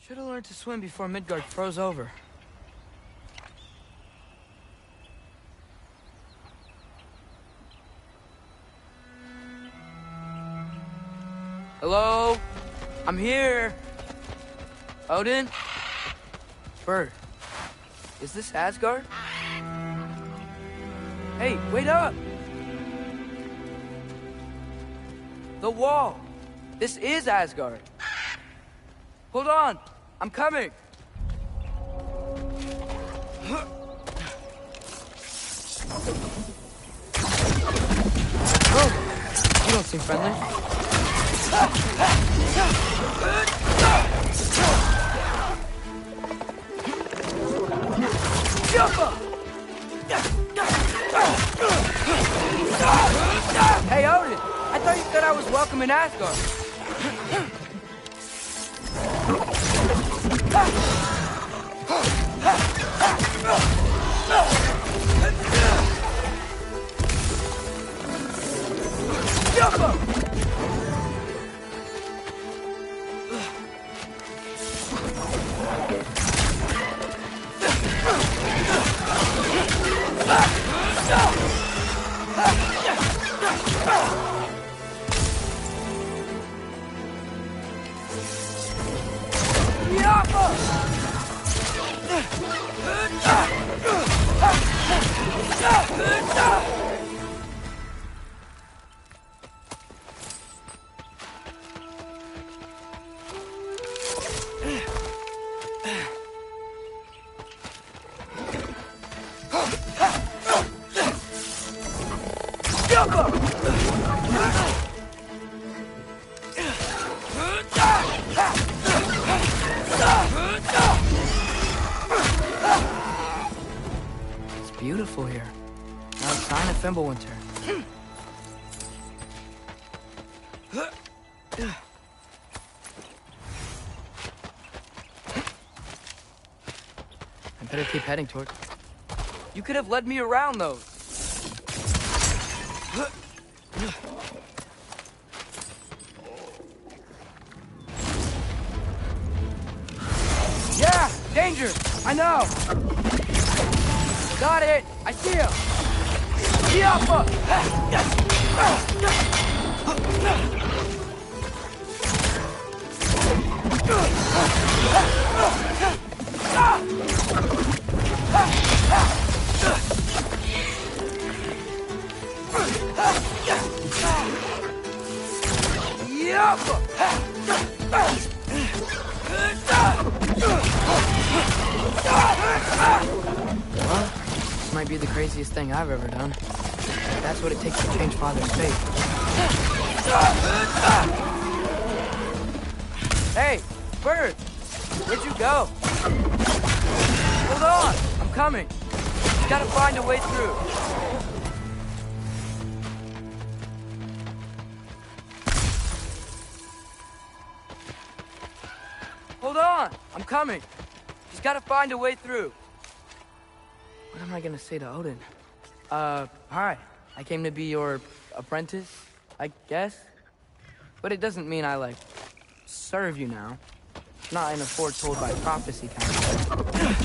Should have learned to swim before Midgard froze over. Hello? I'm here. Odin? Bird. Is this Asgard? Hey, wait up! The wall! This is Asgard! Hold on! I'm coming! Oh! You don't seem friendly. Hey, Odin! I thought you said I was welcome in Asgard. It's beautiful here. Not a sign of Fimbulwinter. I better keep heading toward. You could have led me around, though. Yeah, danger! I know! Got it! I see him! Yappa! Well, this might be the craziest thing I've ever done. That's what it takes to change Father's fate. Hey, Bird! Where'd you go? Hold on! I'm coming! You gotta find a way through. Hold on! I'm coming! Just gotta find a way through. What am I gonna say to Odin? Hi. I came to be your apprentice, I guess? But it doesn't mean I, like, serve you now. Not in a foretold by prophecy kind of way.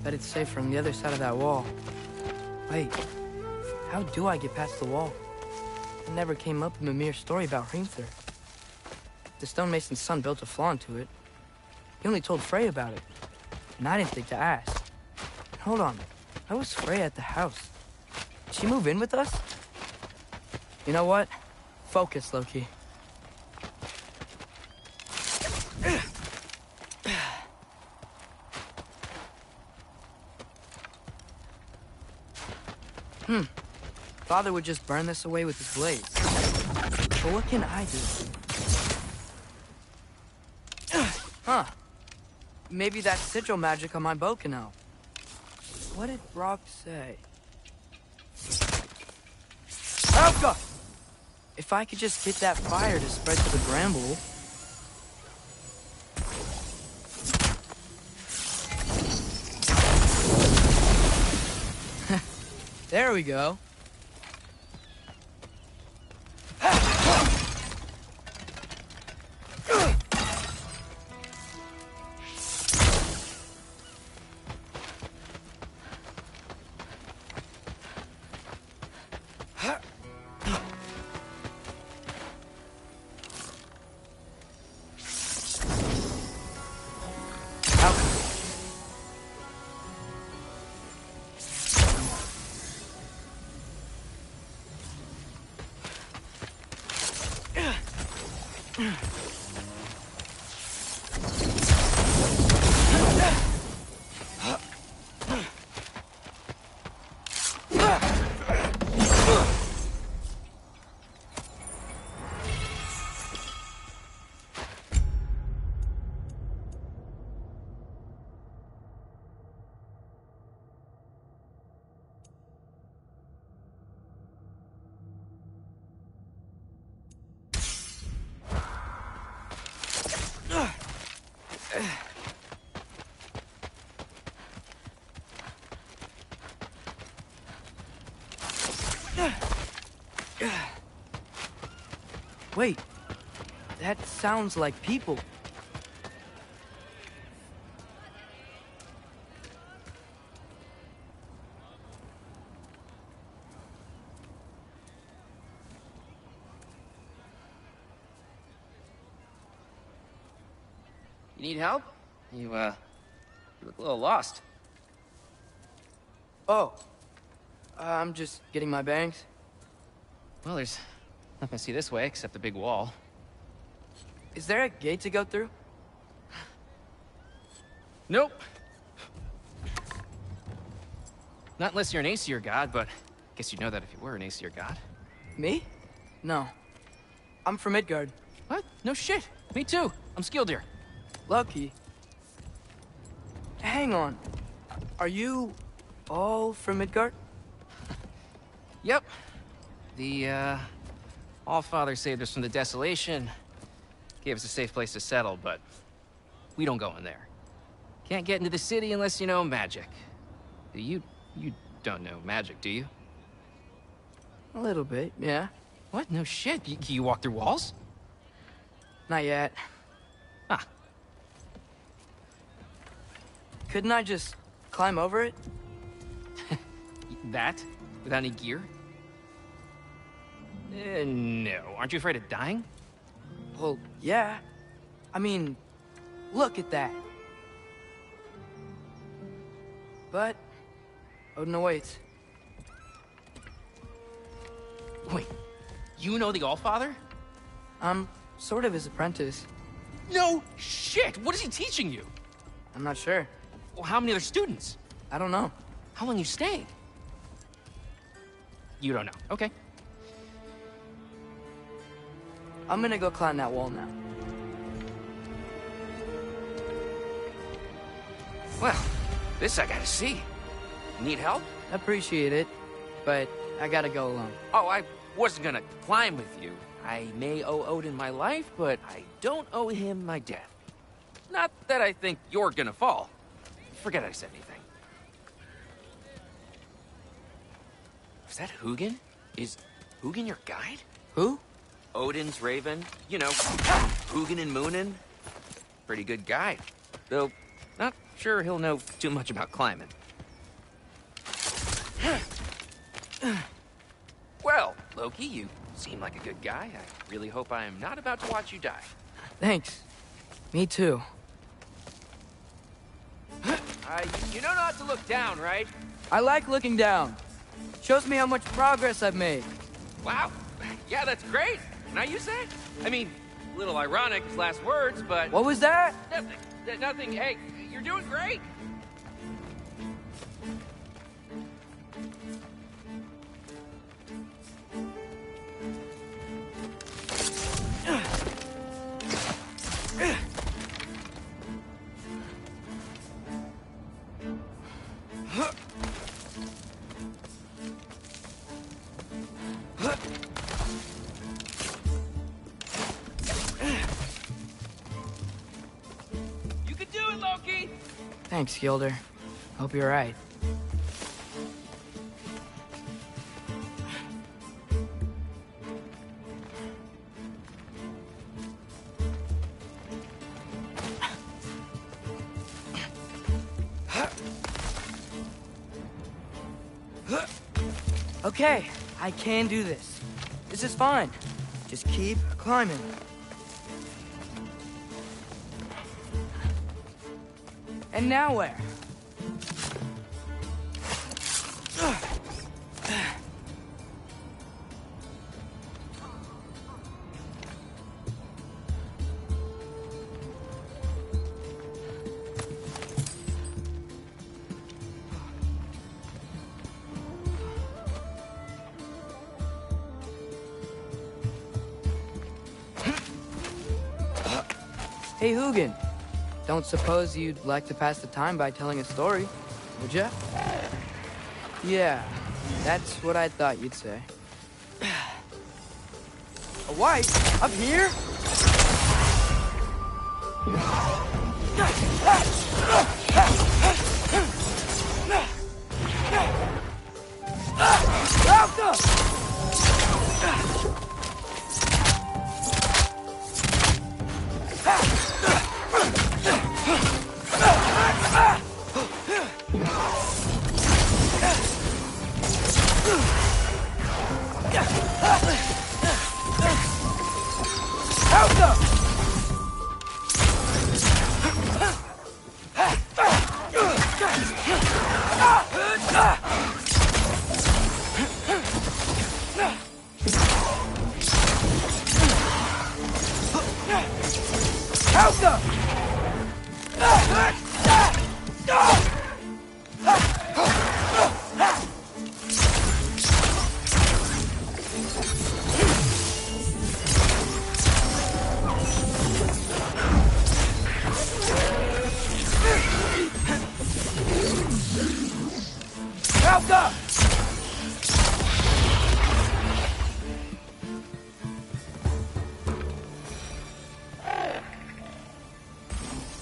Bet it's safe from the other side of that wall. Wait, how do I get past the wall? It never came up in Mimir's story about Hrimthur. The stonemason's son built a flaw into it. He only told Frey about it, and I didn't think to ask. Hold on, how was Frey at the house? Did she move in with us? You know what? Focus, Loki. Father would just burn this away with his blades. But what can I do? Huh. Maybe that sigil magic on my bow can help. What did Brock say? Elka! If I could just get that fire to spread to the bramble... There we go. Wait, that sounds like people. You need help? You look a little lost. Oh, I'm just getting my bangs. Well, there's nothing to see this way except the big wall. Is there a gate to go through? Nope. Not unless you're an Aesir god, but I guess you'd know that if you were an Aesir god. Me? No. I'm from Midgard. What? No shit. Me too. I'm Skildir. Lucky. Hang on. Are you all from Midgard? Yep. The, Allfather saved us from the desolation. Gave us a safe place to settle, but we don't go in there. Can't get into the city unless you know magic. You don't know magic, do you? A little bit, yeah. What? No shit. You walk through walls? Not yet. Ah. Couldn't I just climb over it? That? Without any gear? No. Aren't you afraid of dying? Well, yeah. I mean, look at that. But Odin awaits. Wait, you know the Allfather? I'm sort of his apprentice. No shit! What is he teaching you? I'm not sure. Well, how many other students? I don't know. How long you staying? You don't know. Okay. I'm gonna go climb that wall now. Well, this I gotta see. Need help? Appreciate it, but I gotta go alone. Oh, I wasn't gonna climb with you. I may owe Odin my life, but I don't owe him my death. Not that I think you're gonna fall. Forget I said anything. Is that Hugin? Is Hugin your guide? Who? Odin's raven. You know, Hugin and Moonin. Pretty good guide. Though, not sure he'll know too much about climbing. Well, Loki, you seem like a good guy. I really hope I am not about to watch you die. Thanks. Me too. You know not to look down, right? I like looking down. Shows me how much progress I've made. Wow. Yeah, that's great. Now you say? I mean, a little ironic, his last words, but... What was that? Nothing. Nothing. Hey, you're doing great. You can do it, Loki! Thanks, Gilder. Hope you're right. Okay, I can do this. This is fine. Just keep climbing. And now where? Hey, Hugin. Don't suppose you'd like to pass the time by telling a story, would ya? Yeah, that's what I thought you'd say. A wife? Up here?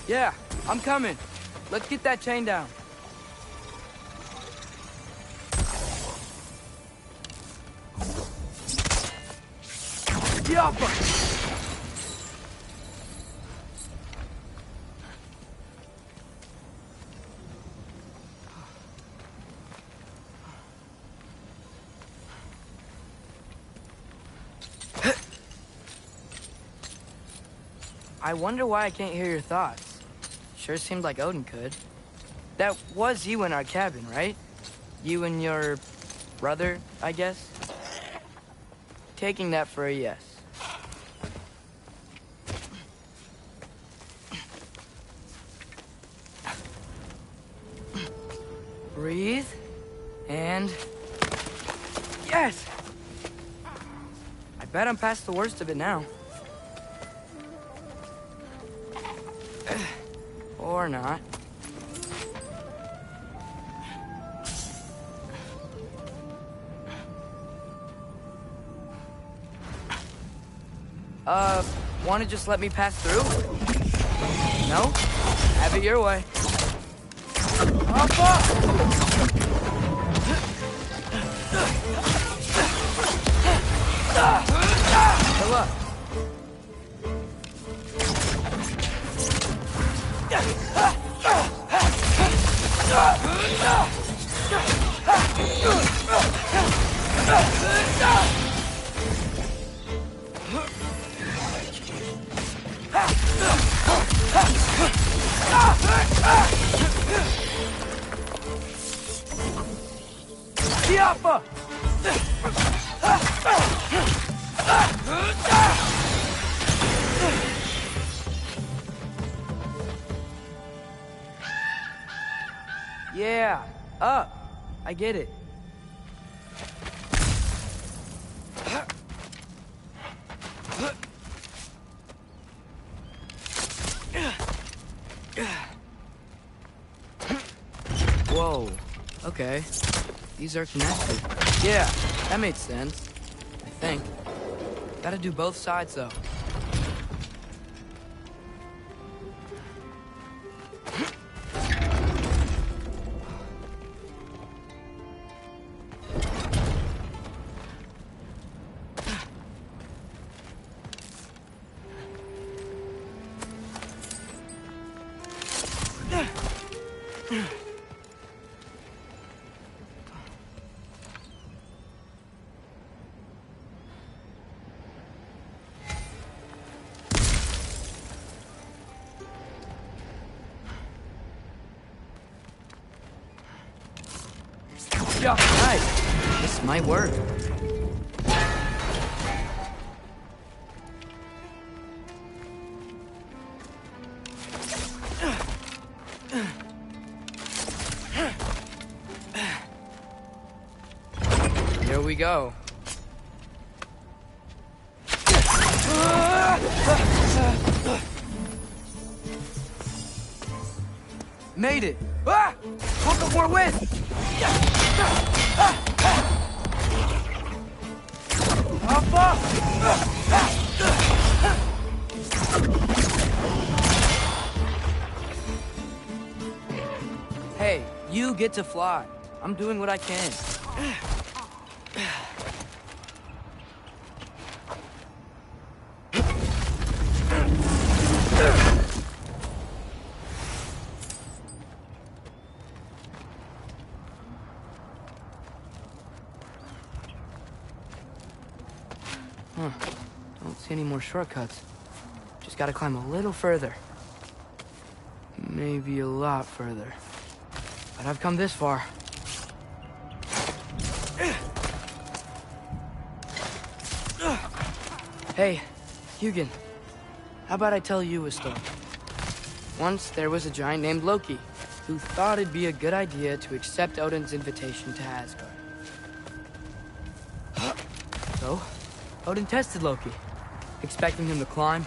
Yeah, I'm coming. Let's get that chain down. Yappa! I wonder why I can't hear your thoughts. Sure seemed like Odin could. That was you in our cabin, right? You and your brother, I guess? Taking that for a yes. Breathe, and... Yes! I bet I'm past the worst of it now. Or not. Want to just let me pass through? No? Have it your way. Good luck. Yappa! Yeah, up. I get it. Whoa. Okay. These are connected. Yeah, that made sense. I think. Gotta do both sides, though. Yeah, nice. This might work. Here we go. Made it. Ah! Look up more wind. Up, up. Hey, you get to fly. I'm doing what I can. Don't see any more shortcuts. Just gotta climb a little further. Maybe a lot further. But I've come this far. Hey, Hugin. How about I tell you a story? Once there was a giant named Loki, who thought it'd be a good idea to accept Odin's invitation to Asgard. So, Odin tested Loki, expecting him to climb,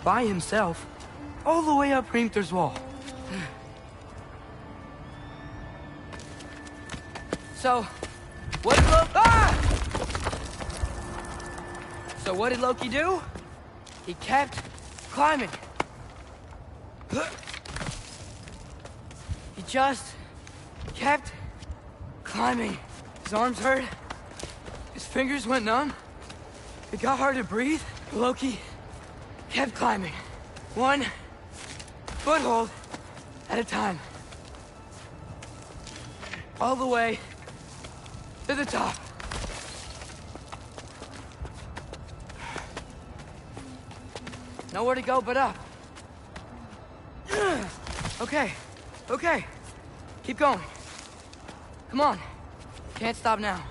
by himself, all the way up Hrimthur's wall. So, what did So what did Loki do? He kept climbing. He just kept climbing. His arms hurt. His fingers went numb. It got hard to breathe. Loki kept climbing. One foothold at a time. All the way to the top. Nowhere to go but up. Okay, okay. Keep going. Come on. Can't stop now.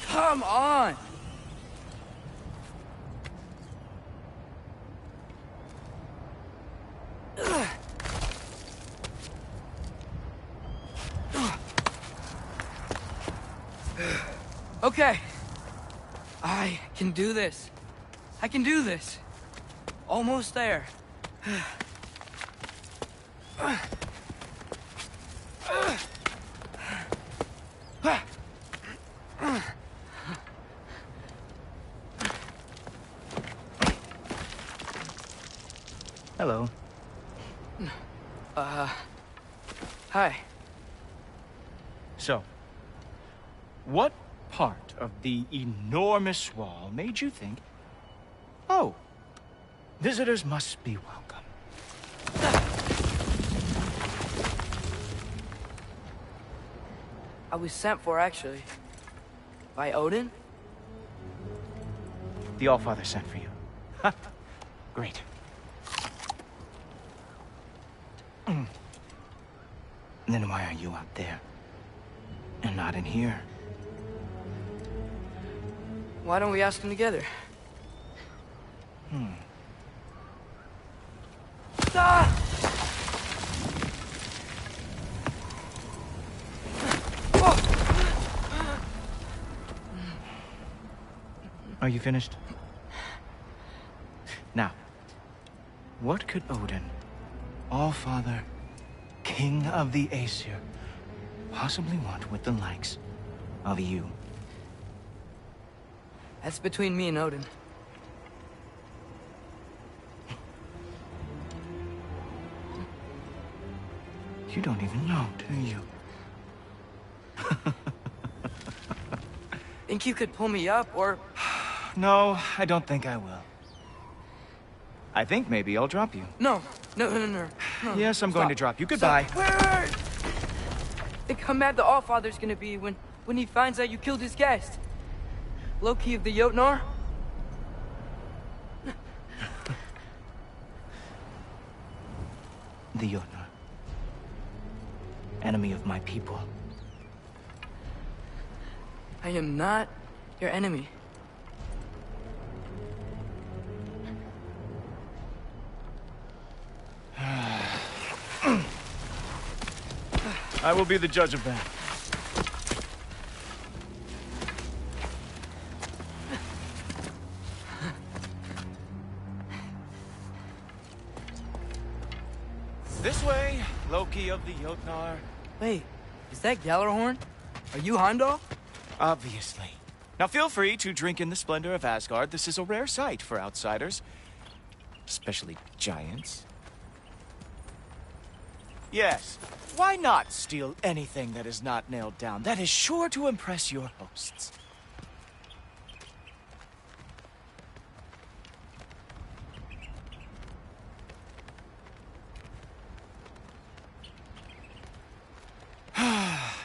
Come on! Okay. I can do this. I can do this. Almost there. Hello. Hi. So, what part of the enormous wall made you think, oh, visitors must be welcome? I was sent for, actually. By Odin? The Allfather sent for you. Ha! Great. Then why are you out there? And not in here? Why don't we ask him together? Ah! Are you finished? Now, what could Odin, All-Father, King of the Aesir, possibly want with the likes of you? That's between me and Odin. You don't even know, do you? Think you could pull me up, or... No, I don't think I will. I think maybe I'll drop you. No. Yes, I'm going to drop you. Goodbye. Wait. Think how mad the Allfather's gonna be when he finds out you killed his guest. Loki of the Jotnar? The Jotnar. Enemy of my people. I am not your enemy. I will be the judge of that. This way, Loki of the Jotnar. Wait, is that Gjallarhorn? Are you Heimdall? Obviously. Now feel free to drink in the splendor of Asgard. This is a rare sight for outsiders. Especially giants. Yes, why not steal anything that is not nailed down? That is sure to impress your hosts.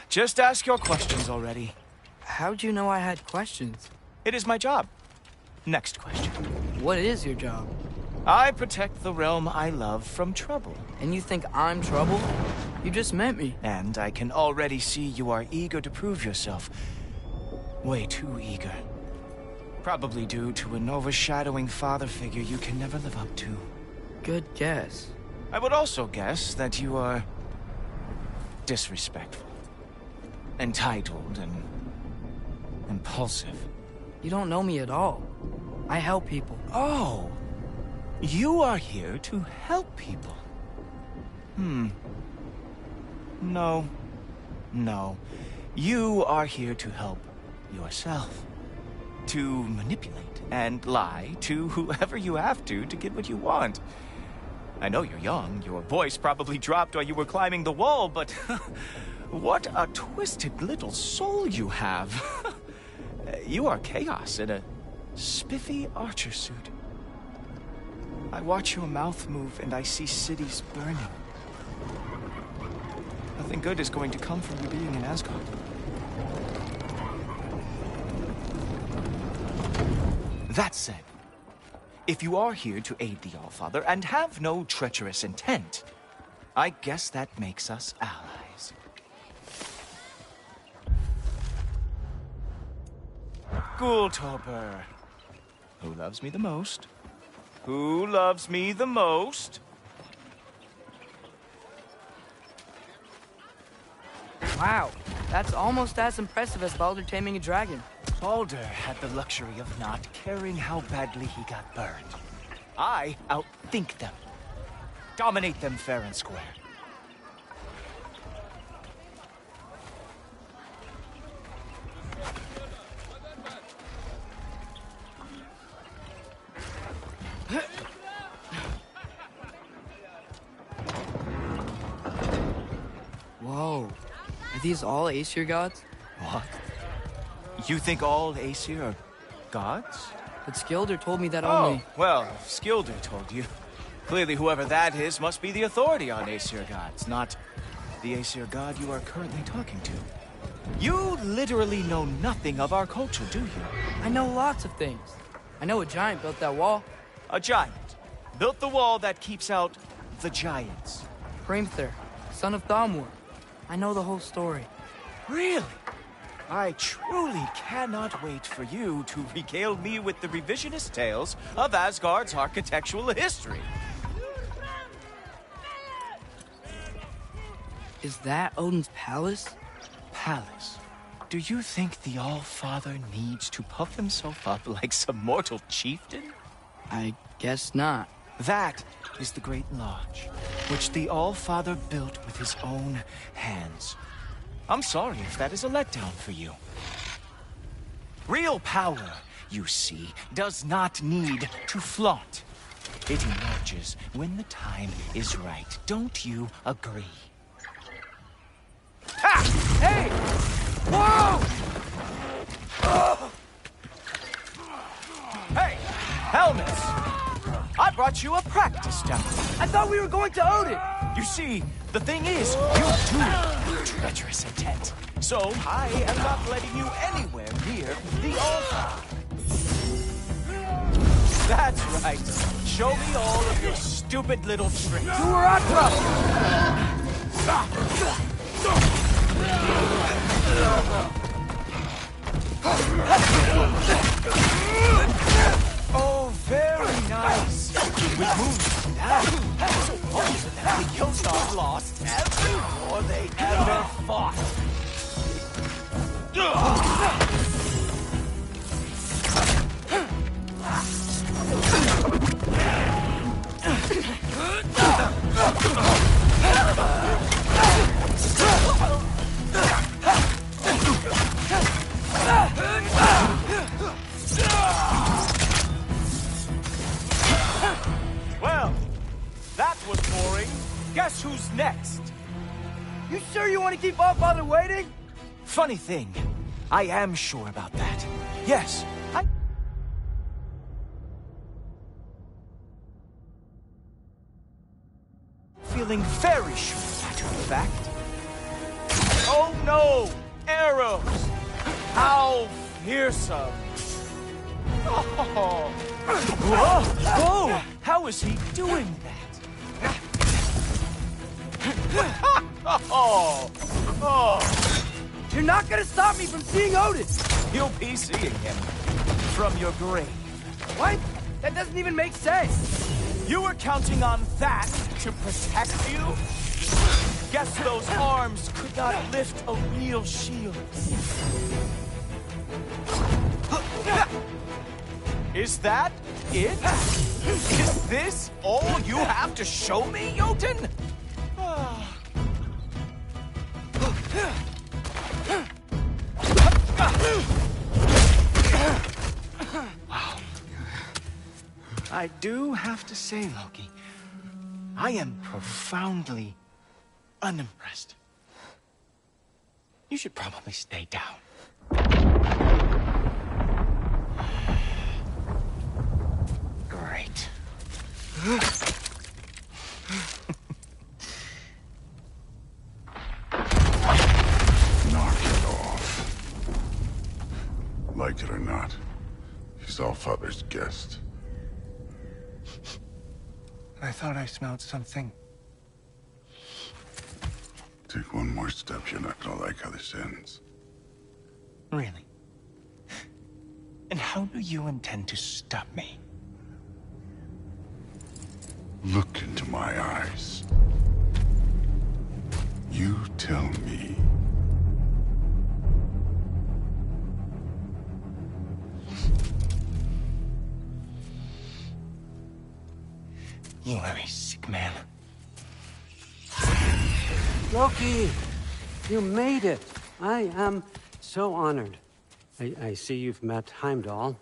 Just ask your questions already. How'd you know I had questions? It is my job. Next question. What is your job? I protect the realm I love from trouble. And you think I'm trouble? You just met me. And I can already see you are eager to prove yourself. Way too eager. Probably due to an overshadowing father figure you can never live up to. Good guess. I would also guess that you are disrespectful, entitled, and impulsive. You don't know me at all. I help people. Oh, you are here to help people. No. You are here to help yourself. To manipulate and lie to whoever you have to get what you want. I know you're young. Your voice probably dropped while you were climbing the wall, but what a twisted little soul you have. You are chaos in a spiffy archer suit. I watch your mouth move and I see cities burning. Nothing good is going to come from you being in Asgard. That said, if you are here to aid the Allfather and have no treacherous intent, I guess that makes us allies. Gultoper. Who loves me the most? Who loves me the most? Wow, that's almost as impressive as Baldur taming a dragon. Baldur had the luxury of not caring how badly he got burned. I outthink them. Dominate them fair and square. Whoa. Are these all Aesir gods? What? You think all Aesir are gods? But Skilder told me that only... Oh, well, if Skilder told you. Clearly whoever that is must be the authority on Aesir gods, not the Aesir god you are currently talking to. You literally know nothing of our culture, do you? I know lots of things. I know a giant built that wall. A giant built the wall that keeps out the giants. Hrimthur, son of Thamur. I know the whole story. Really? I truly cannot wait for you to regale me with the revisionist tales of Asgard's architectural history. Is that Odin's palace? Palace? Do you think the All-Father needs to puff himself up like some mortal chieftain? I guess not. That is the Great Lodge, which the All-Father built with his own hands. I'm sorry if that is a letdown for you. Real power, you see, does not need to flaunt. It emerges when the time is right. Don't you agree? Ha! Hey! Whoa! Hey, helmets! I brought you a practice dummy. I thought we were going to Odin! You see, the thing is, you do have treacherous intent. So, I am not letting you anywhere near the altar. That's right. Show me all of your stupid little tricks. Oh, very nice. With moves like that, supposedly the Killstar lost every war they ever fought. Well, that was boring. Guess who's next? You sure you want to keep All-Father waiting? Funny thing, I am sure about that. Yes, I... Feeling very sure, matter of fact. Oh no! Arrows! How fearsome! Oh! Whoa! Whoa! How is he doing that? Oh! Oh! You're not gonna stop me from seeing Odin! You'll be seeing him from your grave. What? That doesn't even make sense! You were counting on that to protect you? Guess those arms could not lift a real shield. Is that it? Is this all you have to show me, Jotun? Wow. I do have to say, Loki, I am profoundly unimpressed. You should probably stay down. Great. Knock it off. Like it or not, he's All-Father's guest. I thought I smelled something. Take one more step, you're not gonna like how this ends. Really? And how do you intend to stop me? Look into my eyes. You tell me. You are a sick man. Loki, you made it. I am so honored. I see you've met Heimdall.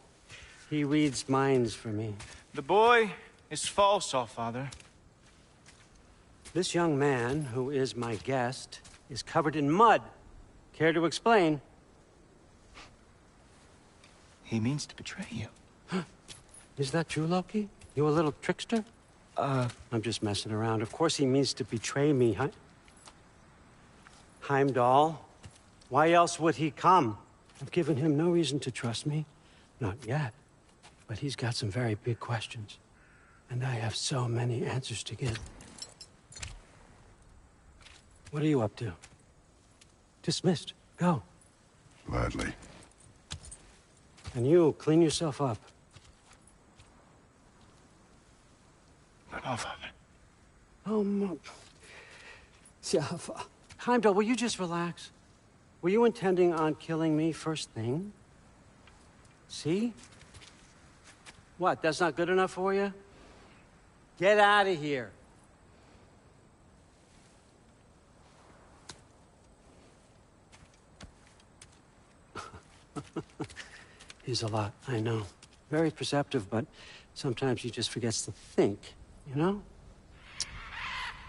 He reads minds for me. The boy is false, All-Father. This young man, who is my guest, is covered in mud. Care to explain? He means to betray you. Is that true, Loki? You a little trickster? I'm just messing around. Of course he means to betray me, huh? Heimdall? Why else would he come? I've given him no reason to trust me. Not yet. But he's got some very big questions. And I have so many answers to give. What are you up to? Dismissed. Go. Gladly. And you, clean yourself up. No, Father. Oh, yeah, Heimdall, will you just relax? Were you intending on killing me first thing? See? What, that's not good enough for you? Get out of here. He's a lot, I know. Very perceptive, but sometimes he just forgets to think, you know?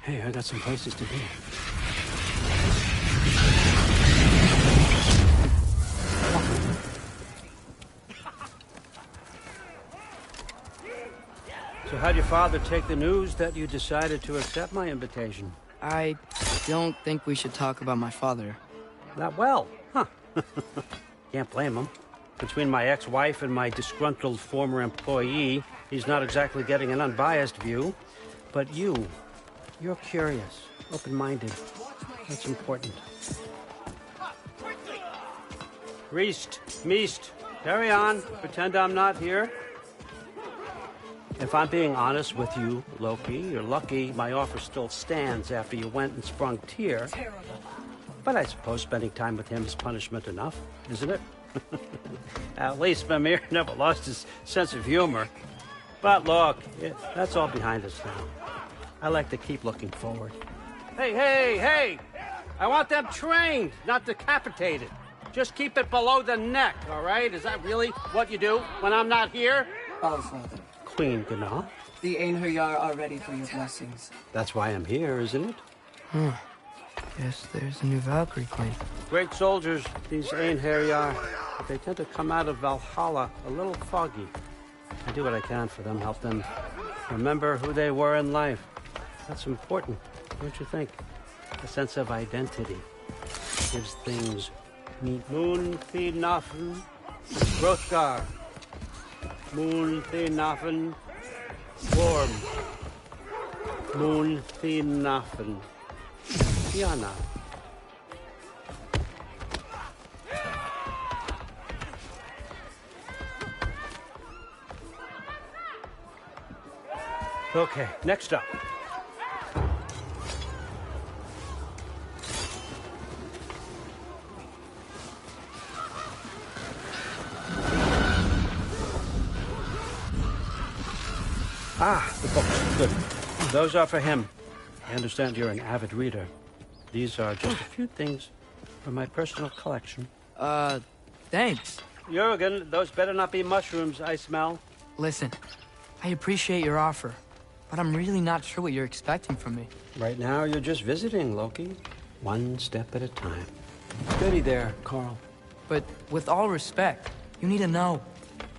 Hey, I got some places to be. So how'd your father take the news that you decided to accept my invitation? I don't think we should talk about my father. Not well, huh? Can't blame him. Between my ex-wife and my disgruntled former employee, he's not exactly getting an unbiased view. But you're curious, open-minded. That's important. Reist, Meest, carry on. Pretend I'm not here. If I'm being honest with you, Loki, you're lucky my offer still stands after you went and sprung Tyr. But I suppose spending time with him is punishment enough, isn't it? At least Mimir never lost his sense of humor. But look, that's all behind us now. I like to keep looking forward. Hey! I want them trained, not decapitated. Just keep it below the neck, all right? Is that really what you do when I'm not here? Our father. Queen Gná. The Einherjar are ready for your blessings. That's why I'm here, isn't it? Guess there's a new Valkyrie queen. Great soldiers, these Einherjar. But they tend to come out of Valhalla a little foggy. I do what I can for them, help them remember who they were in life. That's important, don't you think? A sense of identity gives things meaning. Moon Thinafen, Hrothgar. Moon Thinafen, Worm. Moon Thinafen, Tiana. Okay, next up. The books. Good. Those are for him. I understand you're an avid reader. These are just a few things from my personal collection. Thanks. Jurgen, those better not be mushrooms I smell. Listen, I appreciate your offer, but I'm really not sure what you're expecting from me. Right now, you're just visiting, Loki. One step at a time. Steady there, Carl. But with all respect, you need to know.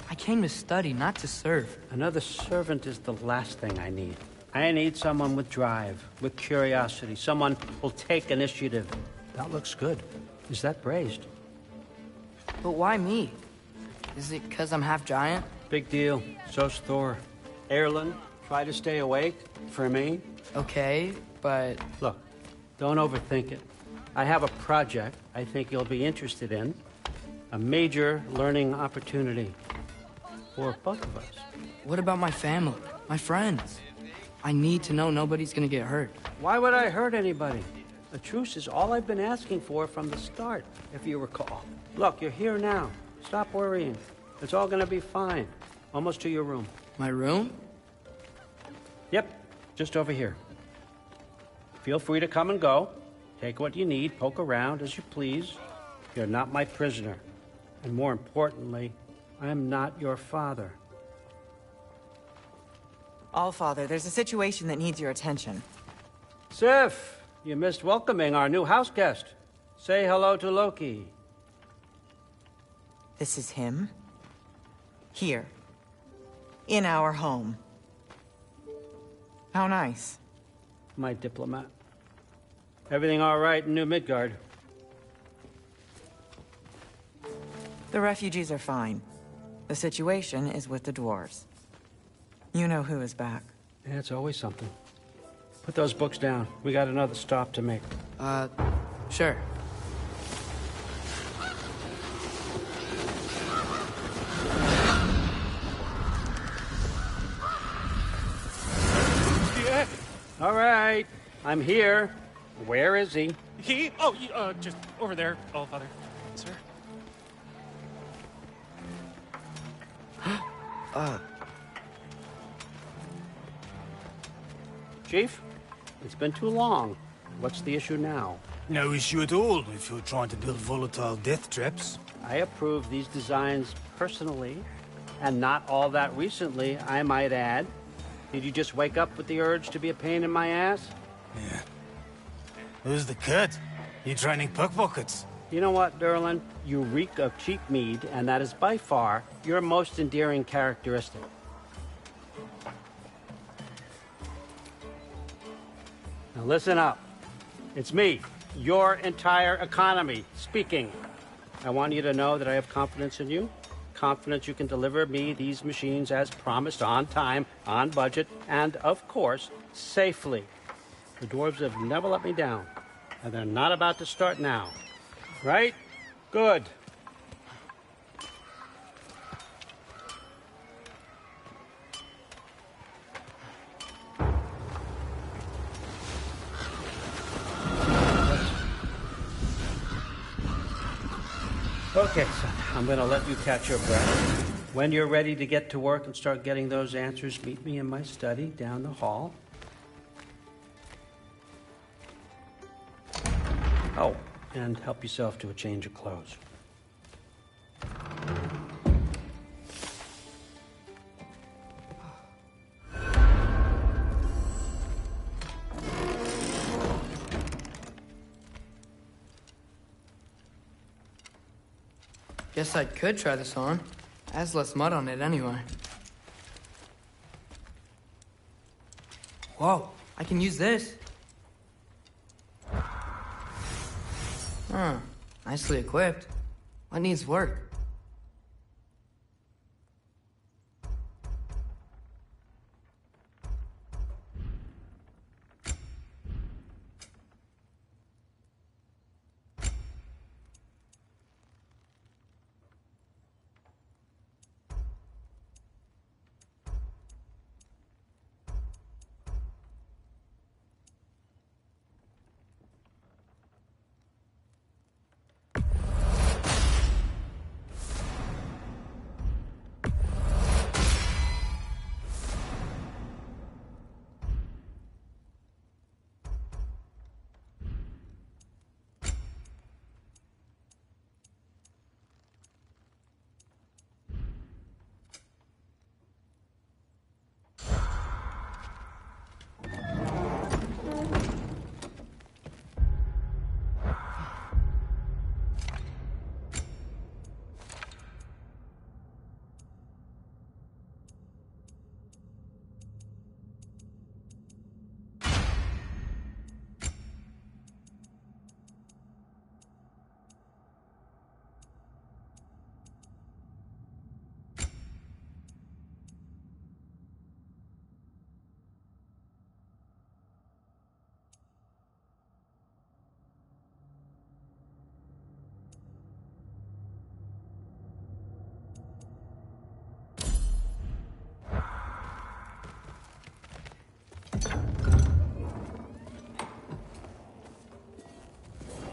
I came to study, not to serve. Another servant is the last thing I need. I need someone with drive, with curiosity, someone who'll take initiative. That looks good. Is that braised? But why me? Is it because I'm half giant? Big deal. So's Thor. Erlen, try to stay awake for me. Okay, but... Look, don't overthink it. I have a project I think you'll be interested in. A major learning opportunity. For both of us. What about my family? My friends? I need to know nobody's gonna get hurt. Why would I hurt anybody? A truce is all I've been asking for from the start, if you recall. Look, you're here now. Stop worrying. It's all gonna be fine. Almost to your room. My room? Yep, just over here. Feel free to come and go. Take what you need, poke around as you please. You're not my prisoner. And more importantly, I'm not your father. Allfather, there's a situation that needs your attention. Sif, you missed welcoming our new house guest. Say hello to Loki. This is him? Here. In our home. How nice. My diplomat. Everything all right in New Midgard? The refugees are fine. The situation is with the dwarves. You know who is back. Yeah, it's always something. Put those books down. We got another stop to make. Sure. I'm here. Where is he? He? Oh, just over there, All Father. Sir? Chief, it's been too long. What's the issue now? No issue at all if you're trying to build volatile death traps. I approve these designs personally, and not all that recently, I might add. Did you just wake up with the urge to be a pain in my ass? Yeah. Who's the cut? You training pickpockets? You know what, Derlin? You reek of cheap mead, and that is by far your most endearing characteristic. Now listen up. It's me, your entire economy, speaking. I want you to know that I have confidence in you. Confidence you can deliver me these machines as promised, on time, on budget, and, of course, safely. The dwarves have never let me down, and they're not about to start now. Right? Good. Okay, son, I'm gonna let you catch your breath. When you're ready to get to work and start getting those answers, meet me in my study down the hall. Oh, and help yourself to a change of clothes. Guess I could try this on. Has less mud on it anyway. Whoa, I can use this. Huh, nicely equipped. What needs work?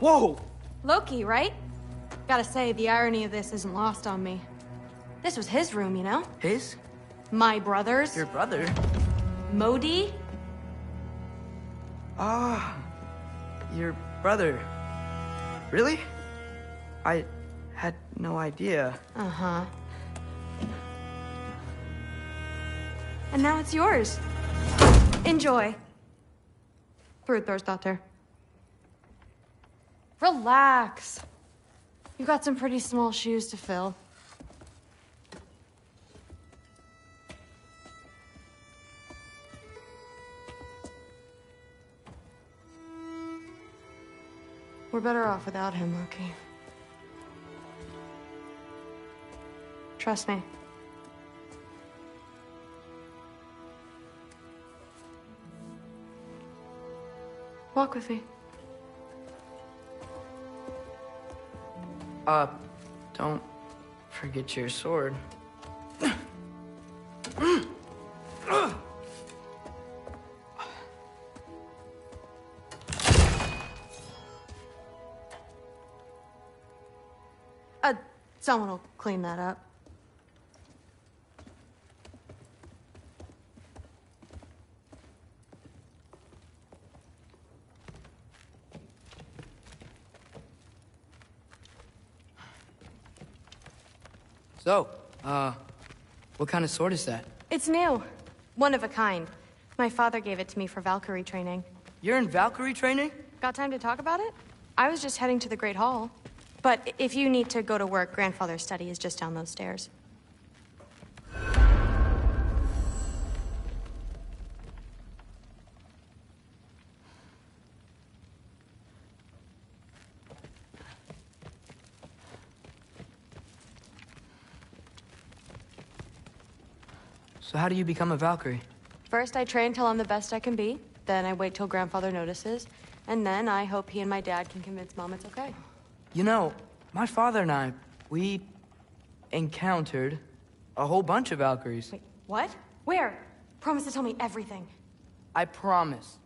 Whoa! Loki, right? Gotta say, the irony of this isn't lost on me. This was his room, you know? His? My brother's. Your brother? Modi? Ah, your brother. Really? I had no idea. Uh-huh. And now it's yours. Enjoy. Fruthdórsdóttir. Relax. You've got some pretty small shoes to fill. We're better off without him, Loki. Trust me. Walk with me. Don't forget your sword. Someone will clean that up. So, what kind of sword is that? It's new. One of a kind. My father gave it to me for Valkyrie training. You're in Valkyrie training? Got time to talk about it? I was just heading to the Great Hall. But if you need to go to work, Grandfather's study is just down those stairs. So how do you become a Valkyrie? First, I train till I'm the best I can be. Then I wait till Grandfather notices. And then I hope he and my dad can convince Mom it's okay. You know, my father and I, we encountered a whole bunch of Valkyries. Wait, what? Where? Promise to tell me everything. I promise.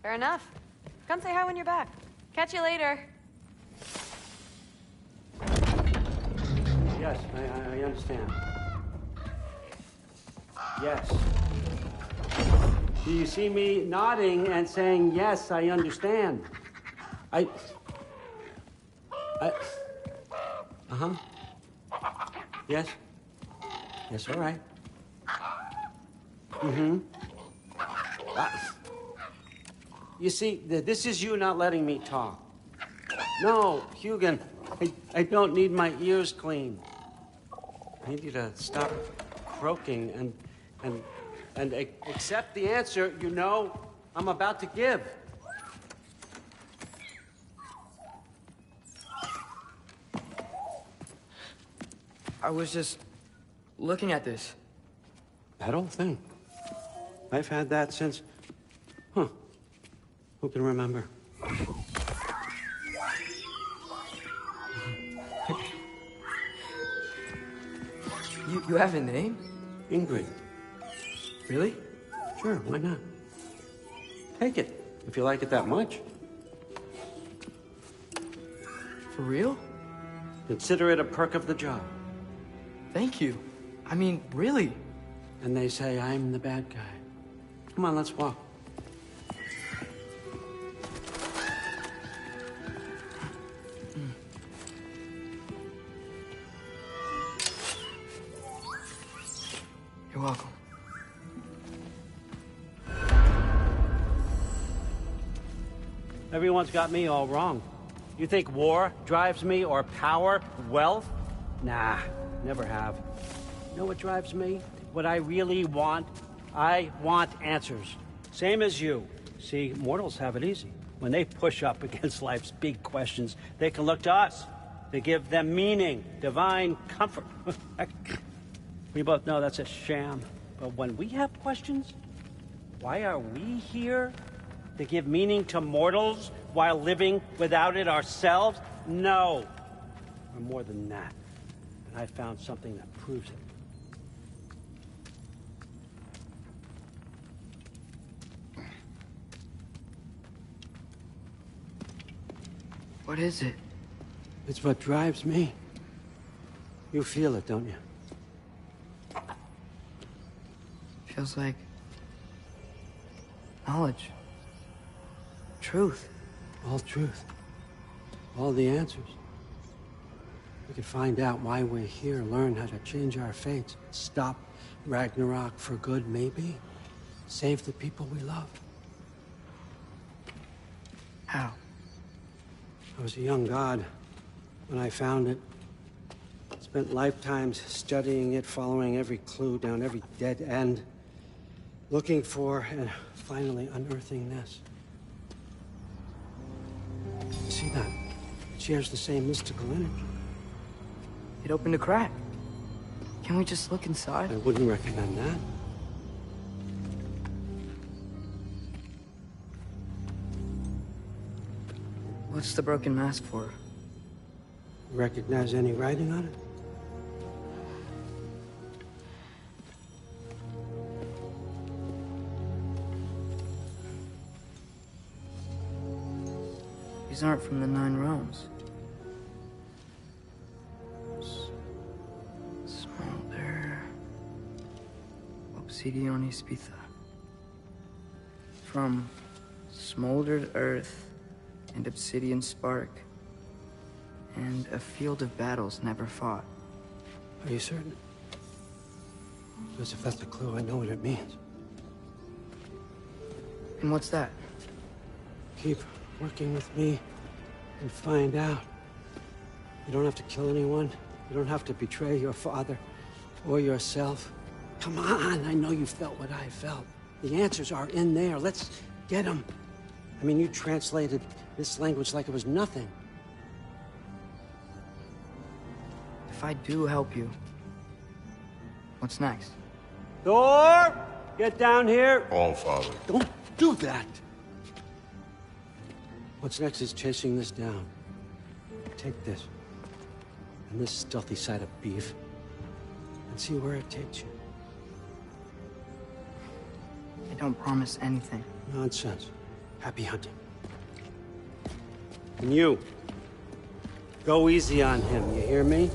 Fair enough. Come say hi when you're back. Catch you later. Yes, I understand. Yes. Do you see me nodding and saying, yes, I understand? Uh-huh. Yes? Yes, all right. Mm-hmm. You see, this is you not letting me talk. No, Hugin, I don't need my ears cleaned. I need you to stop croaking and accept the answer you know I'm about to give. I was just looking at this. That old thing. I've had that since... Huh. Who can remember? You have a name? Ingrid. Really? Sure, why not? Take it, if you like it that much. For real? Consider it a perk of the job. Thank you. I mean, really. And they say I'm the bad guy. Come on, let's walk. You're welcome. Everyone's got me all wrong. You think war drives me, or power, wealth? Nah, never have. You know what drives me? What I really want? I want answers. Same as you. See, mortals have it easy. When they push up against life's big questions, they can look to us. They give them meaning, divine comfort. We both know that's a sham. But when we have questions, why are we here? To give meaning to mortals while living without it ourselves? No. We're more than that. And I found something that proves it. What is it? It's what drives me. You feel it, don't you? Feels like knowledge. Truth. All truth. All the answers. We could find out why we're here, learn how to change our fates, stop Ragnarok for good, maybe. Save the people we love. How? I was a young god when I found it. Spent lifetimes studying it, following every clue down every dead end, looking for and finally unearthing this. You see that? It shares the same mystical energy. It opened a crack. Can we just look inside? I wouldn't recommend that. What's the broken mask for? Recognize any writing on it? These aren't from the Nine Realms. Smolder... Obsidione Spitha. From smoldered earth and obsidian spark, and a field of battles never fought. Are you certain? Because if that's a clue, I know what it means. And what's that? Keep working with me and find out. You don't have to kill anyone. You don't have to betray your father or yourself. Come on, I know you felt what I felt. The answers are in there. Let's get them. I mean, you translated this language like it was nothing. If I do help you, what's next? Thor! Get down here! All Father. Don't do that! What's next is chasing this down. Take this, and this stealthy side of beef, and see where it takes you. I don't promise anything. Nonsense. Happy hunting. And you, go easy on him, you hear me?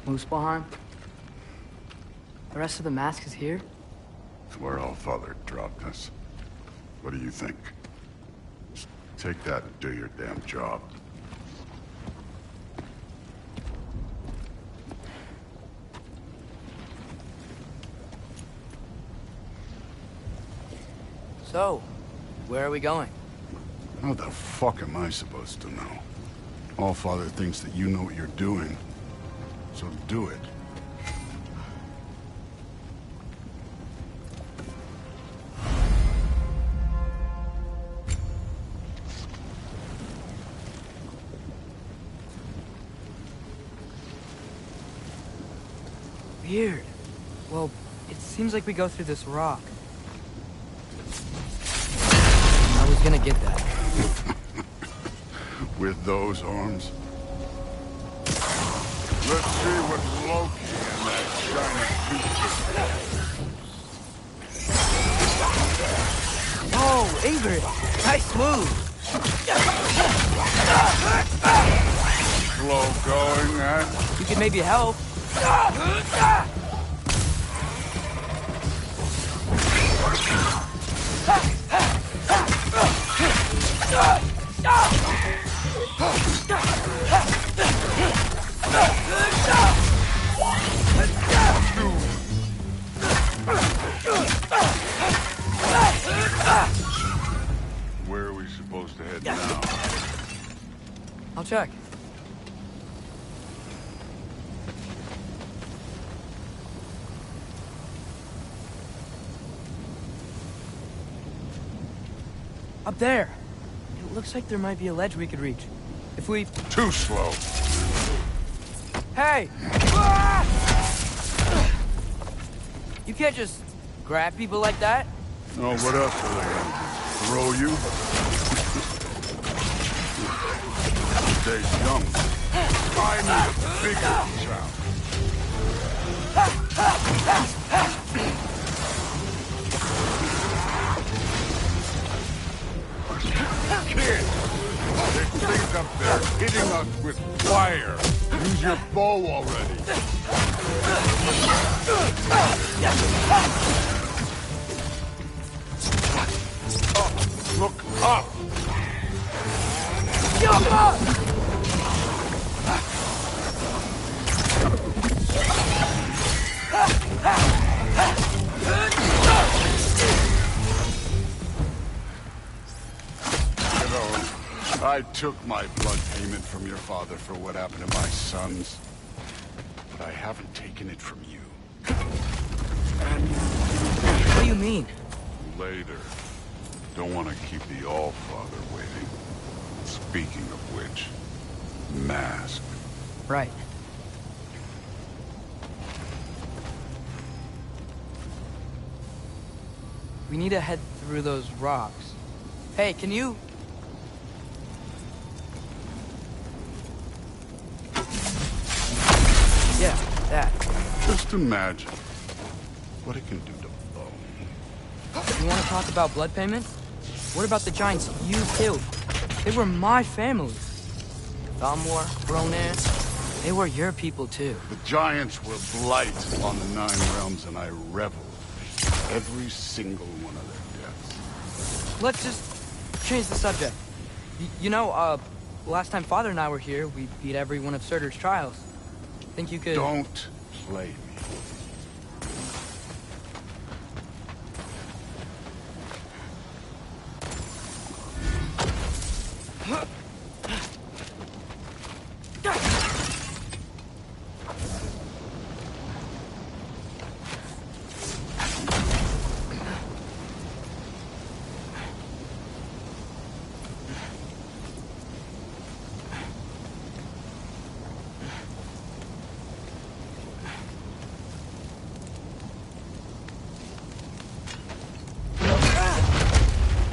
Muspelheim? The rest of the mask is here? It's where All Father dropped us. What do you think? Just take that and do your damn job. So, where are we going? How the fuck am I supposed to know? All Father thinks that you know what you're doing, so do it. Weird. Well, it seems like we go through this rock. I was gonna get that. With those arms? Let's see what Loki and that shiny tooth. Oh, Ingrid! Nice move! Slow going, eh? You could maybe help. Where are we supposed to head now? I'll check. Up there. It looks like there might be a ledge we could reach. If we... Too slow. Hey! You can't just grab people like that. Oh, what else are they gonna do? Throw you? Stay young. I need a bigger child. Kid! There's things up there hitting us with fire. Use your bow already. Look up! I took my blood payment from your father for what happened to my sons, but I haven't taken it from you. What do you mean? Later. Don't want to keep the All-Father waiting. Speaking of which, mask. Right. We need to head through those rocks. Hey, can you... Yeah, that. Just imagine what it can do to bone. You want to talk about blood payments? What about the giants you killed? They were my family. Thamor, Ronan, they were your people too. The giants were blight on the 9 realms, and I reveled in every single one of their deaths. Let's just change the subject. Last time Father and I were here, we beat every one of Surtur's trials. Think you could... Don't play me.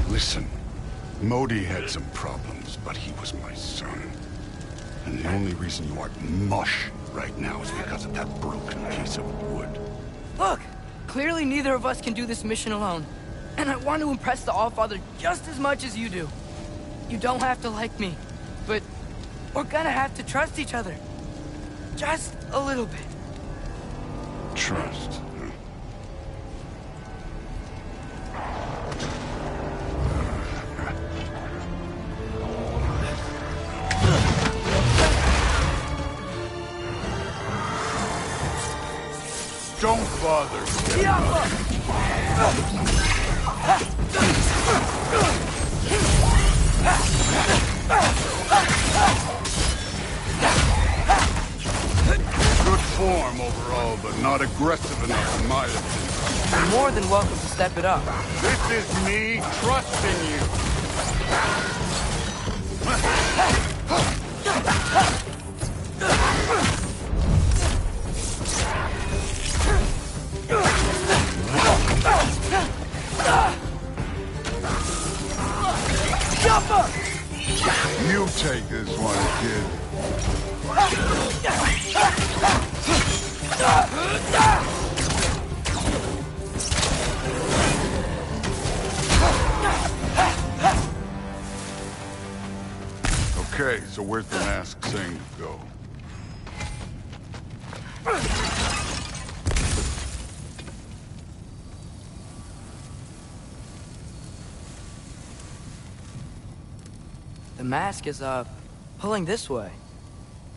Listen, Modi had some problems, but he was my son. And the only reason you aren't mush right now is because of that broken piece of wood. Look! Clearly neither of us can do this mission alone. And I want to impress the Allfather just as much as you do. You don't have to like me, but we're gonna have to trust each other. Just a little bit. Trust. Don't bother. Good form overall, but not aggressive enough in my opinion. You're more than welcome to step it up. This is me trusting you. You take this one, kid. Okay, so where's the mask saying to go? The mask is, pulling this way.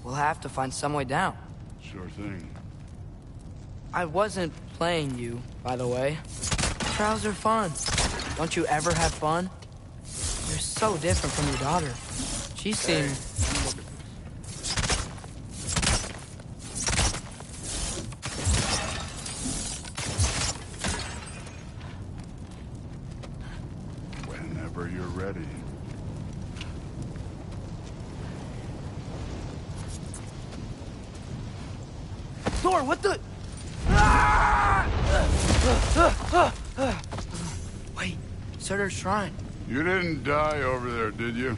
We'll have to find some way down. Sure thing. I wasn't playing you, by the way. Trials are fun. Don't you ever have fun? You're so different from your daughter. She seemed... Whenever you're ready. Thor, what the... Wait, Surtur's shrine. You didn't die over there, did you?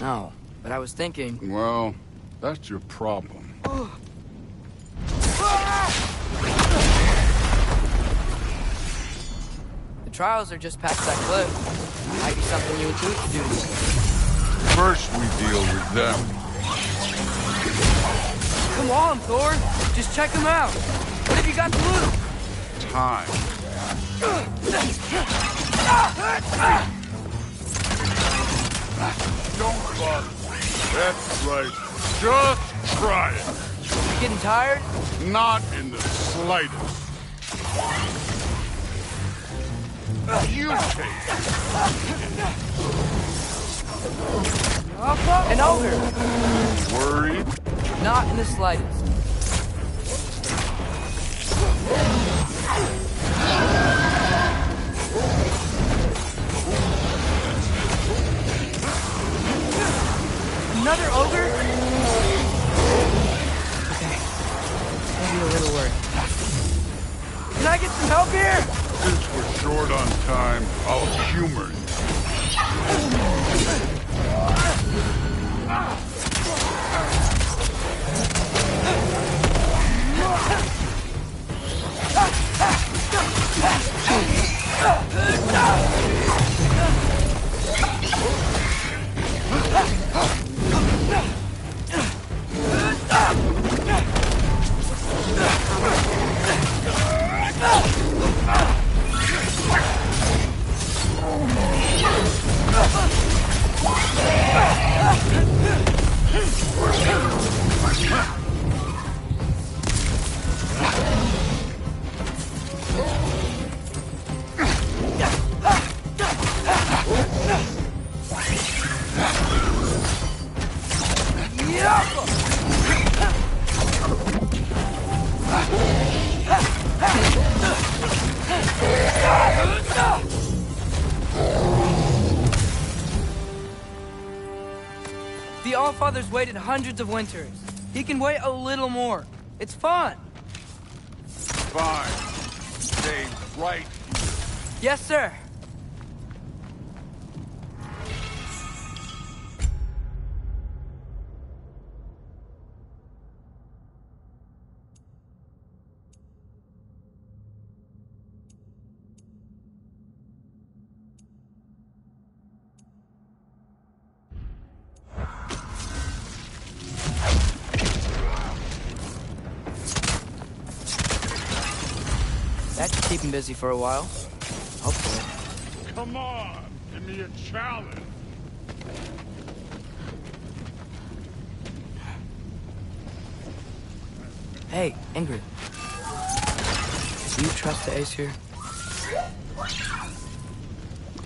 No, but I was thinking... Well, that's your problem. The trials are just past that cliff. Might be something you and Tooth could do. First we deal with them. Come on, Thor! Just check them out! What have you got to lose? Time. Don't bother. That's right. Just try it. You getting tired? Not in the slightest. You take it. An ogre! Worried? Not in the slightest. Another ogre? Okay. Maybe a little worried. Can I get some help here? Since we're short on time, I'll humor you. The Allfather's waited hundreds of winters. He can wait a little more. It's fun. Fine. Stay right here. Yes, sir. That should keep him busy for a while. Hopefully. Come on, give me a challenge. Hey, Ingrid. Do you trust the Aesir?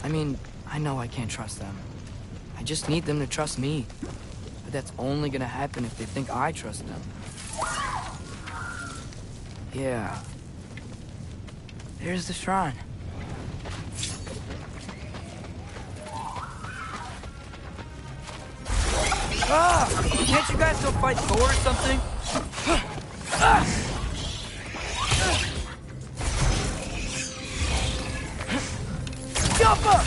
I mean, I know I can't trust them. I just need them to trust me. But that's only gonna happen if they think I trust them. Yeah. There's the shrine. Ah! Can't you guys go fight Thor or something? Jump up!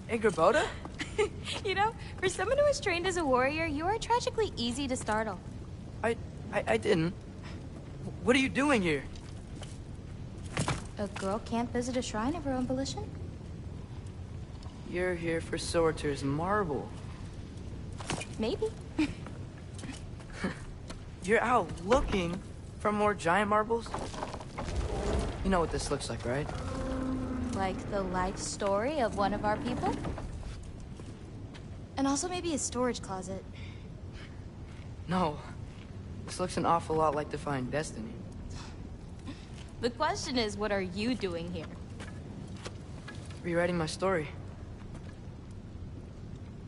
Ingrid? You know, for someone who was trained as a warrior, you are tragically easy to startle. I didn't. What are you doing here? A girl can't visit a shrine of her own volition? You're here for Sorter's marble. Maybe. You're out looking for more giant marbles? You know what this looks like, right? Like the life story of one of our people? And also maybe a storage closet. No. This looks an awful lot like Defying Destiny. The question is, what are you doing here? Rewriting my story.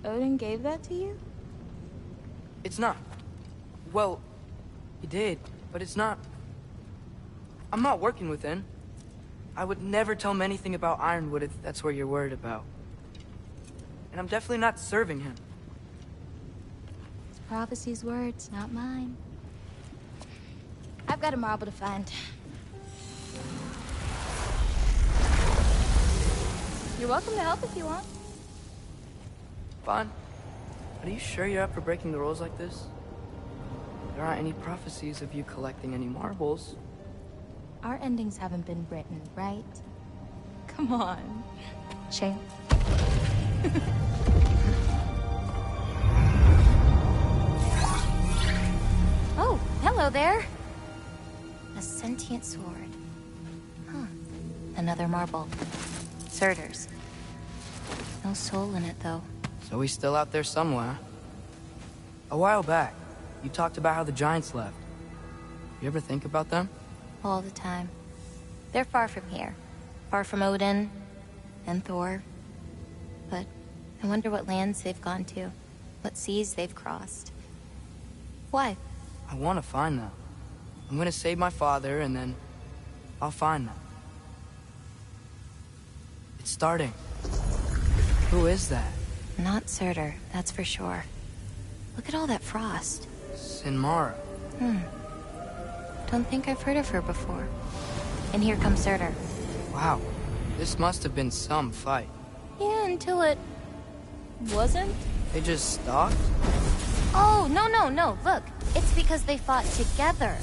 Odin gave that to you? It's not. Well, he did, but it's not. I'm not working with him. I would never tell him anything about Ironwood if that's what you're worried about. And I'm definitely not serving him. It's prophecy's words, not mine. I've got a marble to find. You're welcome to help if you want. Fine. But are you sure you're up for breaking the rules like this? There aren't any prophecies of you collecting any marbles. Our endings haven't been written, right? Come on, champ. Oh, hello there. A sentient sword. Huh. Another marble. Surtur's. No soul in it, though. So he's still out there somewhere. A while back, you talked about how the giants left. You ever think about them? All the time. They're far from here. Far from Odin and Thor. But I wonder what lands they've gone to. What seas they've crossed. Why? I want to find them. I'm gonna save my father, and then I'll find them. It's starting. Who is that? Not Surtur, that's for sure. Look at all that frost. Sinmara. Don't think I've heard of her before. And here comes Surtur. Wow. This must have been some fight. Yeah, until it... wasn't? They just stalked? Oh, no. Look, it's because they fought together.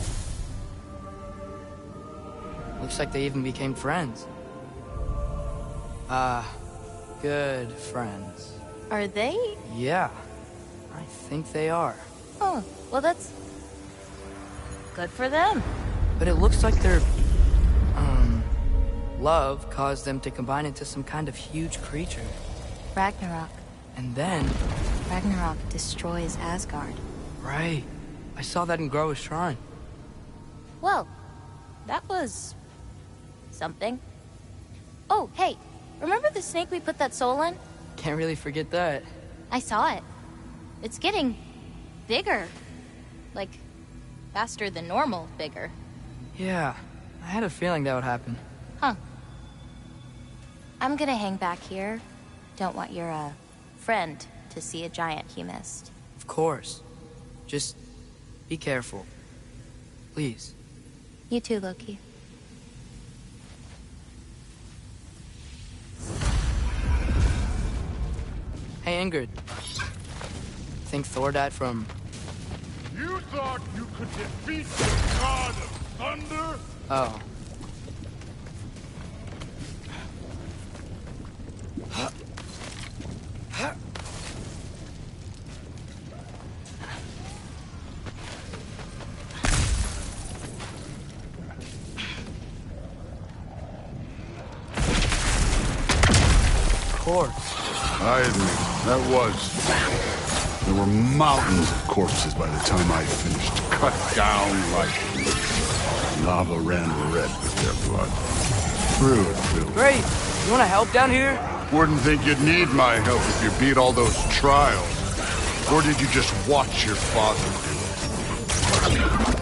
Looks like they even became friends. Good friends. Are they? Yeah. I think they are. Oh, well that's... good for them. But it looks like their... love caused them to combine into some kind of huge creature. Ragnarok. And then... Ragnarok destroys Asgard. Right. I saw that in Groa's shrine. Well, that was... something. Oh, hey, remember the snake we put that soul in? Can't really forget that. I saw it. It's getting... bigger. Like, faster than normal bigger. Yeah, I had a feeling that would happen. Huh. I'm gonna hang back here. Don't want your, friend to see a giant he missed. Of course. Just be careful. Please. You too, Loki. Hey, Ingrid. Think Thor died from... You thought you could defeat the god of thunder? Oh. Of course. I admit, that was. There were mountains of corpses by the time I finished. Cut down like lava ran red with their blood. Through and through. Great. You want to help down here? Wouldn't think you'd need my help if you beat all those trials. Or did you just watch your father do it?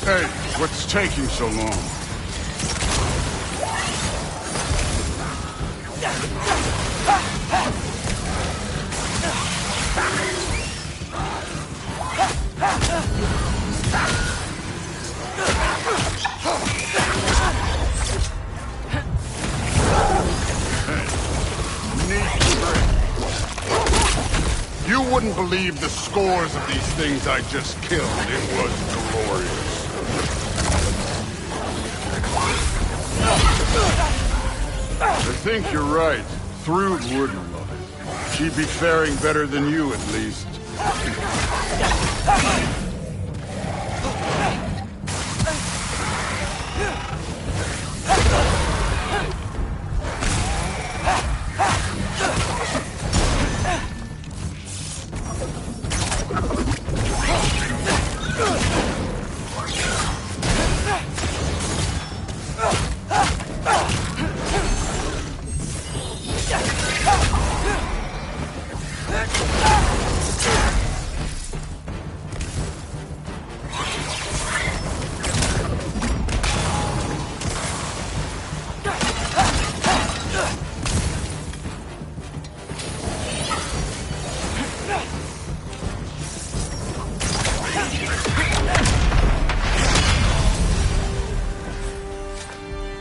Hey, what's taking so long? You wouldn't believe the scores of these things I just killed. It was glorious. I think you're right. Thrud wouldn't love it. She'd be faring better than you, at least.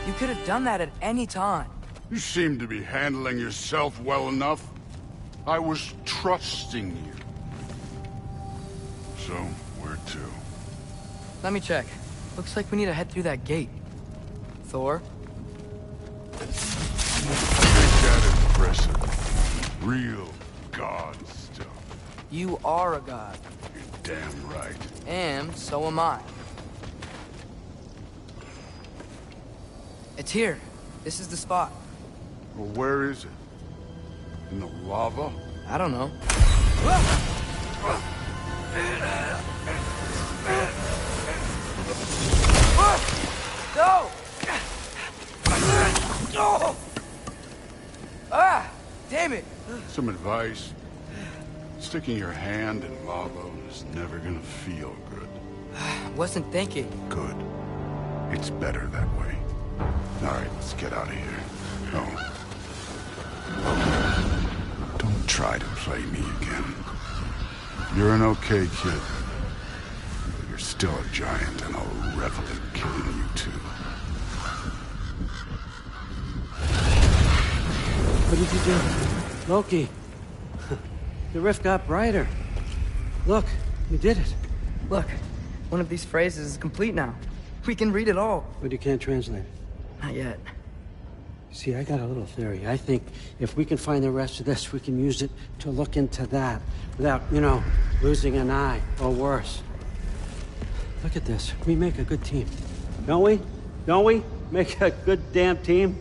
You could have done that at any time. You seem to be handling yourself well enough. I was trusting you. So, where to? Let me check. Looks like we need to head through that gate. Thor? Ain't that impressive? Real god stuff. You are a god. You're damn right. And so am I. It's here. This is the spot. Well, where is it? In the lava? I don't know. No! Ah! Damn it! Some advice. Sticking your hand in lava is never gonna feel good. Wasn't thinking. Good. It's better that way. Alright, let's get out of here. Oh. Don't try to play me again. You're an okay kid. But you're still a giant, and I'll revel in killing you too. What did you do? Loki. The rift got brighter. Look, you did it. Look, one of these phrases is complete now. We can read it all. But you can't translate it. Not yet. See, I got a little theory. I think if we can find the rest of this, we can use it to look into that without, losing an eye or worse. Look at this. We make a good team. Don't we? Don't we? Make a good damn team?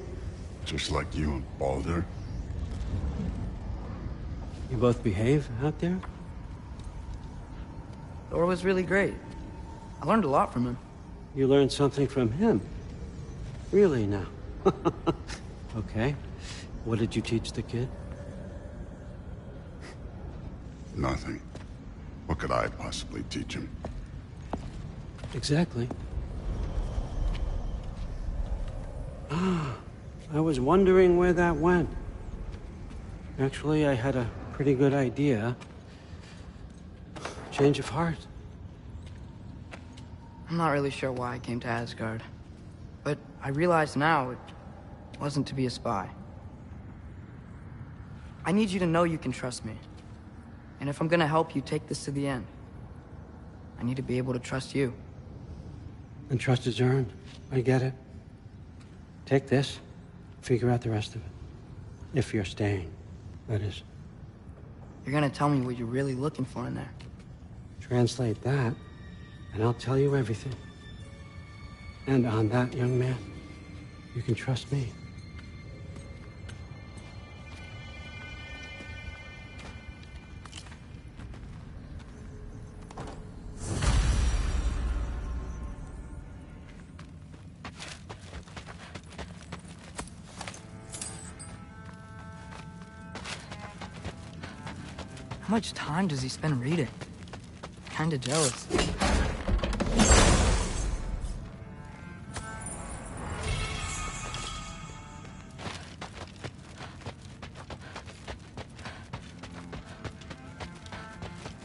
Just like you and Baldur. You both behave out there? Thor was really great. I learned a lot from him. You learned something from him? Really now? Okay. What did you teach the kid? Nothing. What could I possibly teach him? Exactly. I was wondering where that went. Actually, I had a pretty good idea. Change of heart. I'm not really sure why I came to Asgard. But I realize now it wasn't to be a spy. I need you to know you can trust me. And if I'm gonna help you take this to the end, I need to be able to trust you. And trust is earned. I get it. Take this, figure out the rest of it. If you're staying, that is. You're gonna tell me what you're really looking for in there. Translate that, and I'll tell you everything. And on that, young man, you can trust me. How much time does he spend reading? Kinda jealous.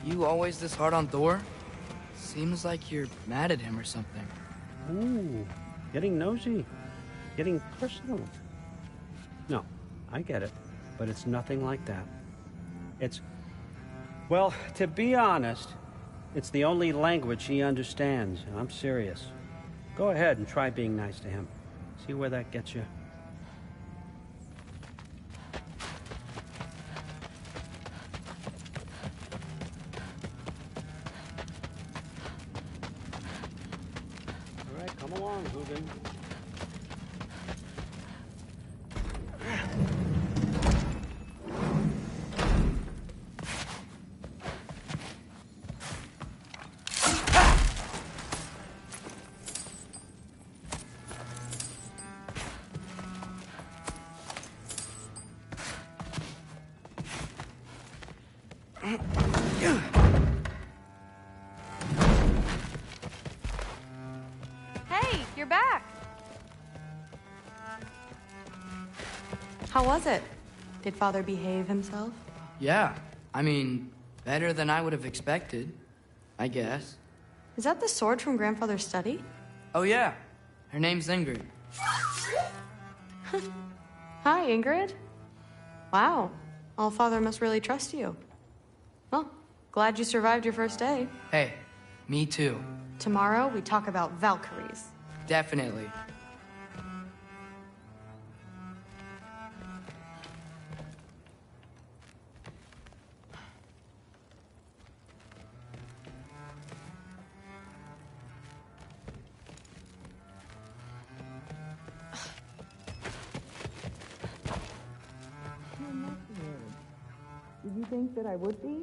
You always this hard on Thor? Seems like you're mad at him or something. Ooh, getting nosy. Getting personal. No, I get it. But it's nothing like that. It's... Well, to be honest, it's the only language he understands, and I'm serious. Go ahead and try being nice to him. See where that gets you. All right, come along, Hugin. Hey, you're back. How was it? Did Father behave himself? Yeah, I mean, better than I would have expected, I guess. Is that the sword from Grandfather's study? Oh yeah, her name's Ingrid. Hi, Ingrid. Wow. Allfather must really trust you. Well, glad you survived your first day. Hey, me too. Tomorrow, we talk about Valkyries. Definitely. Did you think that I would be?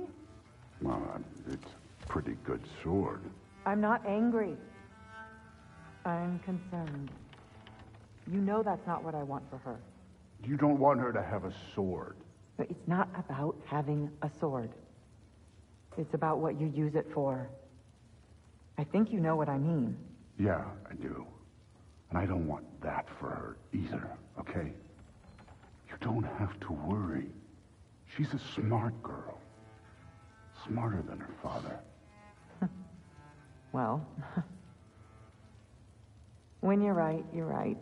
Well, it's a pretty good sword. I'm not angry. I'm concerned. You know that's not what I want for her. You don't want her to have a sword. But it's not about having a sword. It's about what you use it for. I think you know what I mean. Yeah, I do. And I don't want that for her either, okay? You don't have to worry. She's a smart girl. Smarter than her father. Well, when you're right, you're right.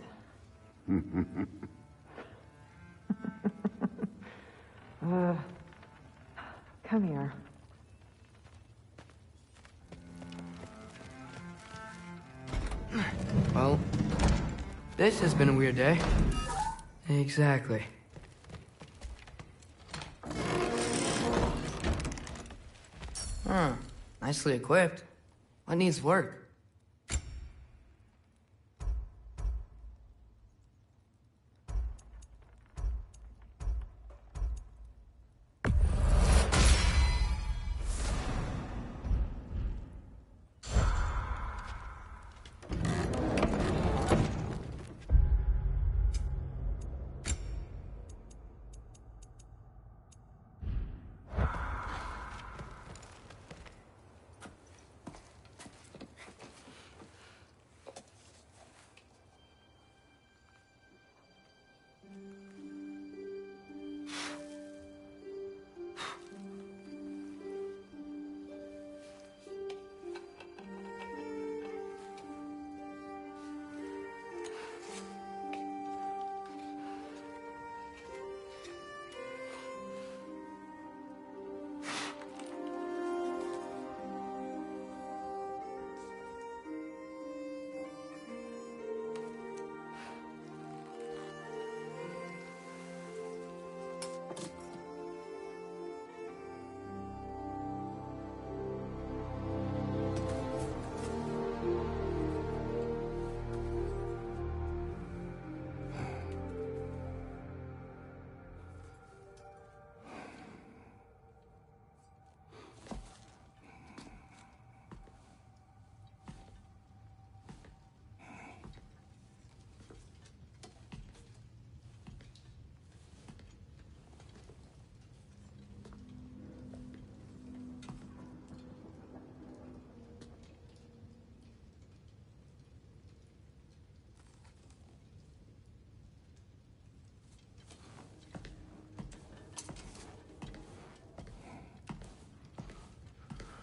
Come here. Well, this has been a weird day. Exactly. Huh. Nicely equipped. What needs work?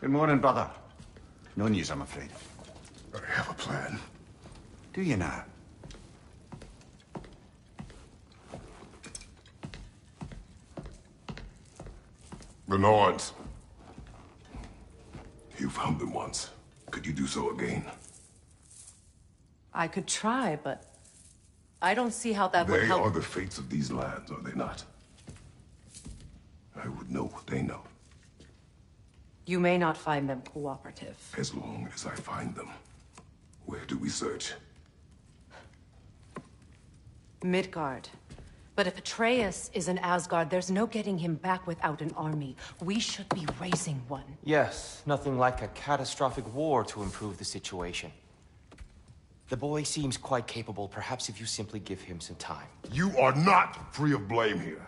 Good morning, brother. No news, I'm afraid. I have a plan. Do you now? The Norns. You found them once. Could you do so again? I could try, but I don't see how that would They help. are the fates of these lands, are they not? I would know what they know. You may not find them cooperative. As long as I find them. Where do we search? Midgard. But if Atreus is in Asgard, there's no getting him back without an army. We should be raising one. Yes, nothing like a catastrophic war to improve the situation. The boy seems quite capable. Perhaps if you simply give him some time. You are not free of blame here.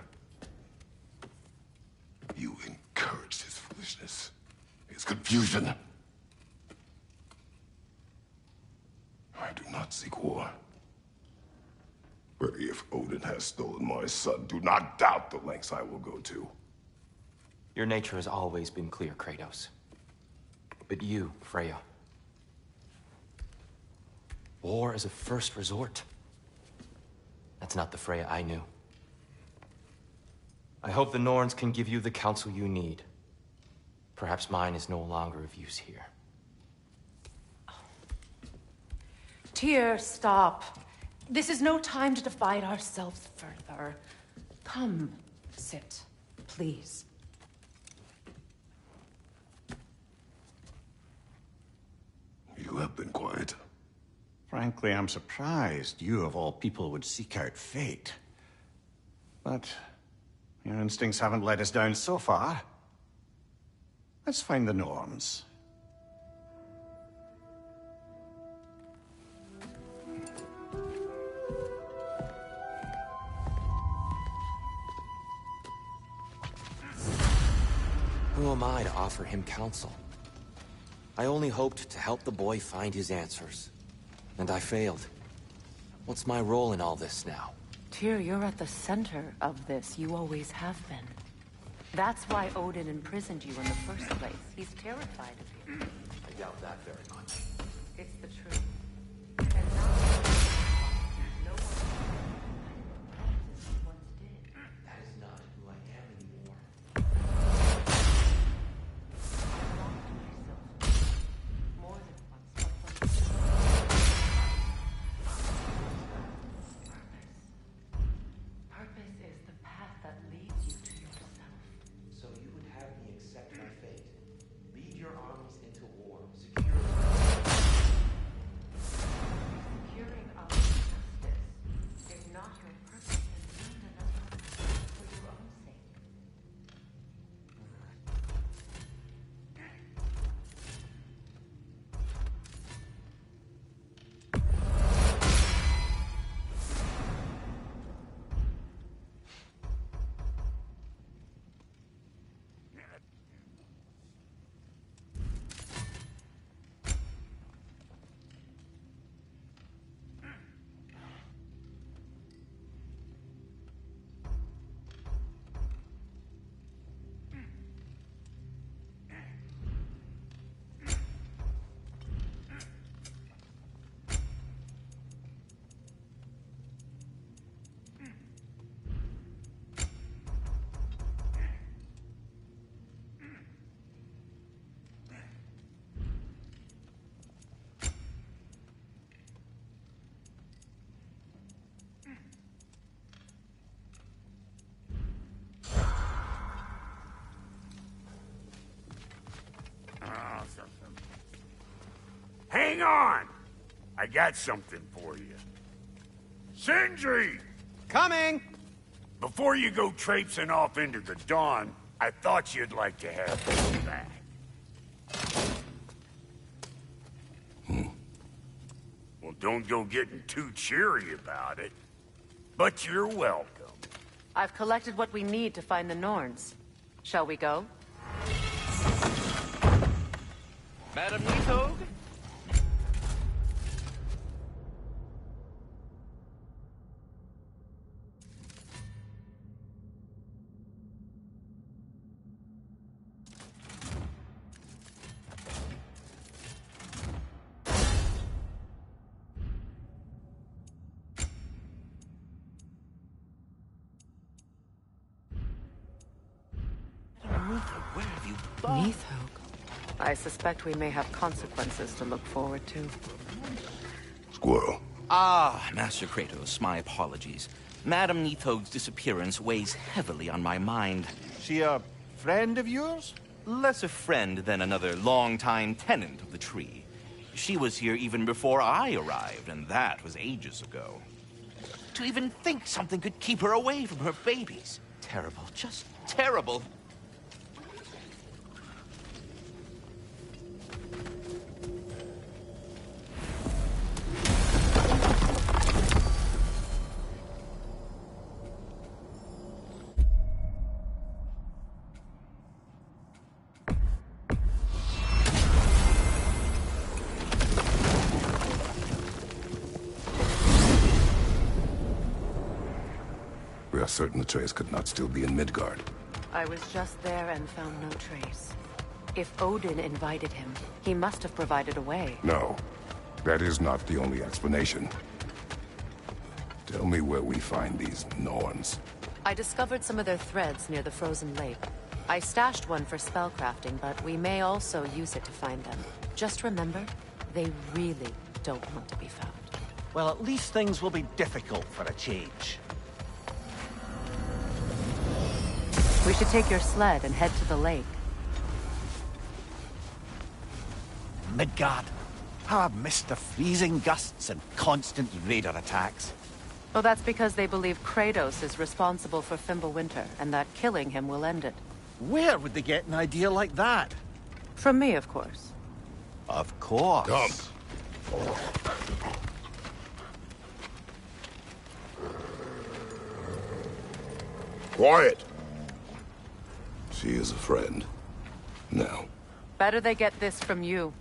You encouraged his foolishness, his confusion. I do not seek war. But if Odin has stolen my son, do not doubt the lengths I will go to. Your nature has always been clear, Kratos. But you, Freya. War is a first resort. That's not the Freya I knew. I hope the Norns can give you the counsel you need. Perhaps mine is no longer of use here. Tyr, stop. This is no time to divide ourselves further. Come, sit, please. You have been quiet. Frankly, I'm surprised you, of all people, would seek out fate. But your instincts haven't let us down so far. Let's find the Norns. Who am I to offer him counsel? I only hoped to help the boy find his answers. And I failed. What's my role in all this now? Tyr, you're at the center of this. You always have been. That's why Odin imprisoned you in the first place. He's terrified of you. I doubt that very much. It's the truth. That is not who I am anymore. Purpose is the path that leads you to yourself. So you would have me accept my fate, lead your armies into war, secure... Securing our justice is not your purpose and lead another for your own sake. Hang on! I got something for you. Sindri! Coming! Before you go traipsing off into the dawn, I thought you'd like to have this back. Well, don't go getting too cheery about it. But you're welcome. I've collected what we need to find the Norns. Shall we go? Madam Nithog? Where have you gone? Nithog. I suspect we may have consequences to look forward to. Squirrel. Ah, Master Kratos, my apologies. Madam Nithog's disappearance weighs heavily on my mind. She a friend of yours? Less a friend than another longtime tenant of the tree. She was here even before I arrived, and that was ages ago. To even think something could keep her away from her babies. Terrible, just terrible. We are certain the trace could not still be in Midgard. I was just there and found no trace. If Odin invited him, he must have provided a way. No, that is not the only explanation. Tell me where we find these Norns. I discovered some of their threads near the frozen lake. I stashed one for spellcrafting, but we may also use it to find them. Just remember, they really don't want to be found. Well, at least things will be difficult for a change. We should take your sled and head to the lake. Midgard. How I've missed the freezing gusts and constant raider attacks. Well, that's because they believe Kratos is responsible for Fimbulwinter, and that killing him will end it. Where would they get an idea like that? From me, of course. Of course. Come. Quiet. She is a friend. Now. Better they get this from you.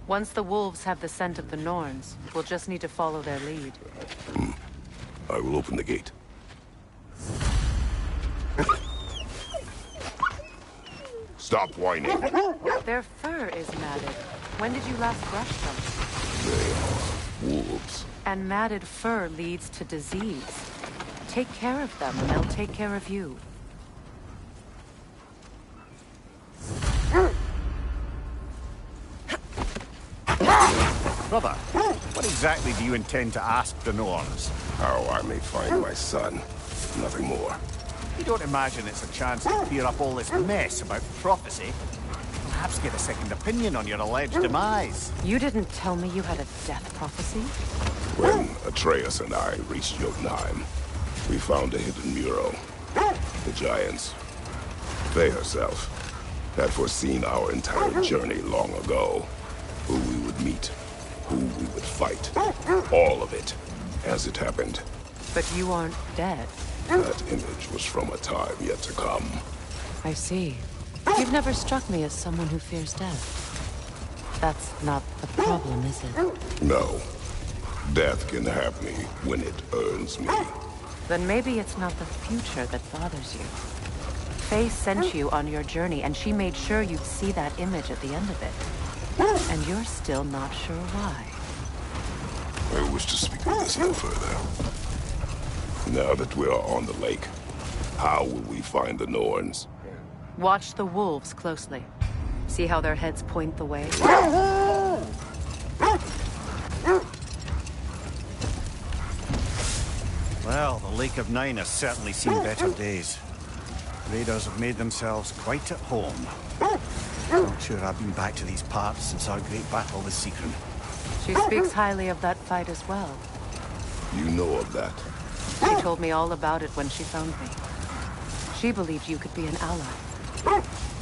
Once the wolves have the scent of the Norns, we'll just need to follow their lead. I will open the gate. Stop whining. Their fur is matted. When did you last brush them? They are wolves. And matted fur leads to disease. Take care of them, and they'll take care of you. Brother, what exactly do you intend to ask the Norns? How I may find my son. Nothing more. You don't imagine it's a chance to clear up all this mess about prophecy? Perhaps get a second opinion on your alleged demise. You didn't tell me you had a death prophecy? When Atreus and I reached Jotunheim, we found a hidden mural. The Giants, Faye herself, had foreseen our entire journey long ago. Who we would meet, who we would fight. All of it, as it happened. But you aren't dead. That image was from a time yet to come. I see. You've never struck me as someone who fears death. That's not the problem, is it? No. Death can have me when it earns me. Then maybe it's not the future that bothers you. Faye sent you on your journey, and she made sure you'd see that image at the end of it. And you're still not sure why. I wish to speak of this no further. Now that we are on the lake, how will we find the Norns? Watch the wolves closely. See how their heads point the way? Well, the Lake of Nine has certainly seen better days. Raiders have made themselves quite at home. Not sure I've been back to these parts since our great battle with Sigrun. She speaks highly of that fight as well. You know of that? She told me all about it when she found me. She believed you could be an ally.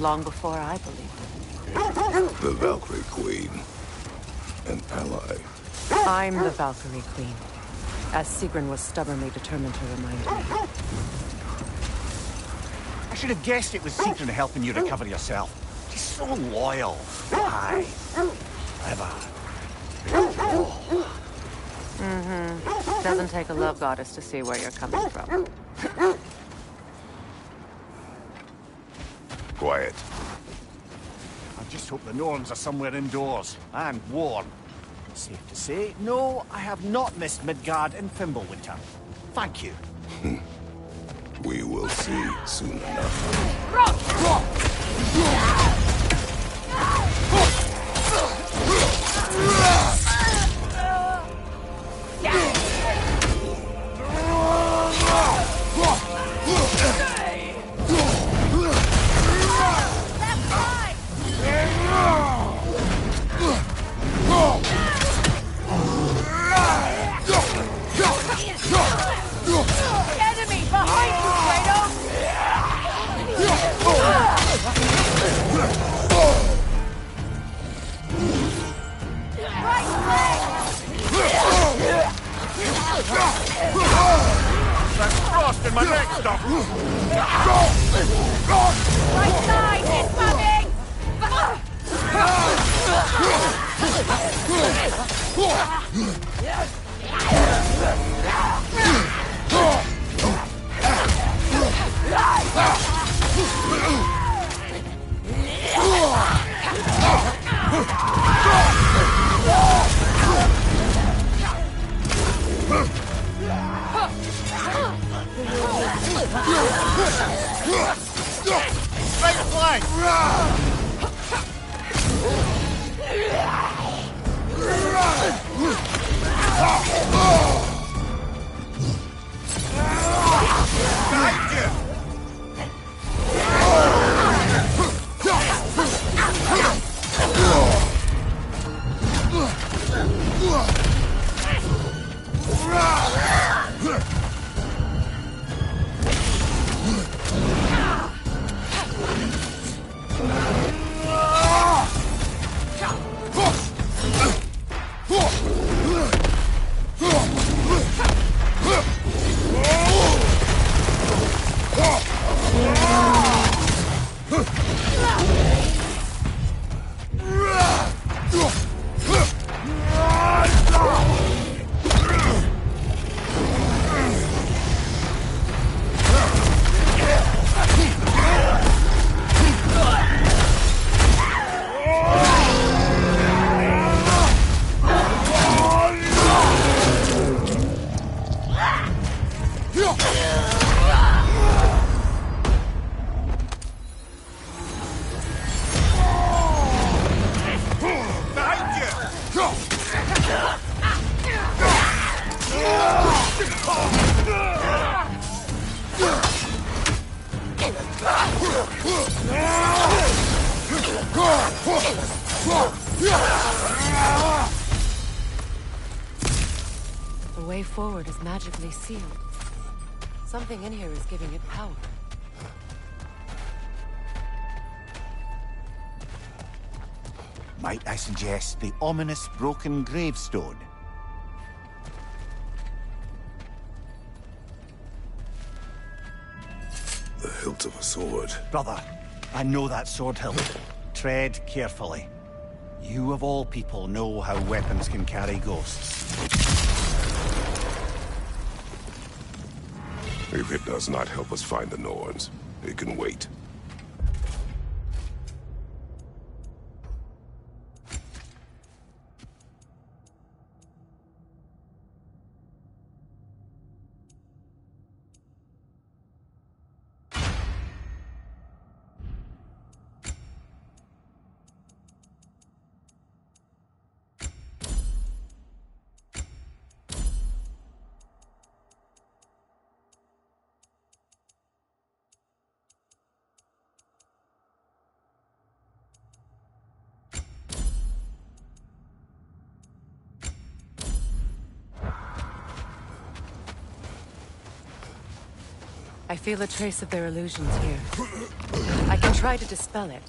Long before I believed it. The Valkyrie Queen. An ally. I'm the Valkyrie Queen. As Sigrun was stubbornly determined to remind me. I should have guessed it was Sigrun helping you recover yourself. She's so loyal. Aye. Clever. Mm-hmm. Doesn't take a love goddess to see where you're coming from. Quiet. I just hope the Norns are somewhere indoors and warm. Safe to say, no, I have not missed Midgard in Fimbulwinter. Thank you. We will see soon enough. Enemy behind you, Kratos! Right leg! That's frost in my neck stuff. Right side, incoming! The way forward is magically sealed. Something in here is giving it power. Might I suggest the ominous broken gravestone? The hilt of a sword. Brother, I know that sword hilt. Tread carefully. You of all people know how weapons can carry ghosts. If it does not help us find the Norns, it can wait. I feel a trace of their illusions here. I can try to dispel it.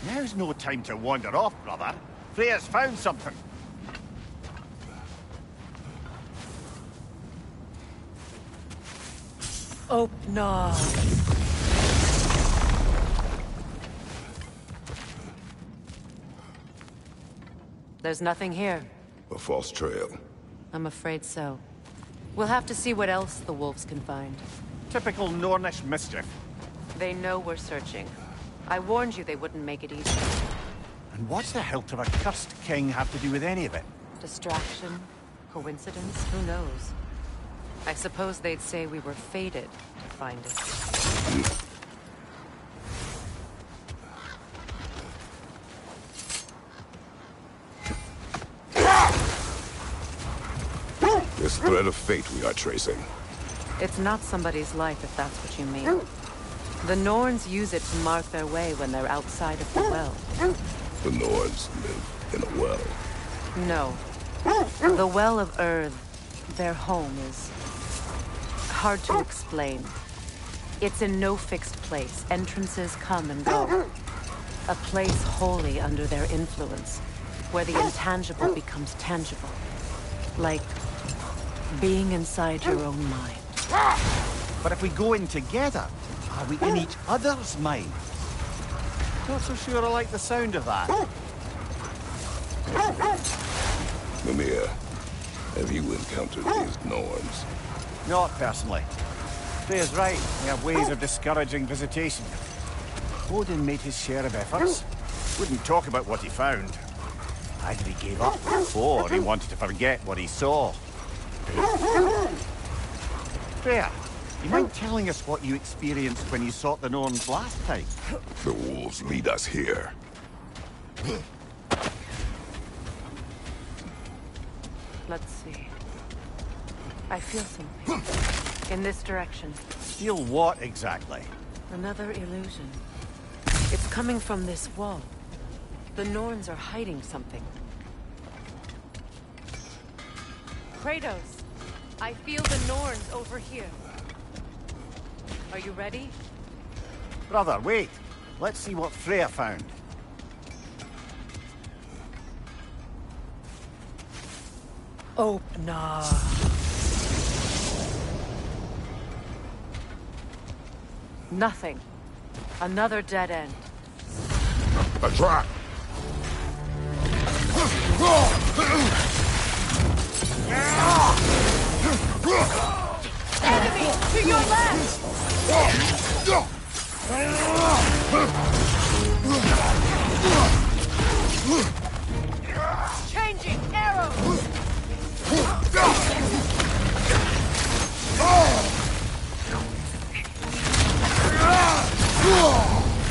Now's no time to wander off, brother. Freya's found something. Oh, no. There's nothing here. A false trail. I'm afraid so. We'll have to see what else the wolves can find. Typical Nornish mischief. They know we're searching. I warned you they wouldn't make it easy. And what's the hilt of a cursed king have to do with any of it? Distraction? Coincidence? Who knows? I suppose they'd say we were fated to find it. This thread of fate we are tracing. It's not somebody's life, if that's what you mean. The Norns use it to mark their way when they're outside of the well. The Norns live in a well. No. The Well of Earth, their home, is hard to explain. It's in no fixed place. Entrances come and go. A place wholly under their influence, where the intangible becomes tangible. Like being inside your own mind. But if we go in together, are we in each other's mind? Not so sure I like the sound of that. Mimir, have you encountered these Norns? Not personally. Freya's right. We have ways of discouraging visitation. Odin made his share of efforts. Wouldn't talk about what he found. Either he gave up, or he wanted to forget what he saw. Freya, you mind telling us what you experienced when you sought the Norns last time? The wolves lead us here. Let's see. I feel something. In this direction. Feel what exactly? Another illusion. It's coming from this wall. The Norns are hiding something. Kratos, I feel the Norns over here. Are you ready? Brother, wait. Let's see what Freya found. Oh, nah. Nothing. Another dead end. A trap! Enemy! To your left! Changing arrows!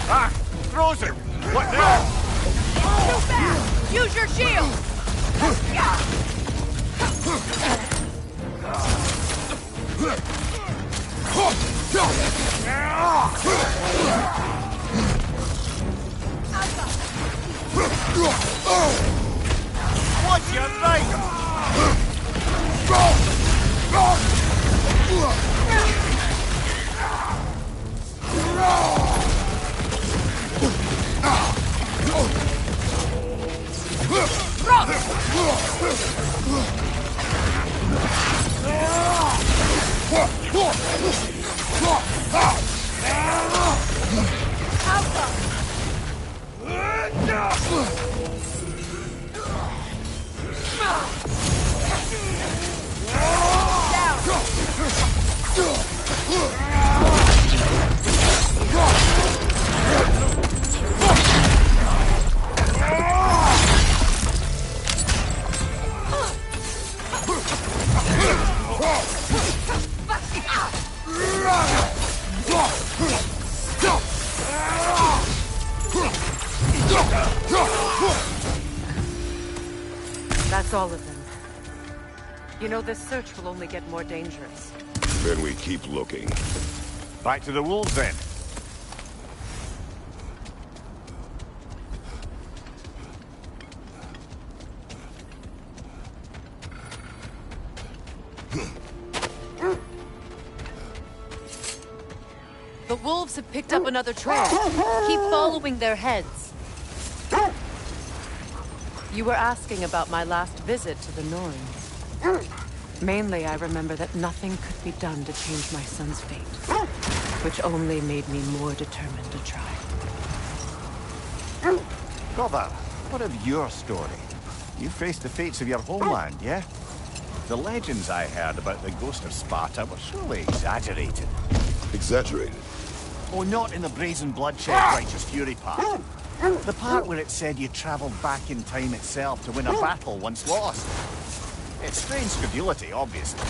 Ah! Frozen! What now? Too fast! Use your shield! What's your right? That's all of them. You know, this search will only get more dangerous. Then we keep looking. Back to the wolves, then. The wolves have picked up another trail. Keep following their heads. You were asking about my last visit to the Norns. Mainly, I remember that nothing could be done to change my son's fate, which only made me more determined to try. Brother, what of your story? You faced the fates of your homeland, yeah? The legends I heard about the ghost of Sparta were surely exaggerated. Exaggerated? Oh, not in the brazen bloodshed righteous fury part. The part where it said you traveled back in time itself to win a battle once lost. It's strange credulity, obviously.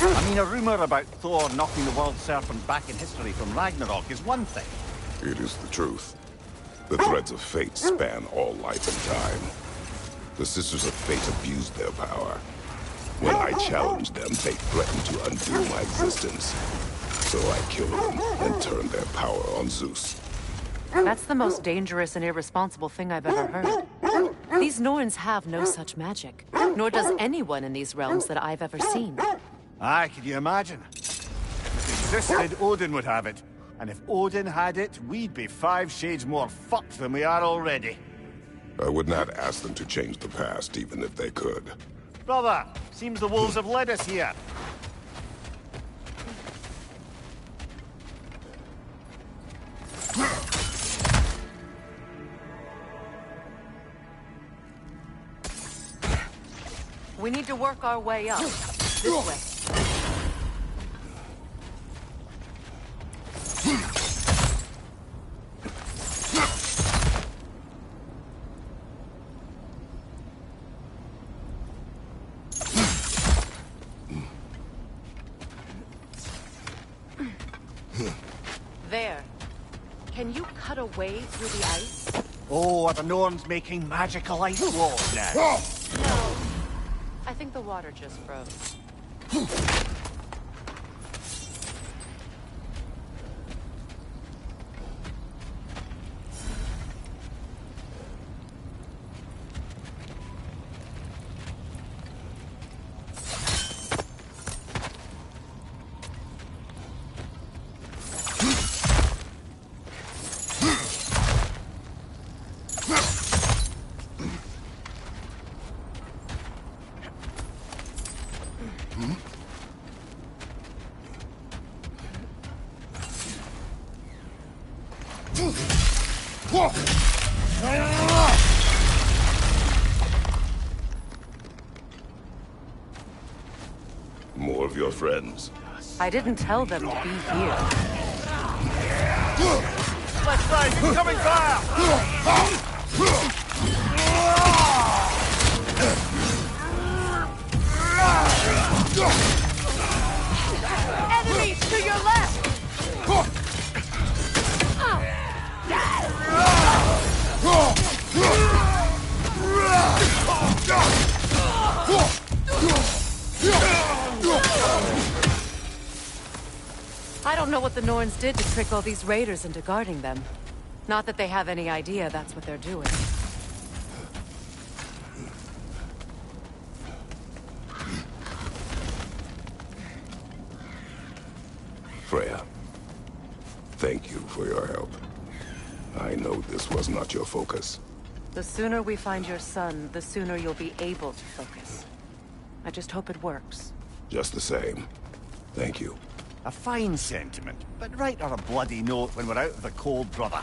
I mean, a rumor about Thor knocking the world serpent back in history from Ragnarok is one thing. It is the truth. The threads of fate span all life and time. The Sisters of Fate abused their power. When I challenged them, they threatened to undo my existence. So I killed them and turned their power on Zeus. That's the most dangerous and irresponsible thing I've ever heard. These Norns have no such magic, nor does anyone in these realms that I've ever seen. Aye, can you imagine? If it existed, Odin would have it. And if Odin had it, we'd be 5 shades more fucked than we are already. I would not ask them to change the past, even if they could. Brother, seems the wolves have led us here. We need to work our way up. This way. There. Can you cut a way through the ice? Oh, are the Norns making magical ice walls now? No. I think the water just froze. More of your friends. I didn't tell them to be here. Left side, incoming fire! Enemies to your left! I don't know what the Norns did to trick all these raiders into guarding them. Not that they have any idea that's what they're doing. Freya, thank you for your help. I know this was not your focus. The sooner we find your son, the sooner you'll be able to focus. I just hope it works. Just the same, thank you. A fine sentiment, but write her a bloody note when we're out of the cold, brother.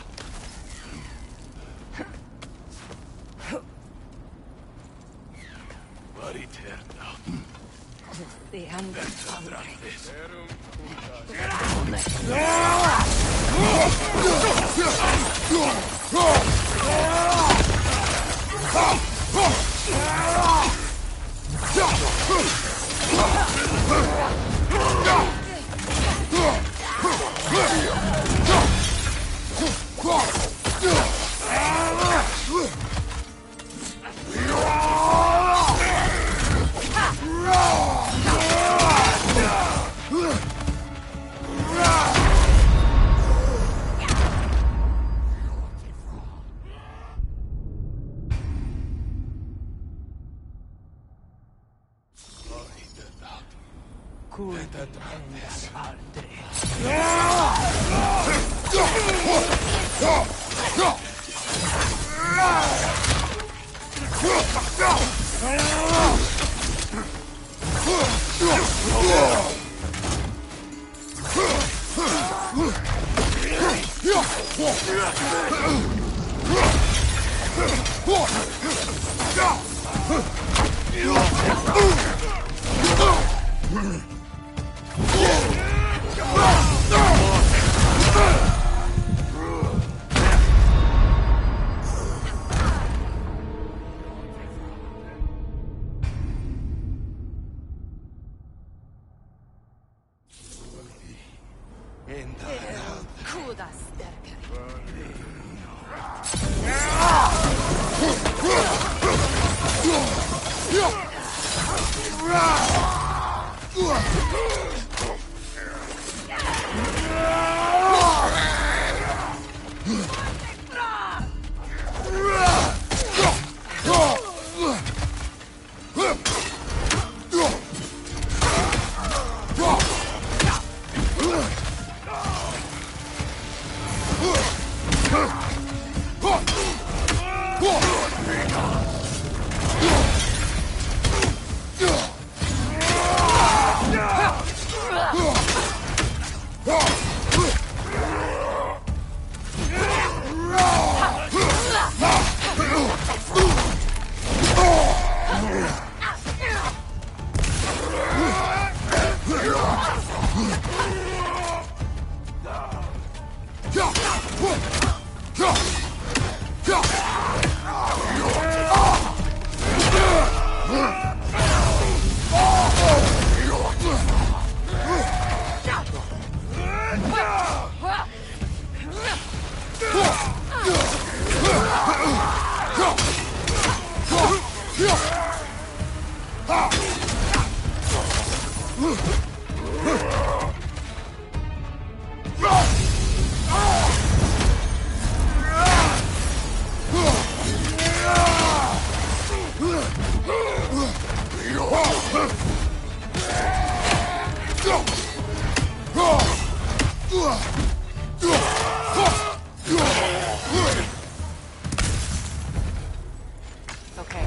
Okay,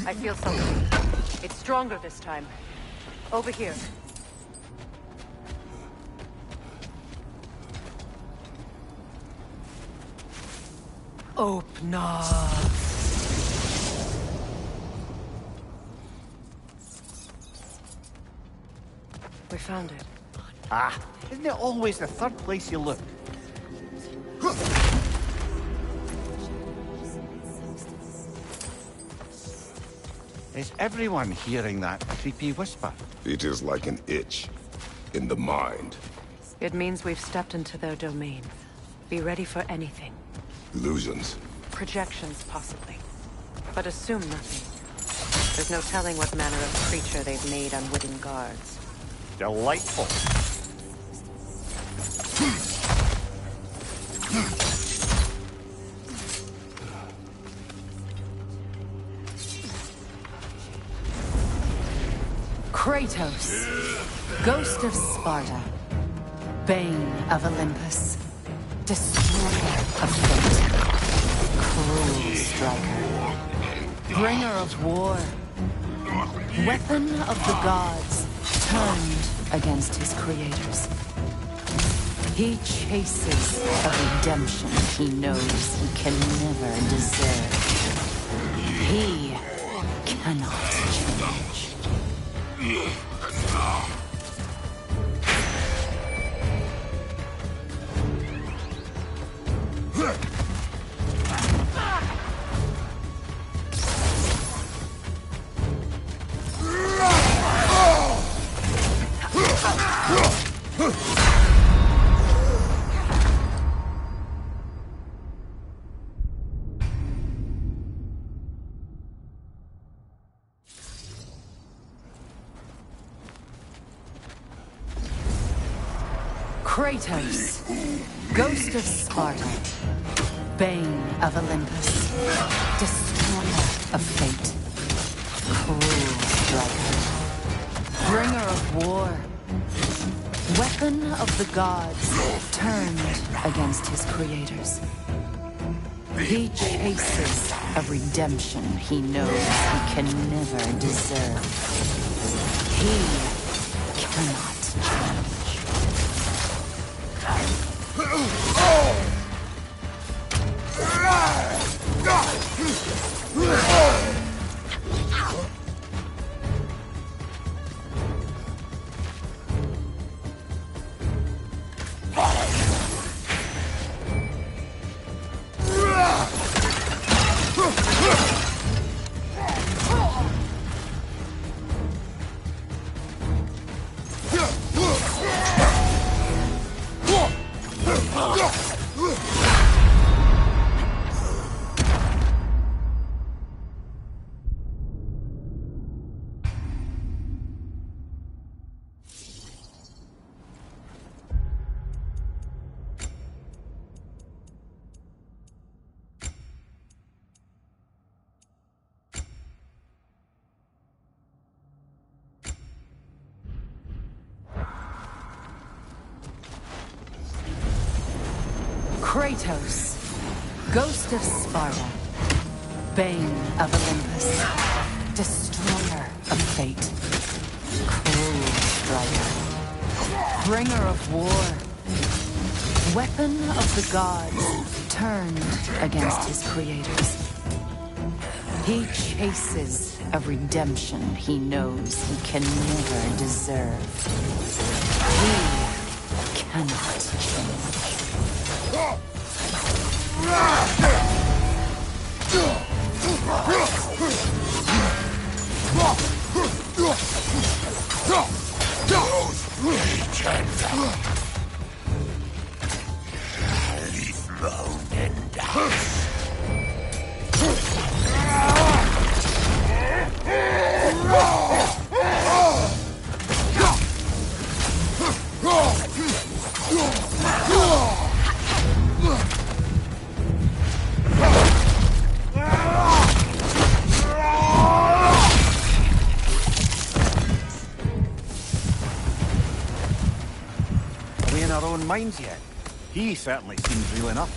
I feel something. It's stronger this time. Over here. Opna. We found it. Ah, isn't it always the third place you look? Is everyone hearing that creepy whisper? It is like an itch in the mind. It means we've stepped into their domain. Be ready for anything. Illusions. Projections, possibly. But assume nothing. There's no telling what manner of creature they've made unwitting guards. Delightful. Kratos, Ghost of Sparta, Bane of Olympus, Destroyer of Fate, Cruel Striker, Bringer of War, Weapon of the Gods, turned against his creators. He chases a redemption he knows he can never deserve. He cannot change. Kratos, Ghost of Sparta, Bane of Olympus, Destroyer of Fate, Cruel Striker, Bringer of War, Weapon of the Gods, turned against his creators. He chases a redemption he knows he can never deserve. He cannot change. Kratos, Ghost of Sparta, Bane of Olympus, Destroyer of Fate, Cruel Striker, Bringer of War, Weapon of the Gods, turned against his creators. He chases a redemption he knows he can never deserve. He cannot change. Minds yet. He certainly seems real enough.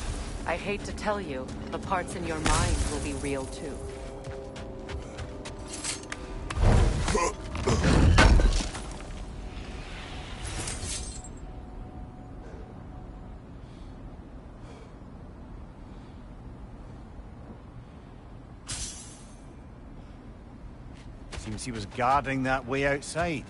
I hate to tell you, the parts in your mind will be real too. Seems he was guarding that way outside.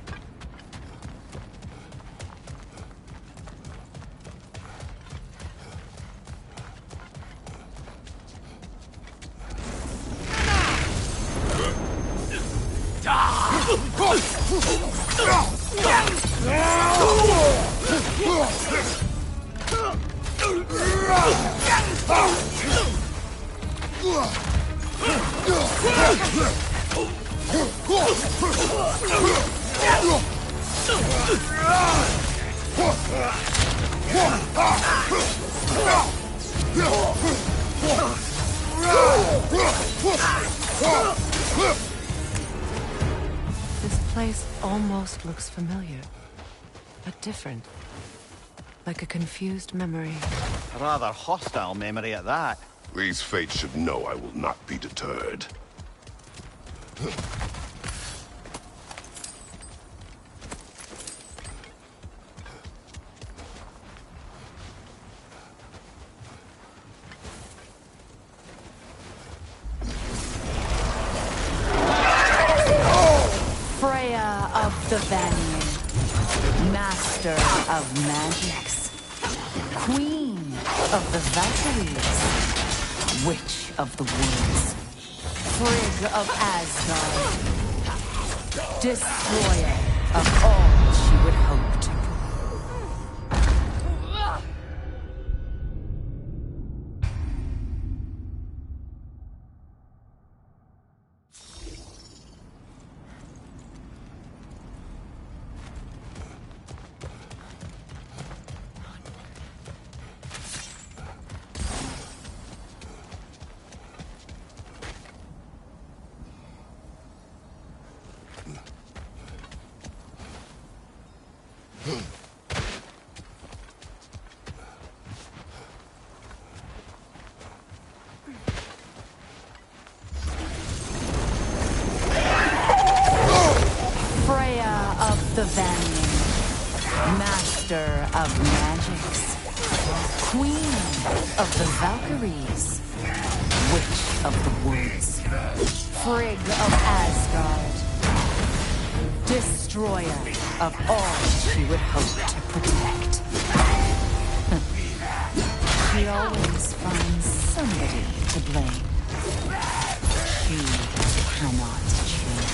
This place almost looks familiar, but different. Like a confused memory. A rather hostile memory at that. These fates should know I will not be deterred. Freya of the Vanir, Master of Magics, Queen of the Valkyries, Witch of the Woods, Frigg of Asgard, Destroyer of all she would hope to. Freya of the Vanir, Master of Magics, Queen of the Valkyries, Witch of the Woods, Frigg of Asgard, Destroyer of all she would hope to protect. She always finds somebody to blame. She cannot change.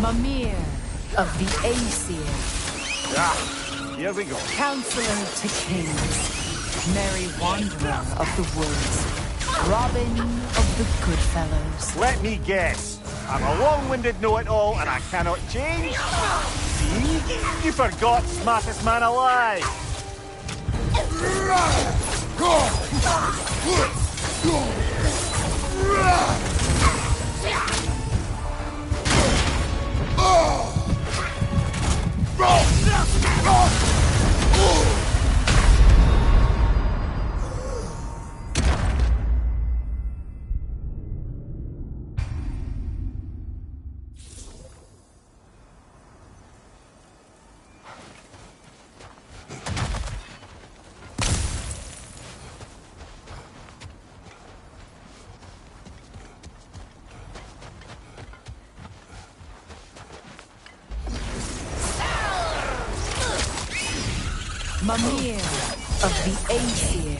Mimir of the Aesir. Here we go. Counselor to kings, Merry Wanderer of the Woods, Robin of the Goodfellows. Let me guess. I'm a long-winded know-it-all and I cannot change? See? You forgot smartest man alive. Mimir of the Aesir.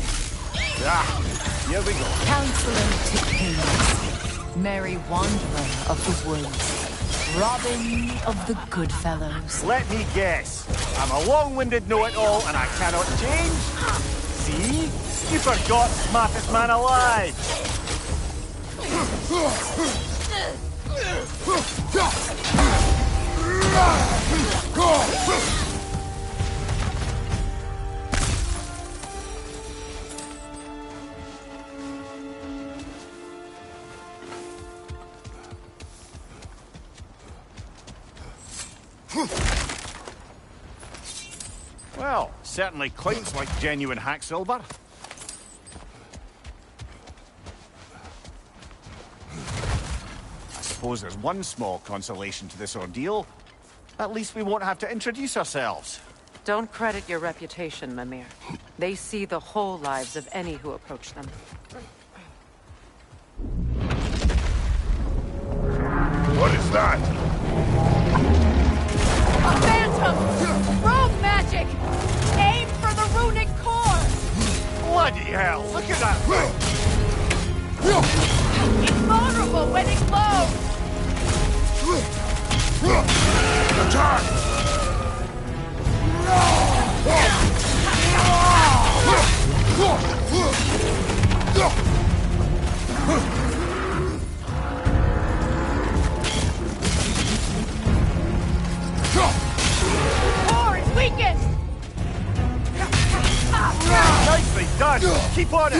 Here we go. Counselor to kings, Merry Wanderer of the Woods, Robin of the Goodfellows. Let me guess. I'm a long-winded know-it-all and I cannot change? See? You forgot smartest man alive. Well, certainly clinks like genuine hack silver. I suppose there's one small consolation to this ordeal. At least we won't have to introduce ourselves. Don't credit your reputation, Mimir. They see the whole lives of any who approach them. What is that? A phantom! Rogue magic! Aim for the runic core! Bloody hell! Look at that thing! It's vulnerable when it glows! Attack! Core is weakened! Nicely done! Keep on it!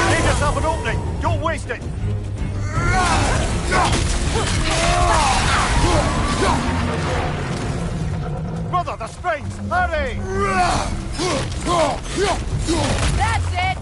Leave yourself an opening! Don't waste it! Brother, the springs! Hurry! That's it!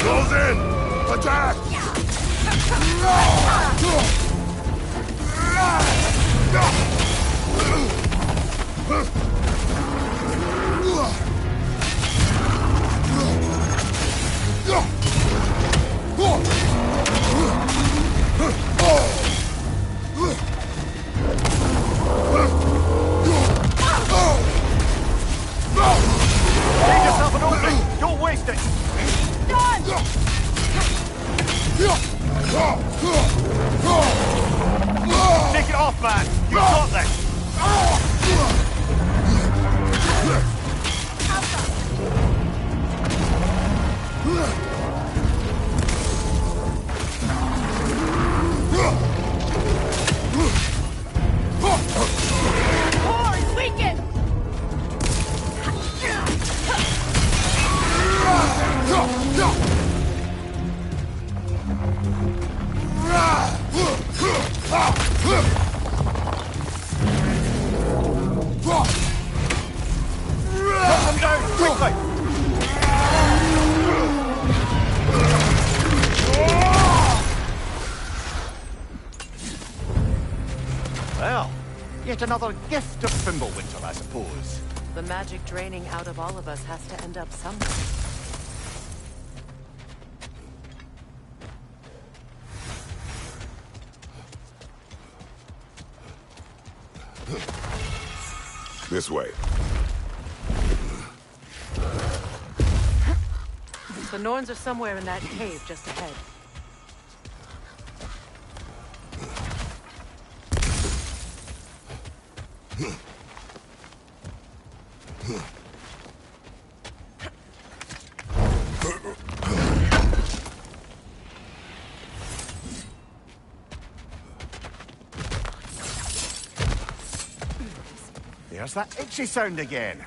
Close in! Attack! Leave yourself an opening! Don't waste it! Done! Take it off, man! You got this! Core is weakened! Cut them down, quickly! Well, yet another gift of Fimbulwinter, I suppose. The magic draining out of all of us has to end up somewhere. This way. The Norns are somewhere in that cave just ahead. There's that itchy sound again.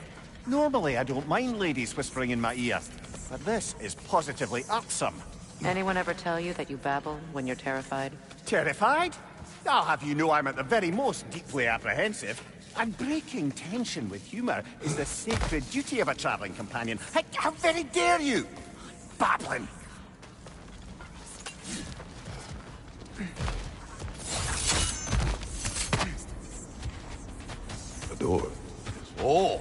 Normally, I don't mind ladies whispering in my ear, but this is positively irksome. Anyone ever tell you that you babble when you're terrified? Terrified? I'll have you know I'm at the very most deeply apprehensive. And breaking tension with humor is the sacred duty of a traveling companion. How very dare you! Babbling! The door. Oh,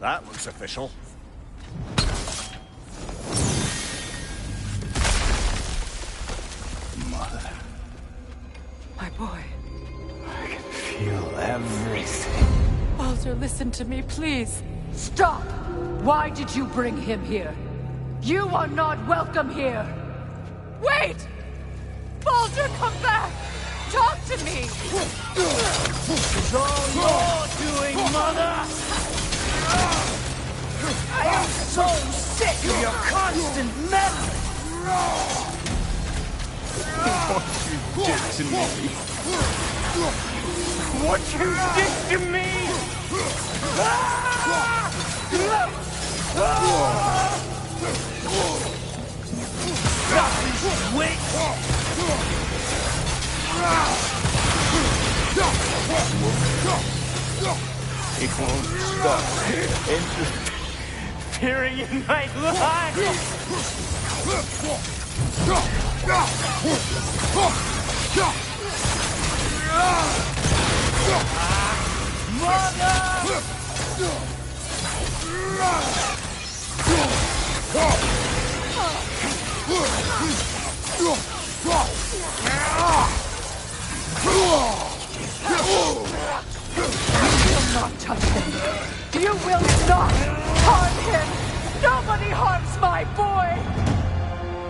that looks official. Mother. My boy. I can feel everything. Baldur, listen to me, please. Stop! Why did you bring him here? You are not welcome here! Wait! Baldur, come back! Talk to me! It's all your doing, Mother! I am so sick of your constant meddling! What you did to me! What you did to me! Wait! It won't stop interfering in my life! You will not touch him! You will not harm him! Nobody harms my boy!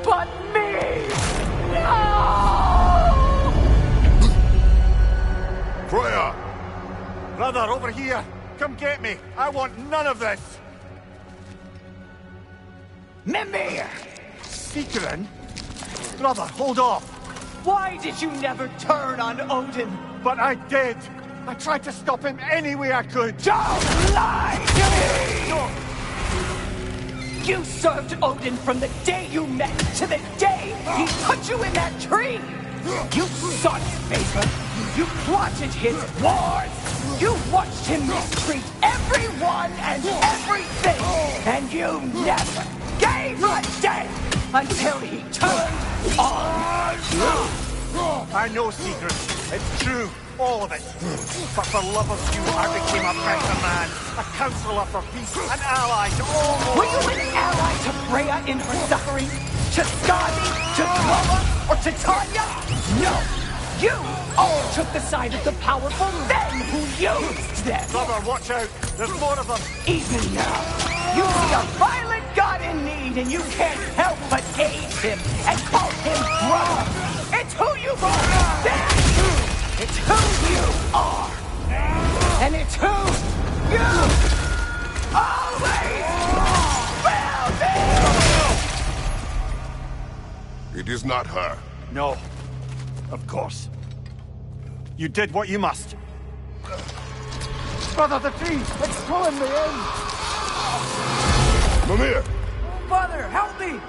But me! No! Freya! Brother, over here! Come get me! I want none of this! Mimir! Seekerin? Brother, hold off! Why did you never turn on Odin? But I did! I tried to stop him any way I could! Don't lie to me! No. You served Odin from the day you met to the day he put you in that tree! You sought his favor! You plotted his wars! You watched him mistreat everyone and everything! And you never gave a damn until he turned on you! I know, Secret. It's true. All of it. But for love of you, I became a better man. A counselor for peace. An ally to all more. Were you an ally to Freya in her suffering? To Skadi? To Lola? Or to Tanya? No. You all took the side of the powerful men who used them. Brother, watch out. There's more of them. Even now, you see a violent god in need and you can't help but aid him and call him brother. It's who you are. It's who you are. And it's who you always will be! It is not her. No. Of course. You did what you must. Brother, the tree! It's pulling me in! Mimir! Father, help me!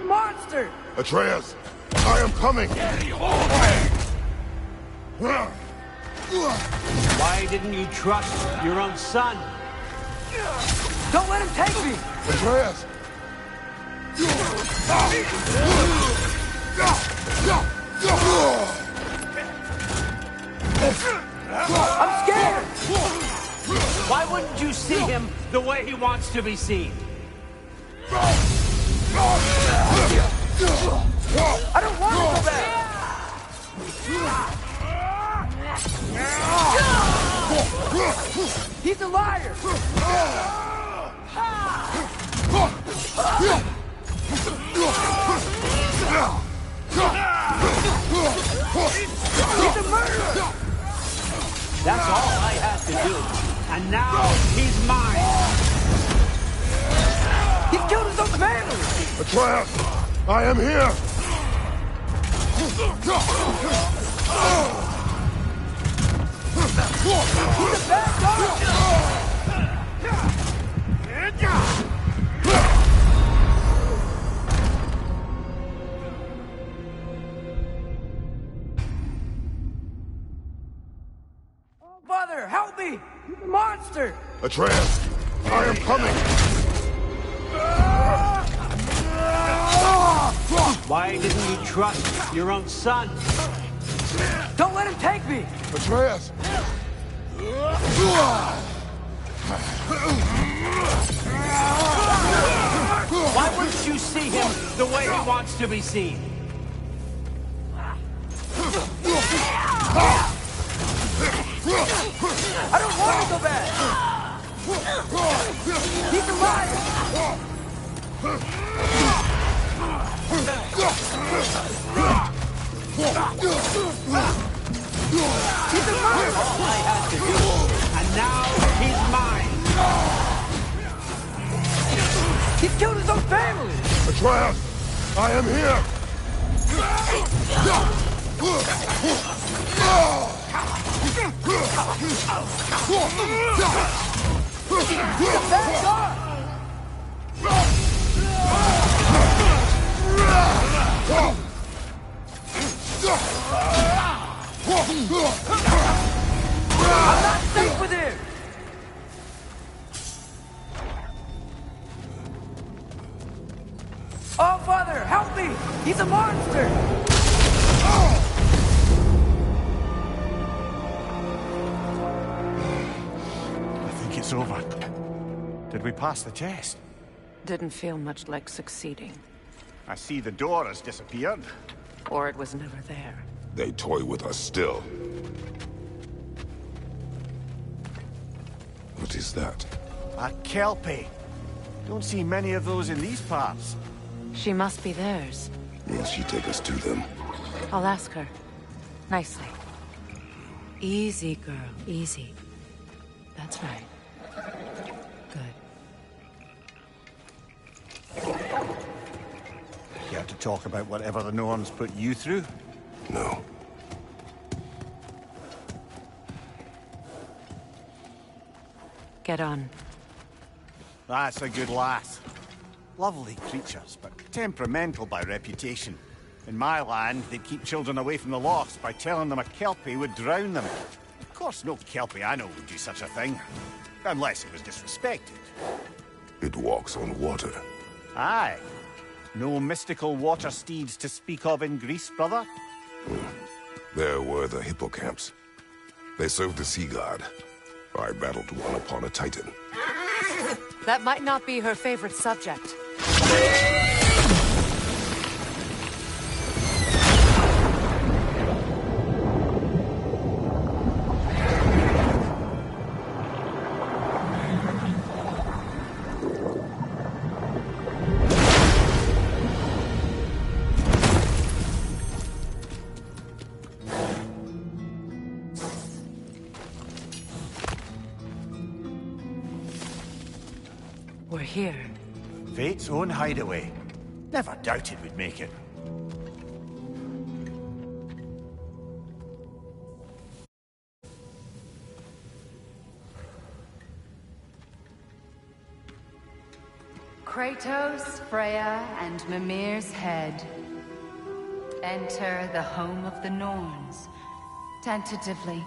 Monster! Atreus! I am coming! Why didn't you trust your own son? Don't let him take me! Atreus! I'm scared! Why wouldn't you see him the way he wants to be seen? I don't want to go back! He's a liar! He's a murderer! That's all I had to do. And now he's mine! He's killed his own family! Atreus! I am here! He's a bad dog! Father, help me! He's a monster! Atreus, I am coming! Why didn't you trust your own son? Don't let him take me! Atreus! Why wouldn't you see him the way he wants to be seen? I don't want to go back! He's alive! He's alive! All I had to do, and now he's mine! He's killed his own family! Atreus, I am here! He's a bad guy! I'm not safe with him! Oh, Father, help me! He's a monster! I think it's over. Did we pass the test? Didn't feel much like succeeding. I see the door has disappeared. Or it was never there. They toy with us still. What is that? A Kelpie. Don't see many of those in these parts. She must be theirs. Will she take us to them? I'll ask her. Nicely. Easy, girl. Easy. That's right. Good. Care to talk about whatever the Norns put you through? No. Get on. That's a good lass. Lovely creatures, but temperamental by reputation. In my land, they'd keep children away from the lochs by telling them a Kelpie would drown them. Of course, no Kelpie I know would do such a thing. Unless it was disrespected. It walks on water. Aye. No mystical water steeds to speak of in Greece, brother? There were the hippocamps. They served the sea god. I battled one upon a titan. That might not be her favorite subject. We're here. Fate's own hideaway. Never doubted we'd make it. Kratos, Freya, and Mimir's head. Enter the home of the Norns, tentatively.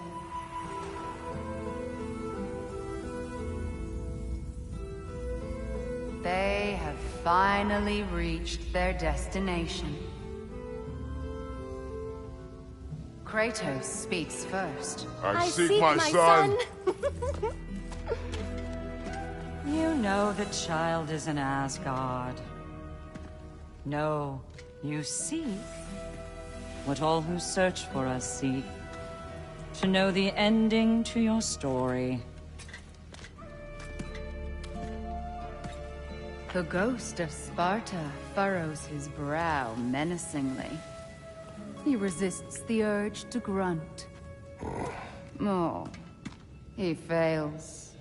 They have finally reached their destination. Kratos speaks first. I seek my son. You know the child is in Asgard. No, you seek what all who search for us seek. To know the ending to your story. The ghost of Sparta furrows his brow menacingly. He resists the urge to grunt. Oh, he fails.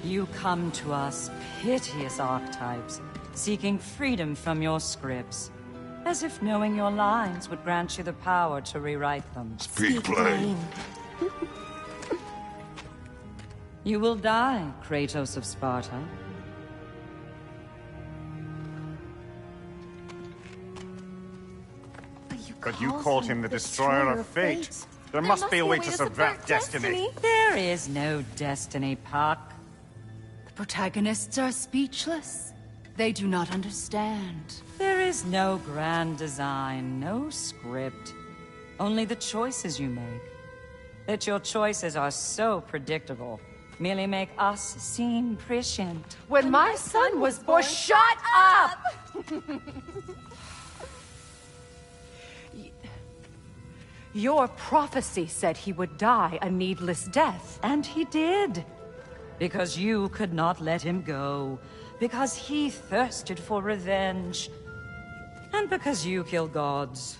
You come to us, piteous archetypes, seeking freedom from your scripts. As if knowing your lines would grant you the power to rewrite them. Speak plain. You will die, Kratos of Sparta. But you called him the Destroyer of Fate. There must be a way to subvert destiny. There is no destiny, Puck. The protagonists are speechless. They do not understand. There is no grand design, no script. Only the choices you make. That your choices are so predictable merely make us seem prescient. When my son was born, shut up! Your prophecy said he would die a needless death. And he did. Because you could not let him go. Because he thirsted for revenge. And because you kill gods.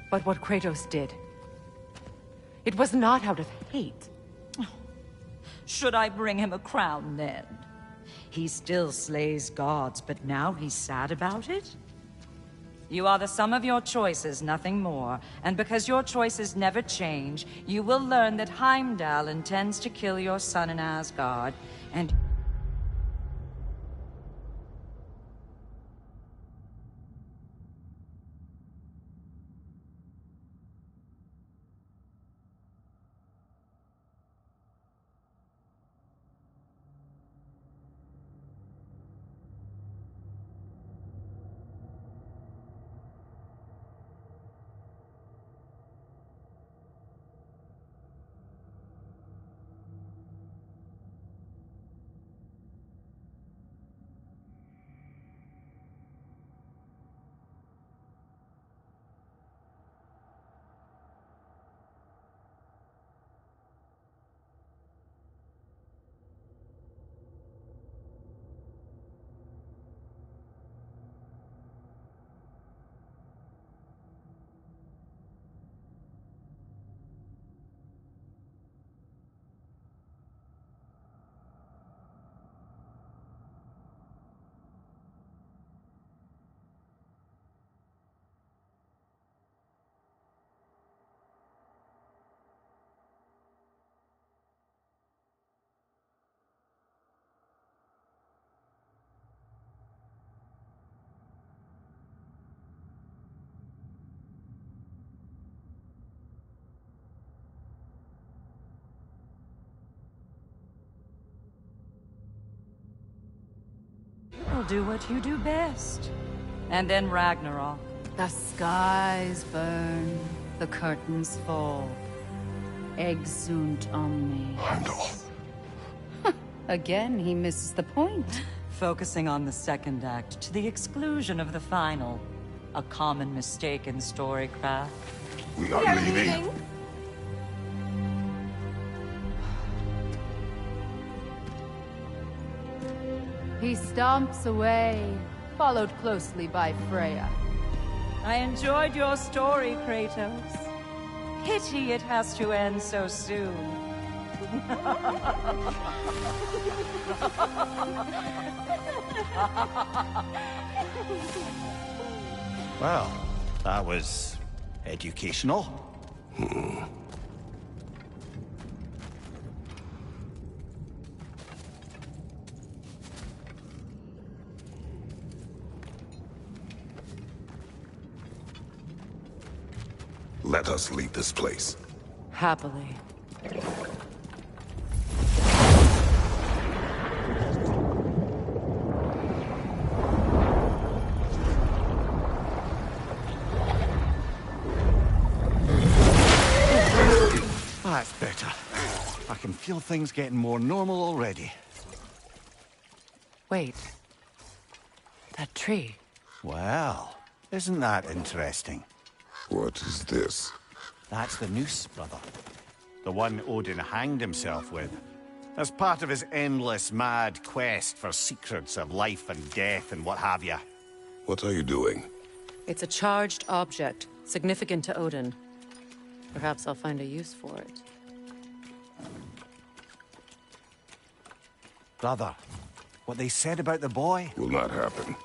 But what Kratos did, it was not out of hate. Should I bring him a crown then? He still slays gods, but now he's sad about it? You are the sum of your choices, nothing more. And because your choices never change, you will learn that Heimdall intends to kill your son in Asgard, and... You'll do what you do best. And then Ragnarok. The skies burn, the curtains fall. Exunt omnes. Heimdall. Again, he misses the point. Focusing on the second act to the exclusion of the final. A common mistake in storycraft. We are leaving. He stomps away, followed closely by Freya. I enjoyed your story, Kratos. Pity it has to end so soon. Well, that was educational. Let us leave this place. Happily. That's better. I can feel things getting more normal already. Wait. That tree. Well, isn't that interesting? What is this? That's the noose, brother. The one Odin hanged himself with. As part of his endless, mad quest for secrets of life and death and what have you. What are you doing? It's a charged object, significant to Odin. Perhaps I'll find a use for it. Brother, what they said about the boy? Will not happen.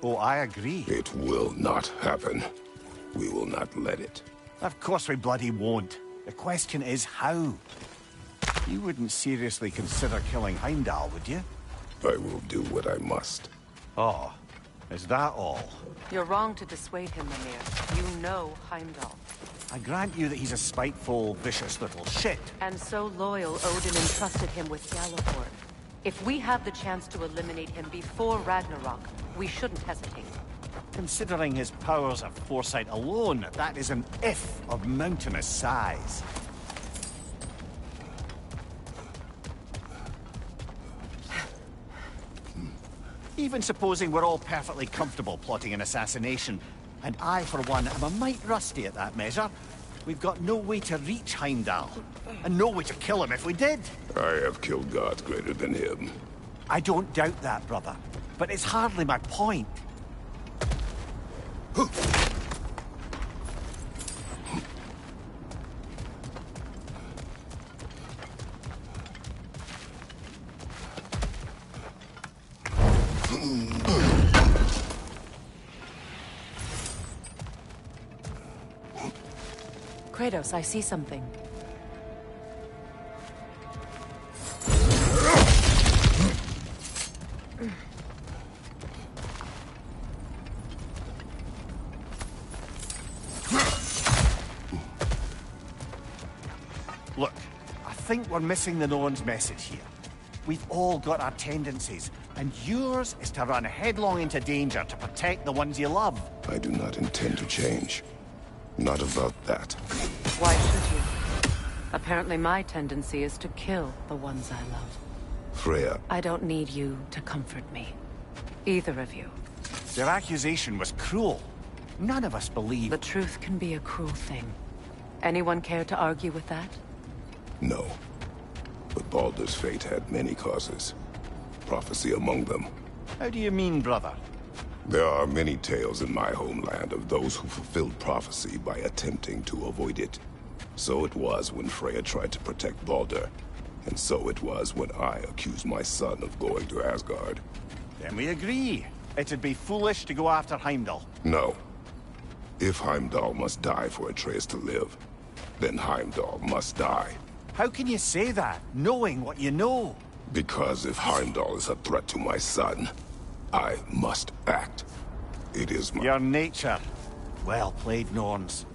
Oh, I agree. It will not happen. We will not let it. Of course we bloody won't. The question is how. You wouldn't seriously consider killing Heimdall, would you? I will do what I must. Oh, is that all? You're wrong to dissuade him, Mimir. You know Heimdall. I grant you that he's a spiteful, vicious little shit. And so loyal, Odin entrusted him with Galliford. If we have the chance to eliminate him before Ragnarok, we shouldn't hesitate. Considering his powers of foresight alone, that is an if of mountainous size. Even supposing we're all perfectly comfortable plotting an assassination, and I, for one, am a mite rusty at that measure, we've got no way to reach Heimdall, and no way to kill him if we did. I have killed gods greater than him. I don't doubt that, brother, but it's hardly my point. Kratos, I see something. Look, I think we're missing the Norn's message here. We've all got our tendencies, and yours is to run headlong into danger to protect the ones you love. I do not intend to change. Not about that. Why should you? Apparently my tendency is to kill the ones I love. Freya. I don't need you to comfort me. Either of you. Their accusation was cruel. None of us believe... The truth can be a cruel thing. Anyone care to argue with that? No. But Baldur's fate had many causes. Prophecy among them. How do you mean, brother? There are many tales in my homeland of those who fulfilled prophecy by attempting to avoid it. So it was when Freya tried to protect Baldur. And so it was when I accused my son of going to Asgard. Then we agree. It'd be foolish to go after Heimdall. No. If Heimdall must die for Atreus to live, then Heimdall must die. How can you say that, knowing what you know? Because if Heimdall is a threat to my son, I must act. It is my... Your nature. Well played, Norns.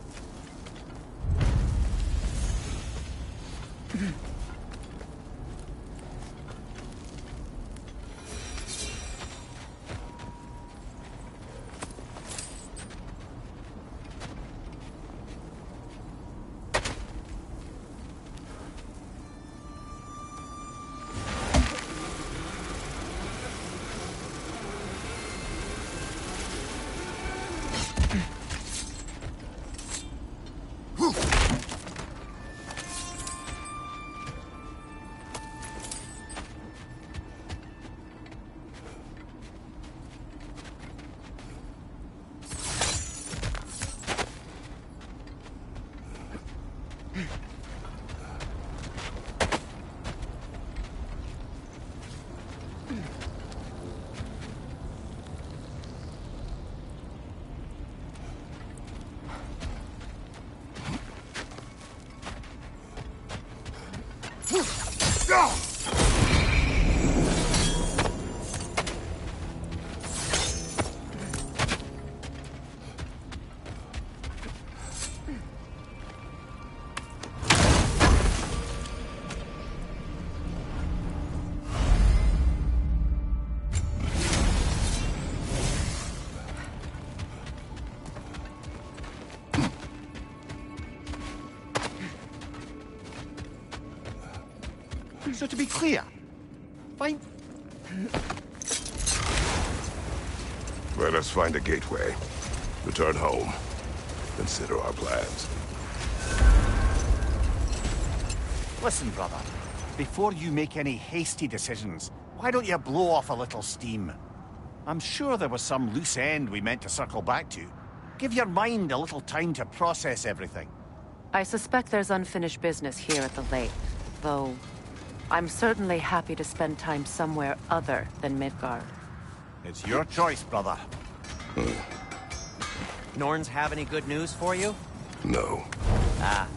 So to be clear, fine. Let us find a gateway. Return home. Consider our plans. Listen, brother. Before you make any hasty decisions, why don't you blow off a little steam? I'm sure there was some loose end we meant to circle back to. Give your mind a little time to process everything. I suspect there's unfinished business here at the lake, though I'm certainly happy to spend time somewhere other than Midgard. It's your choice, brother. Norns have any good news for you? No. Ah.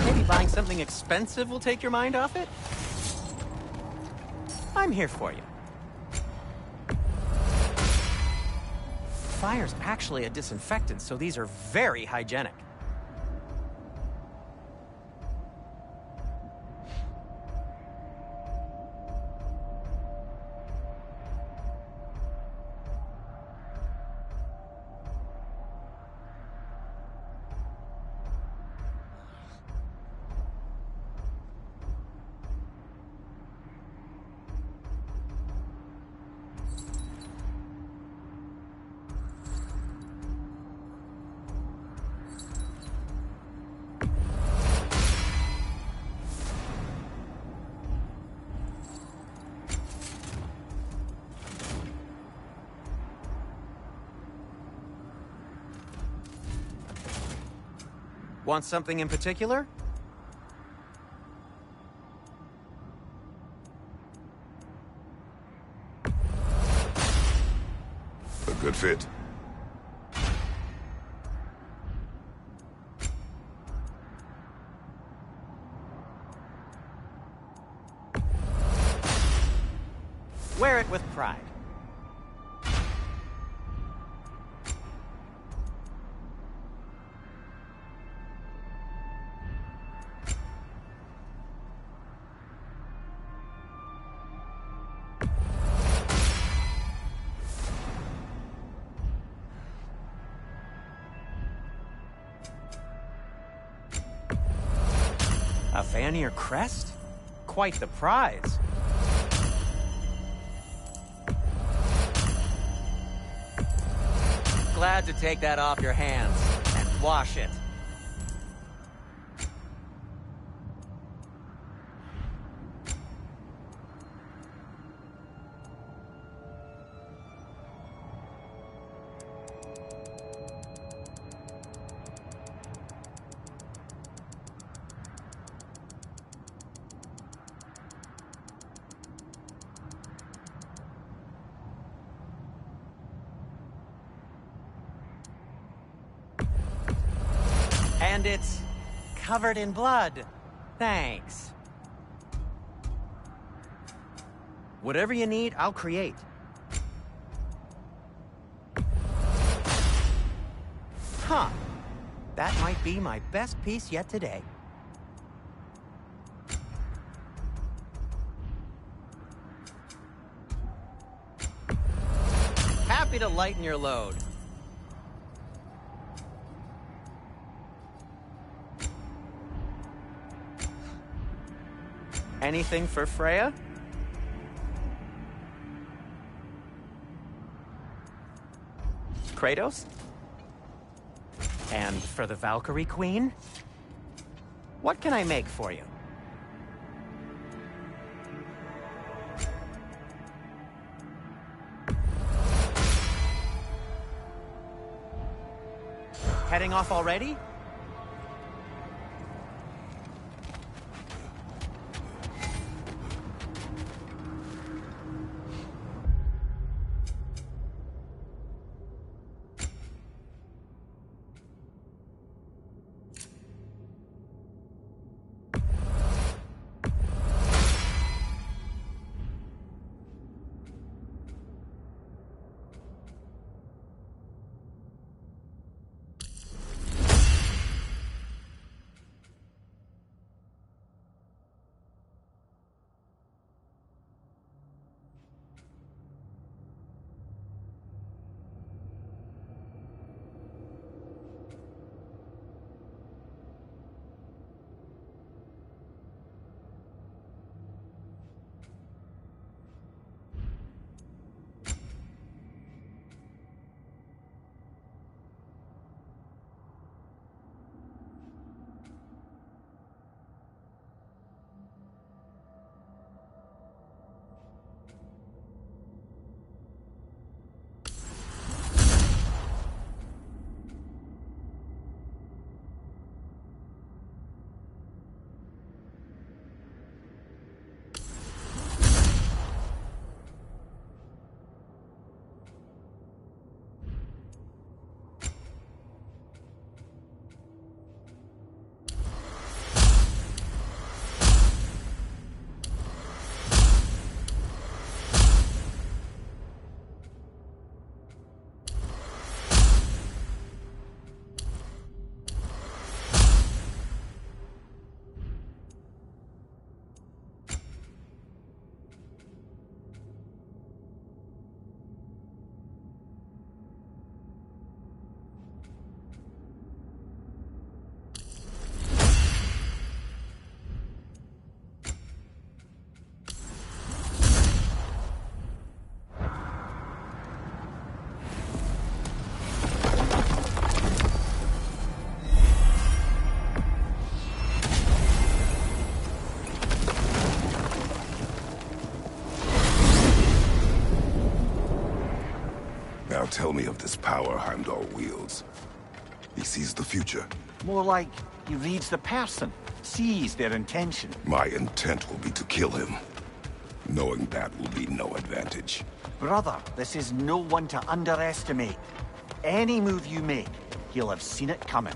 Maybe buying something expensive will take your mind off it? I'm here for you. Fire's actually a disinfectant, so these are very hygienic. Want something in particular? A good fit. Wear it with pride. A Vanir crest? Quite the prize. Glad to take that off your hands and wash it. And it's covered in blood. Thanks. Whatever you need, I'll create. Huh. That might be my best piece yet today. Happy to lighten your load. Anything for Freya? Kratos? And for the Valkyrie Queen? What can I make for you? Heading off already? Now tell me of this power Heimdall wields. He sees the future. More like He reads the person, sees their intention. My intent will be to kill him. Knowing that will be no advantage. Brother, this is no one to underestimate. Any move you make, he'll have seen it coming.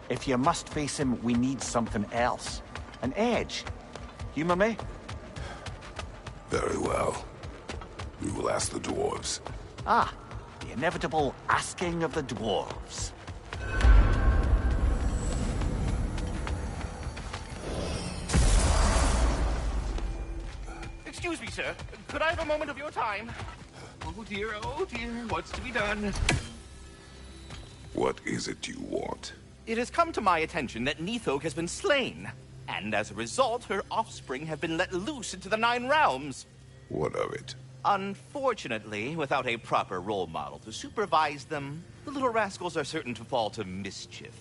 If you must face him, we need something else. An edge. Humor me? Very well. We will ask the dwarves. Ah, the inevitable asking of the dwarves. Excuse me, sir. Could I have a moment of your time? Oh dear, what's to be done? What is it you want? It has come to my attention that Nithog has been slain, and as a result, her offspring have been let loose into the Nine Realms. What of it? Unfortunately, without a proper role model to supervise them, the little rascals are certain to fall to mischief.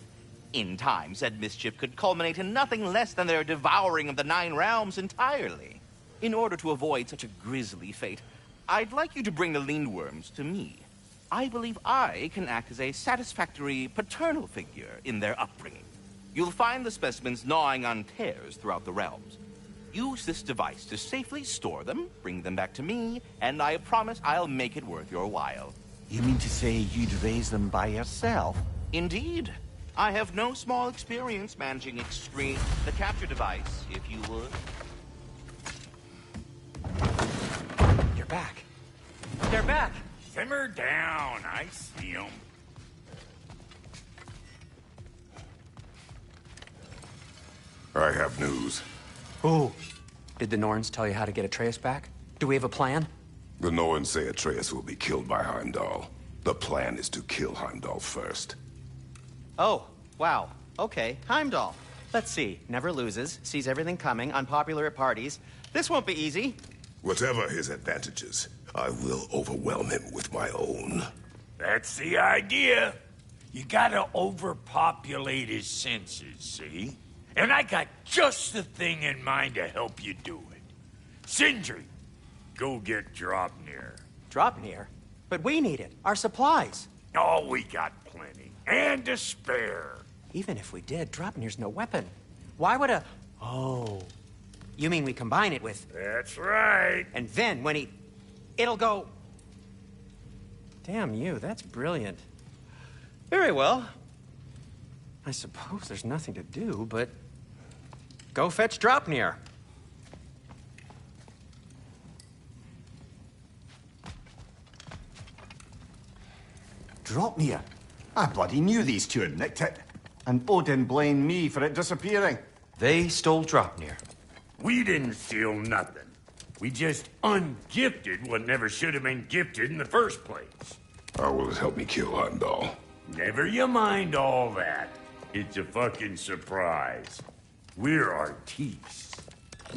In time, said mischief could culminate in nothing less than their devouring of the Nine Realms entirely. In order to avoid such a grisly fate, I'd like you to bring the Lindworms to me. I believe I can act as a satisfactory paternal figure in their upbringing. You'll find the specimens gnawing on tears throughout the realms. Use this device to safely store them, bring them back to me, and I promise I'll make it worth your while. You mean to say you'd raise them by yourself? Indeed. I have no small experience managing extreme... The capture device, if you would. You're back. They're back! Simmer down. I see them. I have news. Oh. Did the Norns tell you how to get Atreus back? Do we have a plan? The Norns say Atreus will be killed by Heimdall. The plan is to kill Heimdall first. Oh, wow. Okay, Heimdall. Let's see. Never loses, sees everything coming, unpopular at parties. This won't be easy. Whatever his advantages, I will overwhelm him with my own. That's the idea. You gotta overpopulate his senses, see? And I got just the thing in mind to help you do it. Sindri, go get Draupnir. Draupnir? But we need it. Our supplies. Oh, we got plenty. And to spare. Even if we did, Draupnir's no weapon. Why would a... Oh. You mean we combine it with... That's right. And then when he... It'll go... Damn you, that's brilliant. Very well. I suppose there's nothing to do, but... Go fetch Draupnir. Draupnir? I bloody knew these two had nicked it. And Odin blamed me for it disappearing. They stole Draupnir. We didn't steal nothing. We just ungifted what never should have been gifted in the first place. How will it help me kill Heimdall? Never you mind all that. It's a fucking surprise. We're artistes.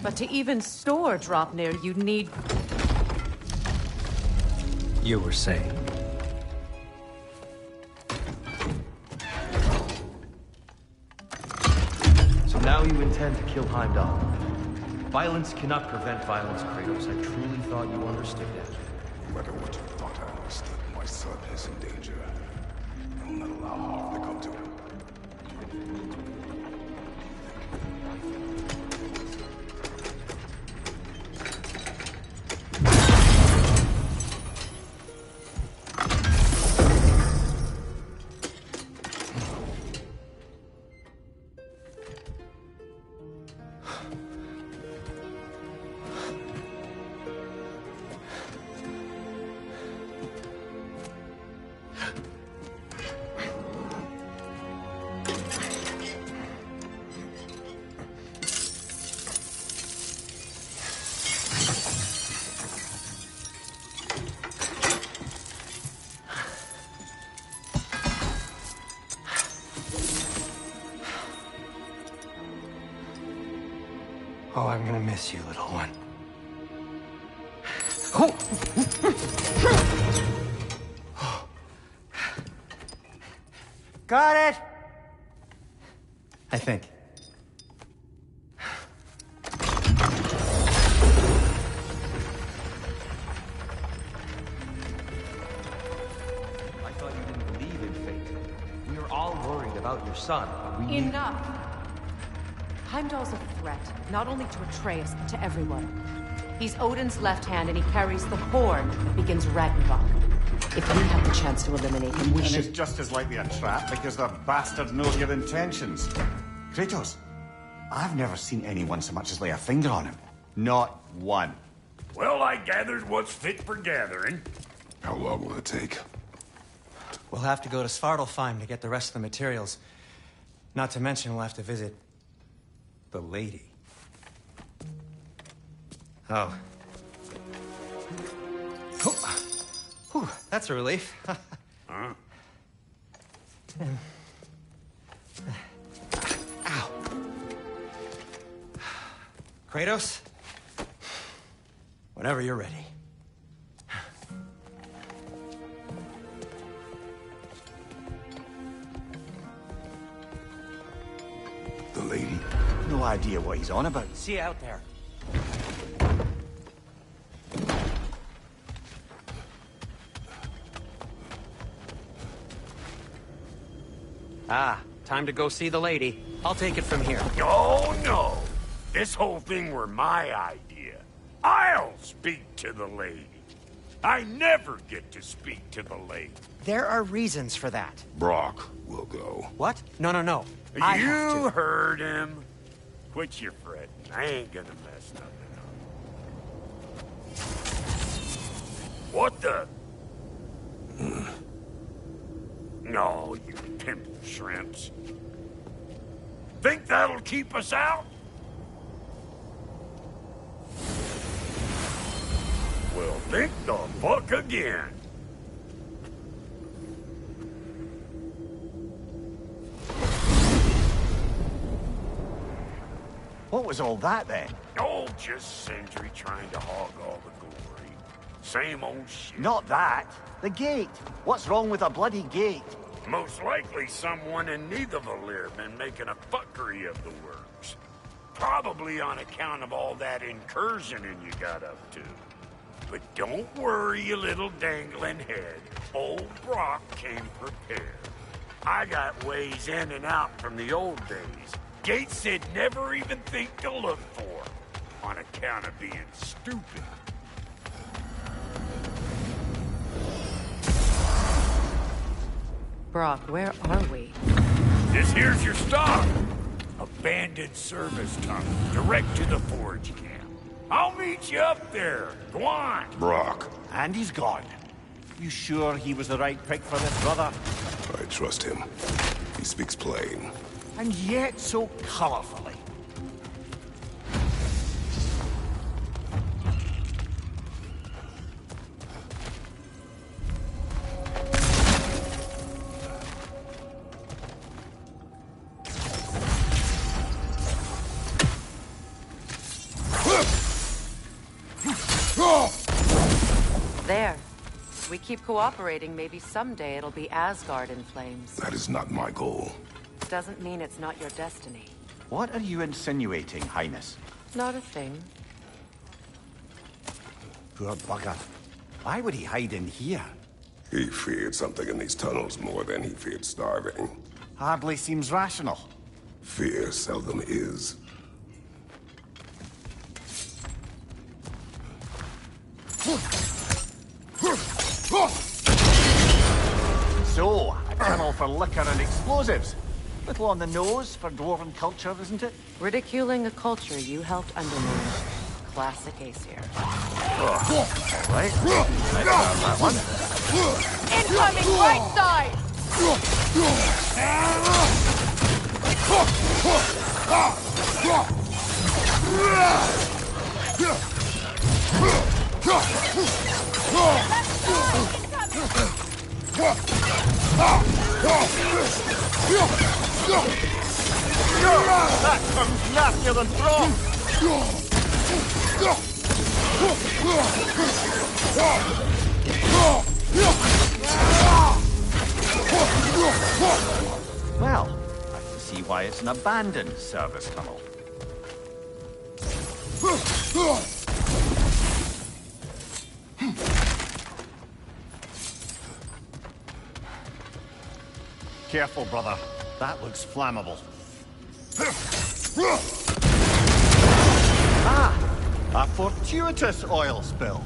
But to even store Draupnir, you'd need... You were saying? So now you intend to kill Heimdall. Violence cannot prevent violence, Kratos. I truly thought you understood that. No matter what you thought I understood, my son is in danger. I will not allow harm to come to him. Oh, I'm gonna miss you, little one. Oh! Got it! I think. I thought you didn't believe in fate. We were all worried about your son, but we... Enough. Heimdall's a threat, not only to Atreus, but to everyone. He's Odin's left hand, and he carries the horn that begins Ragnarok. If we have the chance to eliminate him, we and should... it's just as likely a trap because the bastard knows your intentions. Kratos, I've never seen anyone so much as lay a finger on him. Not one. Well, I gathered what's fit for gathering. How long will it take? We'll have to go to Svartalfheim to get the rest of the materials. Not to mention we'll have to visit... the lady. Oh. Whew, that's a relief. Huh? Ow. Kratos? Whenever you're ready. The lady? No idea what he's on about. See you out there. Ah, time to go see the lady. I'll take it from here. Oh, no. This whole thing were my idea. I'll speak to the lady. I never get to speak to the lady. There are reasons for that. Brock will go. What? No, no, no. I have You to. heard him. Quit your fretting. I ain't gonna mess nothing up. What the? No, you pimple shrimps. Think that'll keep us out? Well, think the fuck again. What was all that then? Oh, just Sindri trying to hog all the glory. Same old shit. Not that. The gate. What's wrong with a bloody gate? Most likely someone in Nidavellir been making a fuckery of the works. Probably on account of all that incursioning you got up to. But don't worry, you little dangling head. Old Brock came prepared. I got ways in and out from the old days. Gates said never even think to look for, on account of being stupid. Brock, where are we? This here's your stop. Abandoned service tunnel, direct to the forge camp. I'll meet you up there. Go on. Brock. And he's gone. You sure he was the right pick for this, brother? I trust him. He speaks plain. And yet so colorfully. There. If we keep cooperating, maybe someday it'll be Asgard in flames. That is not my goal. Doesn't mean it's not your destiny. What are you insinuating, Highness? Not a thing. Poor bugger. Why would he hide in here? He feared something in these tunnels more than he feared starving. Hardly seems rational. Fear seldom is. So, a tunnel for liquor and explosives. Little on the nose for dwarven culture, isn't it? Ridiculing a culture you helped undermine. Classic Aesir. Oh, all right. I found that one. Incoming right side! That comes nastier than from. Well, I can see why it's an abandoned service tunnel. Careful, brother. That looks flammable. A fortuitous oil spill.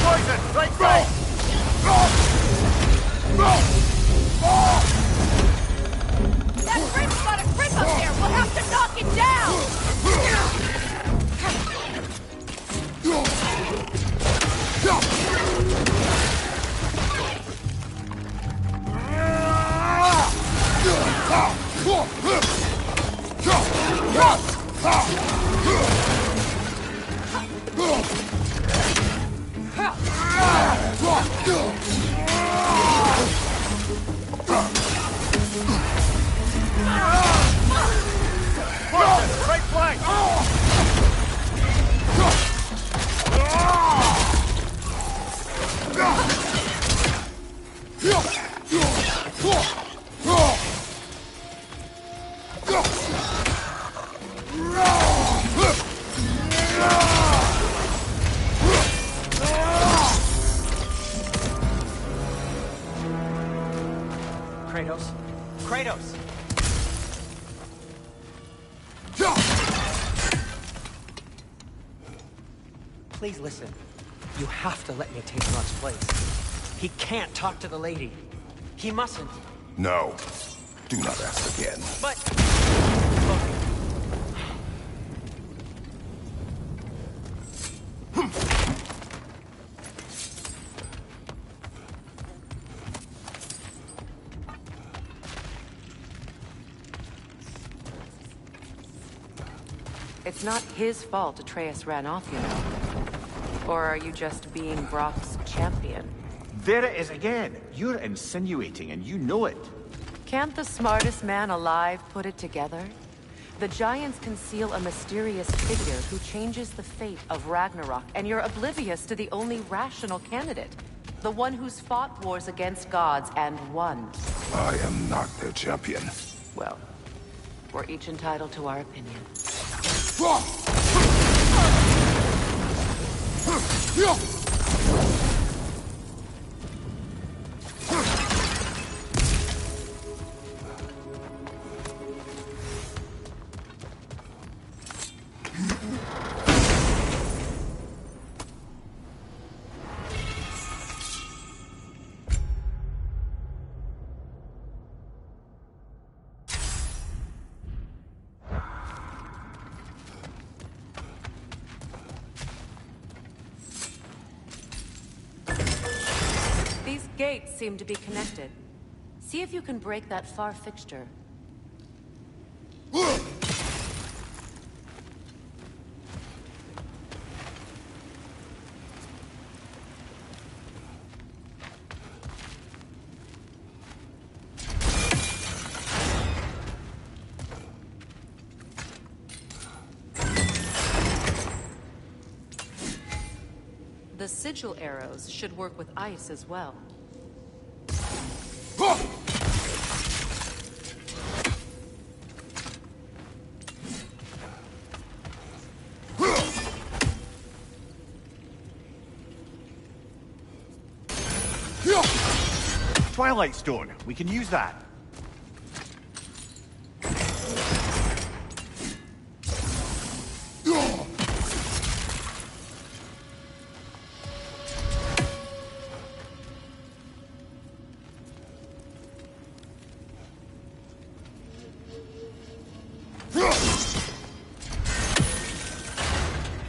Poison! Right side! That creep's got a grip up there! We'll have to knock it down! Right flank! Kratos? Kratos! Please listen. You have to let me take Rod's place. He can't talk to the lady. He mustn't. No. Do not ask again. But... It's not his fault Atreus ran off, you know. Or are you just being Brock's champion? There it is again. You're insinuating, and you know it. Can't the smartest man alive put it together? The Giants conceal a mysterious figure who changes the fate of Ragnarok, and you're oblivious to the only rational candidate. The one who's fought wars against gods and won. I am not their champion. Well, we're each entitled to our opinion. These gates seem to be connected. See if you can break that far fixture. The sigil arrows should work with ice as well. Twilight Stone. We can use that.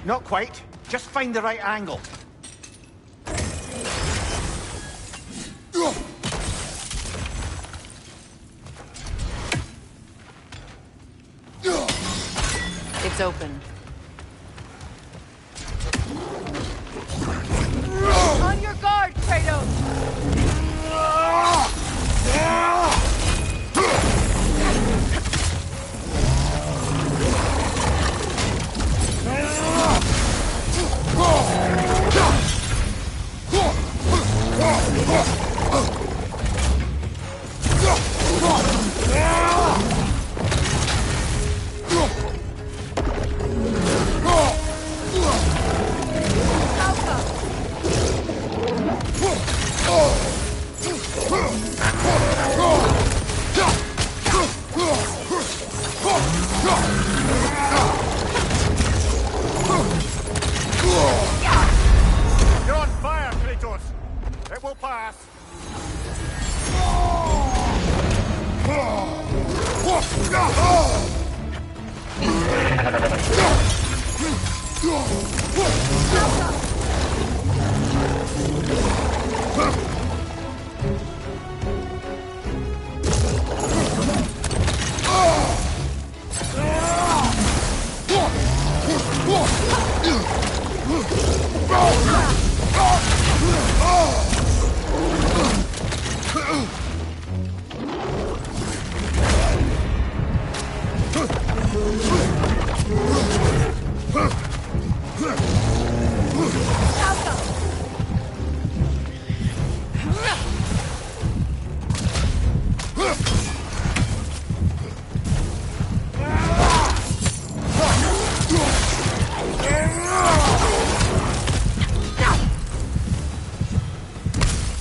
Not quite. Just find the right angle. It's open. On your guard, Kratos! You're on fire, Kratos! It will pass!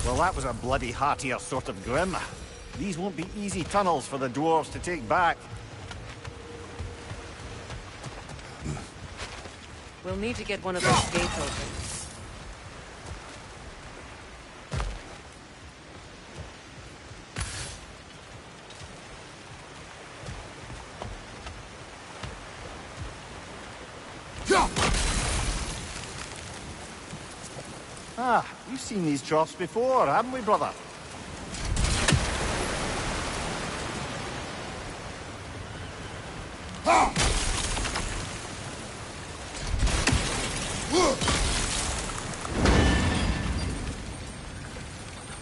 Well, that was a bloody heartier sort of grim. These won't be easy tunnels for the dwarves to take back. We'll need to get one of those gates open. Ah, we've seen these troughs before, haven't we, brother?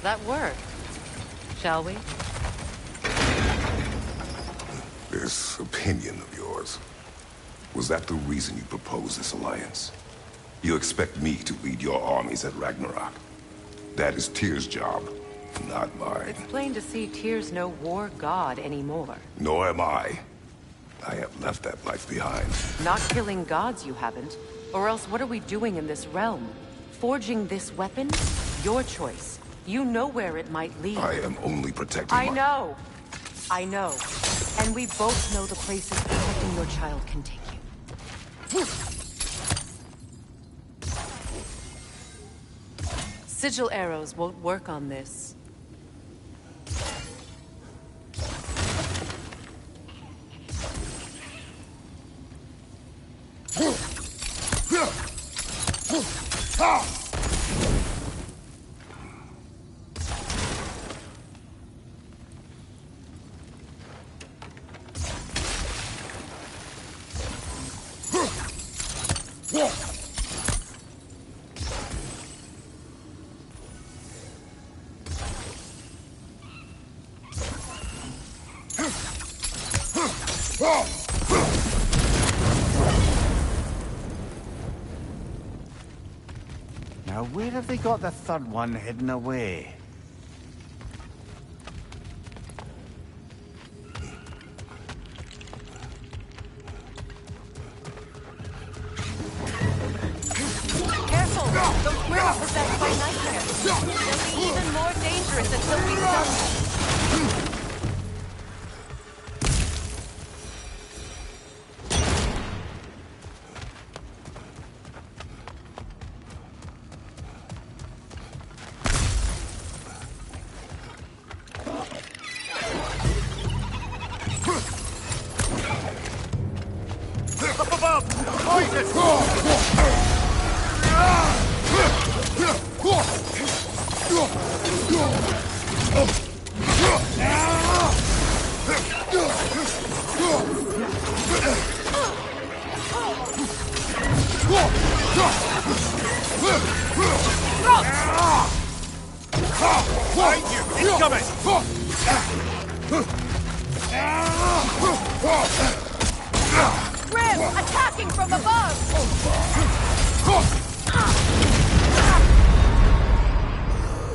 That worked. Shall we? This opinion of yours, was that the reason you proposed this alliance? You expect me to lead your armies at Ragnarok? That is Tyr's job, not mine. It's plain to see Tyr's no war god anymore. Nor am I. I have left that life behind. Not killing gods, you haven't. Or else what are we doing in this realm? Forging this weapon? Your choice. You know where it might lead. I am only protecting I know. I know. And we both know the places protecting your child can take you. Sigil arrows won't work on this. Now, where have they got the third one hidden away? Careful! Those squirrels are possessed by nightmares. They'll be even more dangerous until we've done them. Up above! Poison! Behind you! Incoming! Grim, attacking from above!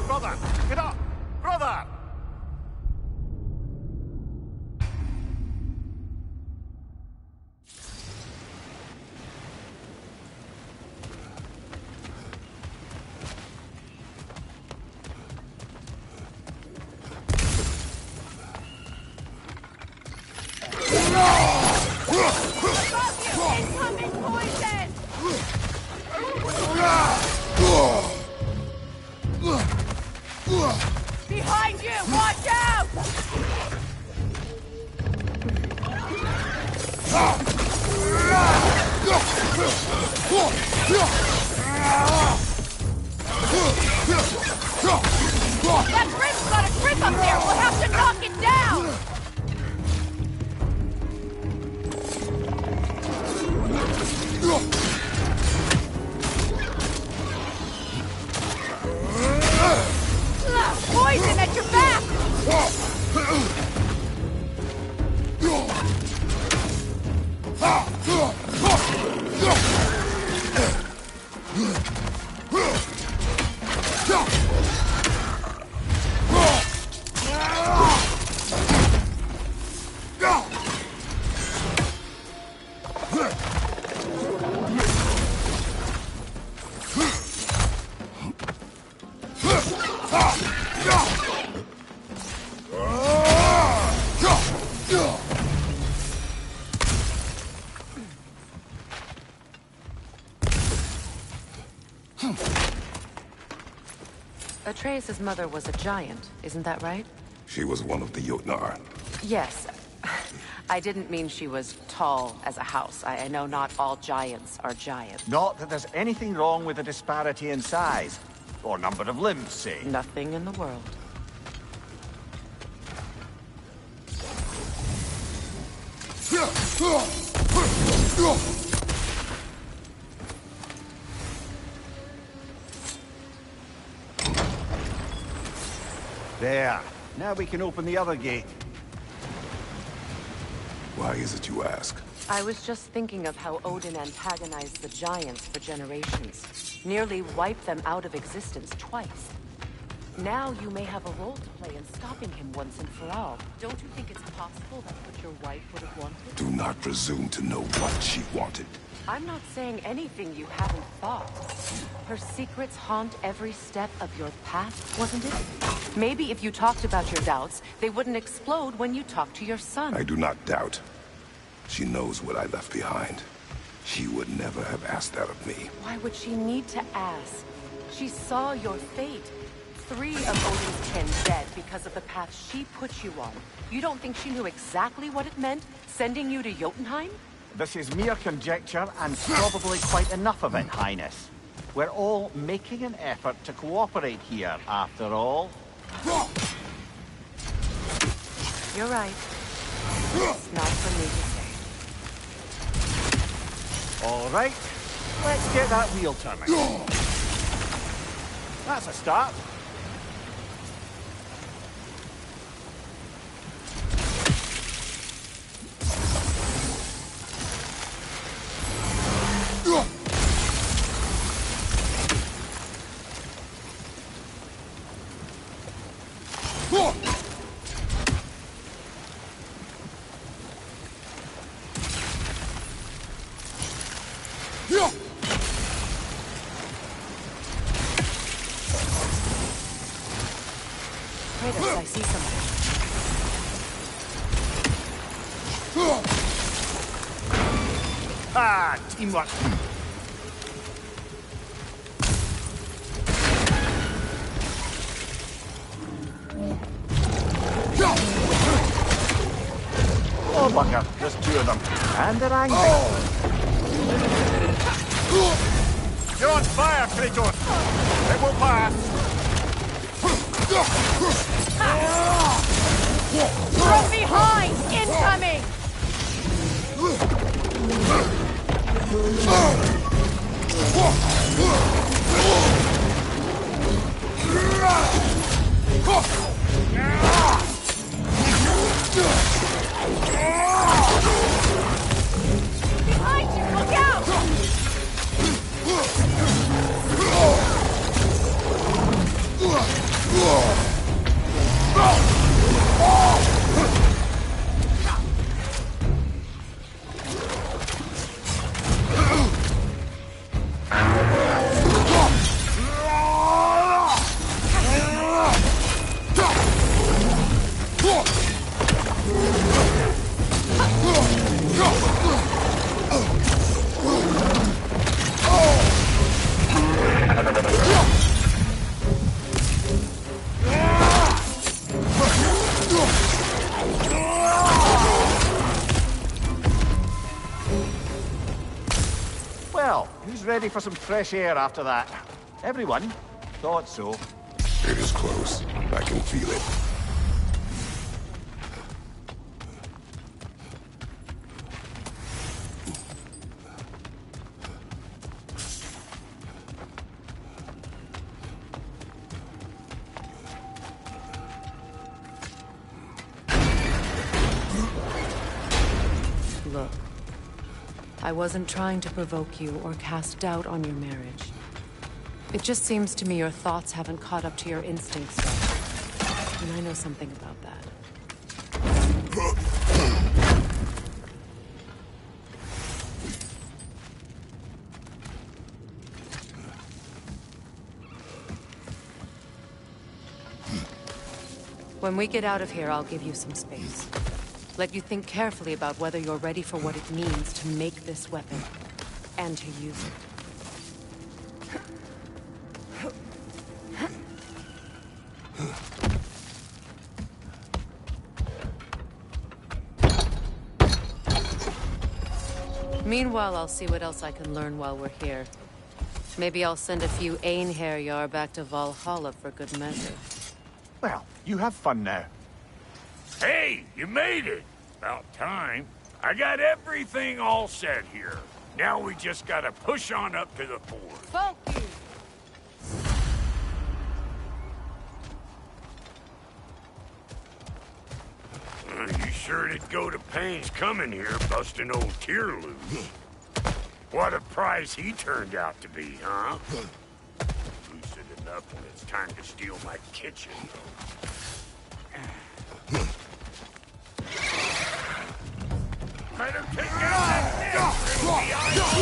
Brother! Get up! Brother! Behind you! Watch out! That rib's got a grip up there! We'll have to knock it down! Poison at your back! Atreus' mother was a giant, isn't that right? She was one of the Jotnar. Yes. I didn't mean she was tall as a house. I know not all giants are giants. Not that there's anything wrong with the disparity in size. Or number of limbs, say. Nothing in the world. There. Now we can open the other gate. Why is it you ask? I was just thinking of how Odin antagonized the giants for generations. Nearly wiped them out of existence twice. Now you may have a role to play in stopping him once and for all. Don't you think it's possible that's what your wife would have wanted? Do not presume to know what she wanted. I'm not saying anything you haven't thought. Her secrets haunt every step of your path, wasn't it? Maybe if you talked about your doubts, they wouldn't explode when you talked to your son. I do not doubt. She knows what I left behind. She would never have asked that of me. Why would she need to ask? She saw your fate. 3 of Odin's kin dead because of the path she put you on. You don't think she knew exactly what it meant, sending you to Jotunheim? This is mere conjecture, and probably quite enough of it, Highness. We're all making an effort to cooperate here, after all. You're right. It's not for me to say. All right, let's get that wheel turning. That's a start. Kratos, I see something. Ah, teamwork. Oh, bugger. There's 2 of them. And they're angry. You're on fire, Kratos. It will pass. From behind! Incoming! Behind you! Look out! Well, who's ready for some fresh air after that? Everyone? Thought so. It is close. I can feel it. Look, I wasn't trying to provoke you or cast doubt on your marriage. It just seems to me your thoughts haven't caught up to your instincts yet. And I know something about that. When we get out of here, I'll give you some space. Let you think carefully about whether you're ready for what it means to make this weapon, and to use it. Meanwhile, I'll see what else I can learn while we're here. Maybe I'll send a few Einherjar back to Valhalla for good measure. Well, you have fun now. Hey, you made it! About time. I got everything all set here. Now we just gotta push on up to the fort. Focus! You sure did go to pains coming here, busting old Tyr loose. What a prize he turned out to be, huh? Lucid enough when it's time to steal my kitchen. Better take out that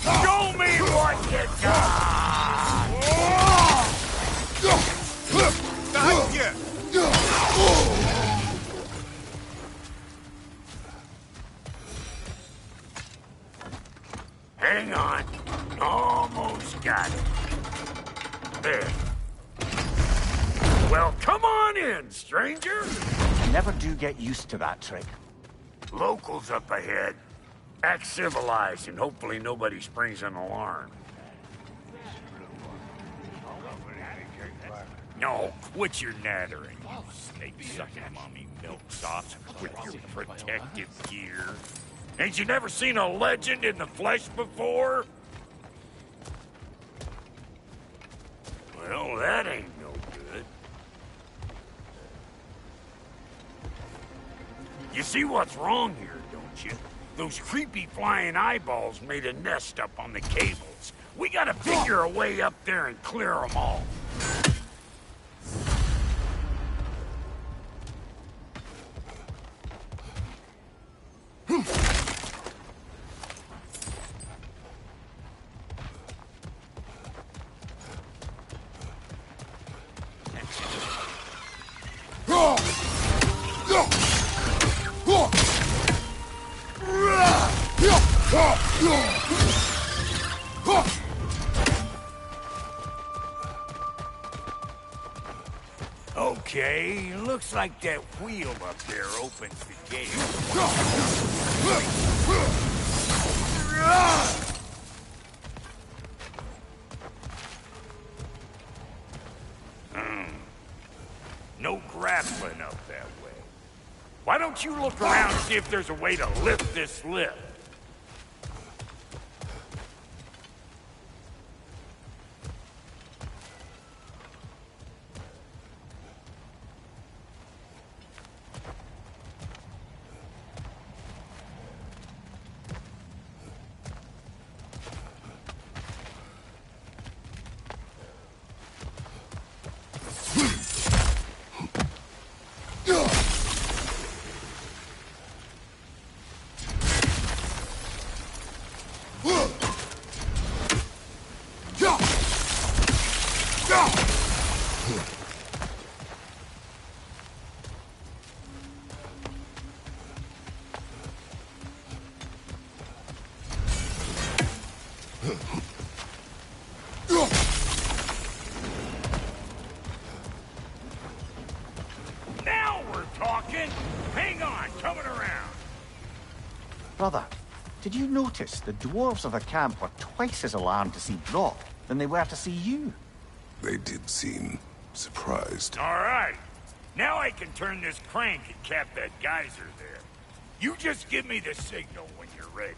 Show me what you got! Hang on. Almost got it. There. Well, come on in, stranger. Never do get used to that trick. Locals up ahead. Act civilized, and hopefully nobody springs an alarm. No, quit your nattering, you snake-sucking mommy milksops with your protective gear. Ain't you never seen a legend in the flesh before? Well, that ain't no good. You see what's wrong here, don't you? Those creepy flying eyeballs made a nest up on the cables. We gotta figure a way up there and clear them all. Okay, looks like that wheel up there opens the gate. No grappling up that way. Why don't you look around and see if there's a way to lift this lift? Brother, did you notice the dwarves of the camp were twice as alarmed to see Brock than they were to see you? They did seem surprised. All right. Now I can turn this crank and cap that geyser there. You just give me the signal when you're ready.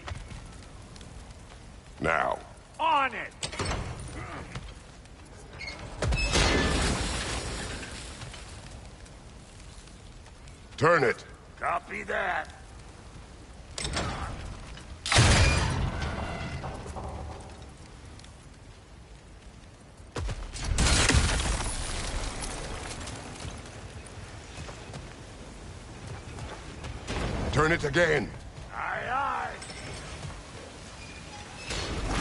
Now. On it! Turn it. Copy that. Turn it again. Aye, aye.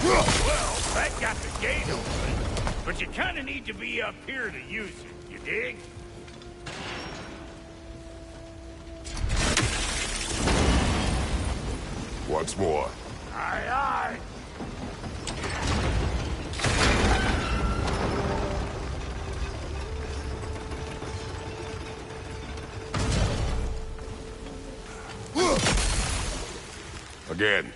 Well, that got the gate open. But you kinda need to be up here to use it, you dig? Once more. Aye, aye. Again.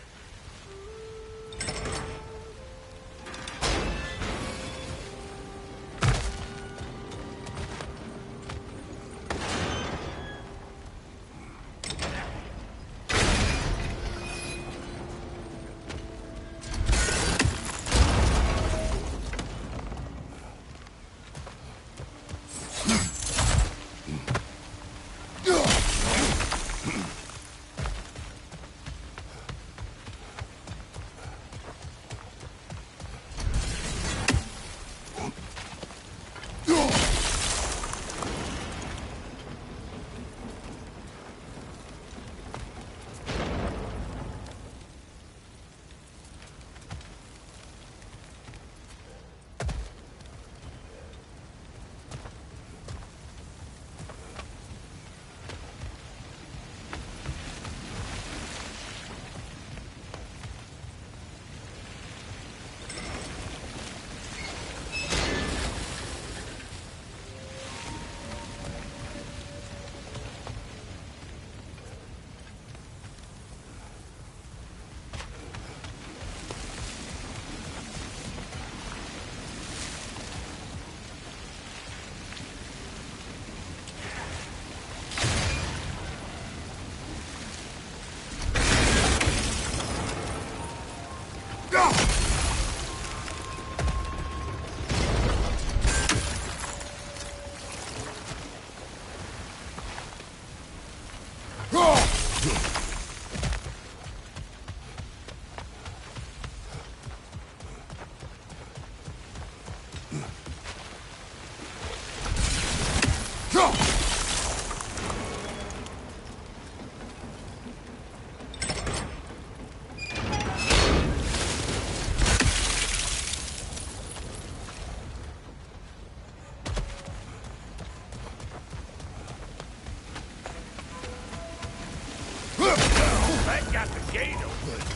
That got the gate open.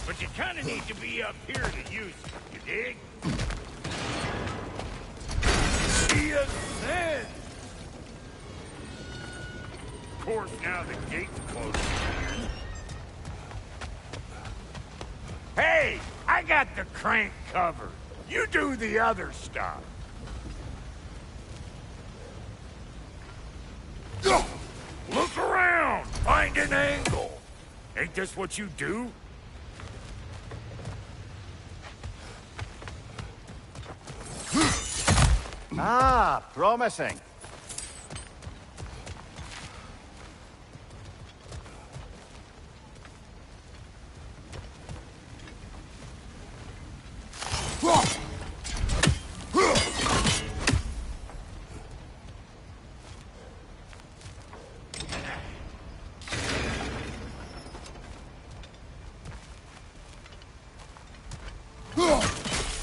But you kinda need to be up here to use it, you dig? He ascends! Of course, now the gate's closed again. Hey! I got the crank covered. You do the other stuff. Look around! Find an angle! Ain't this what you do? Ah, promising.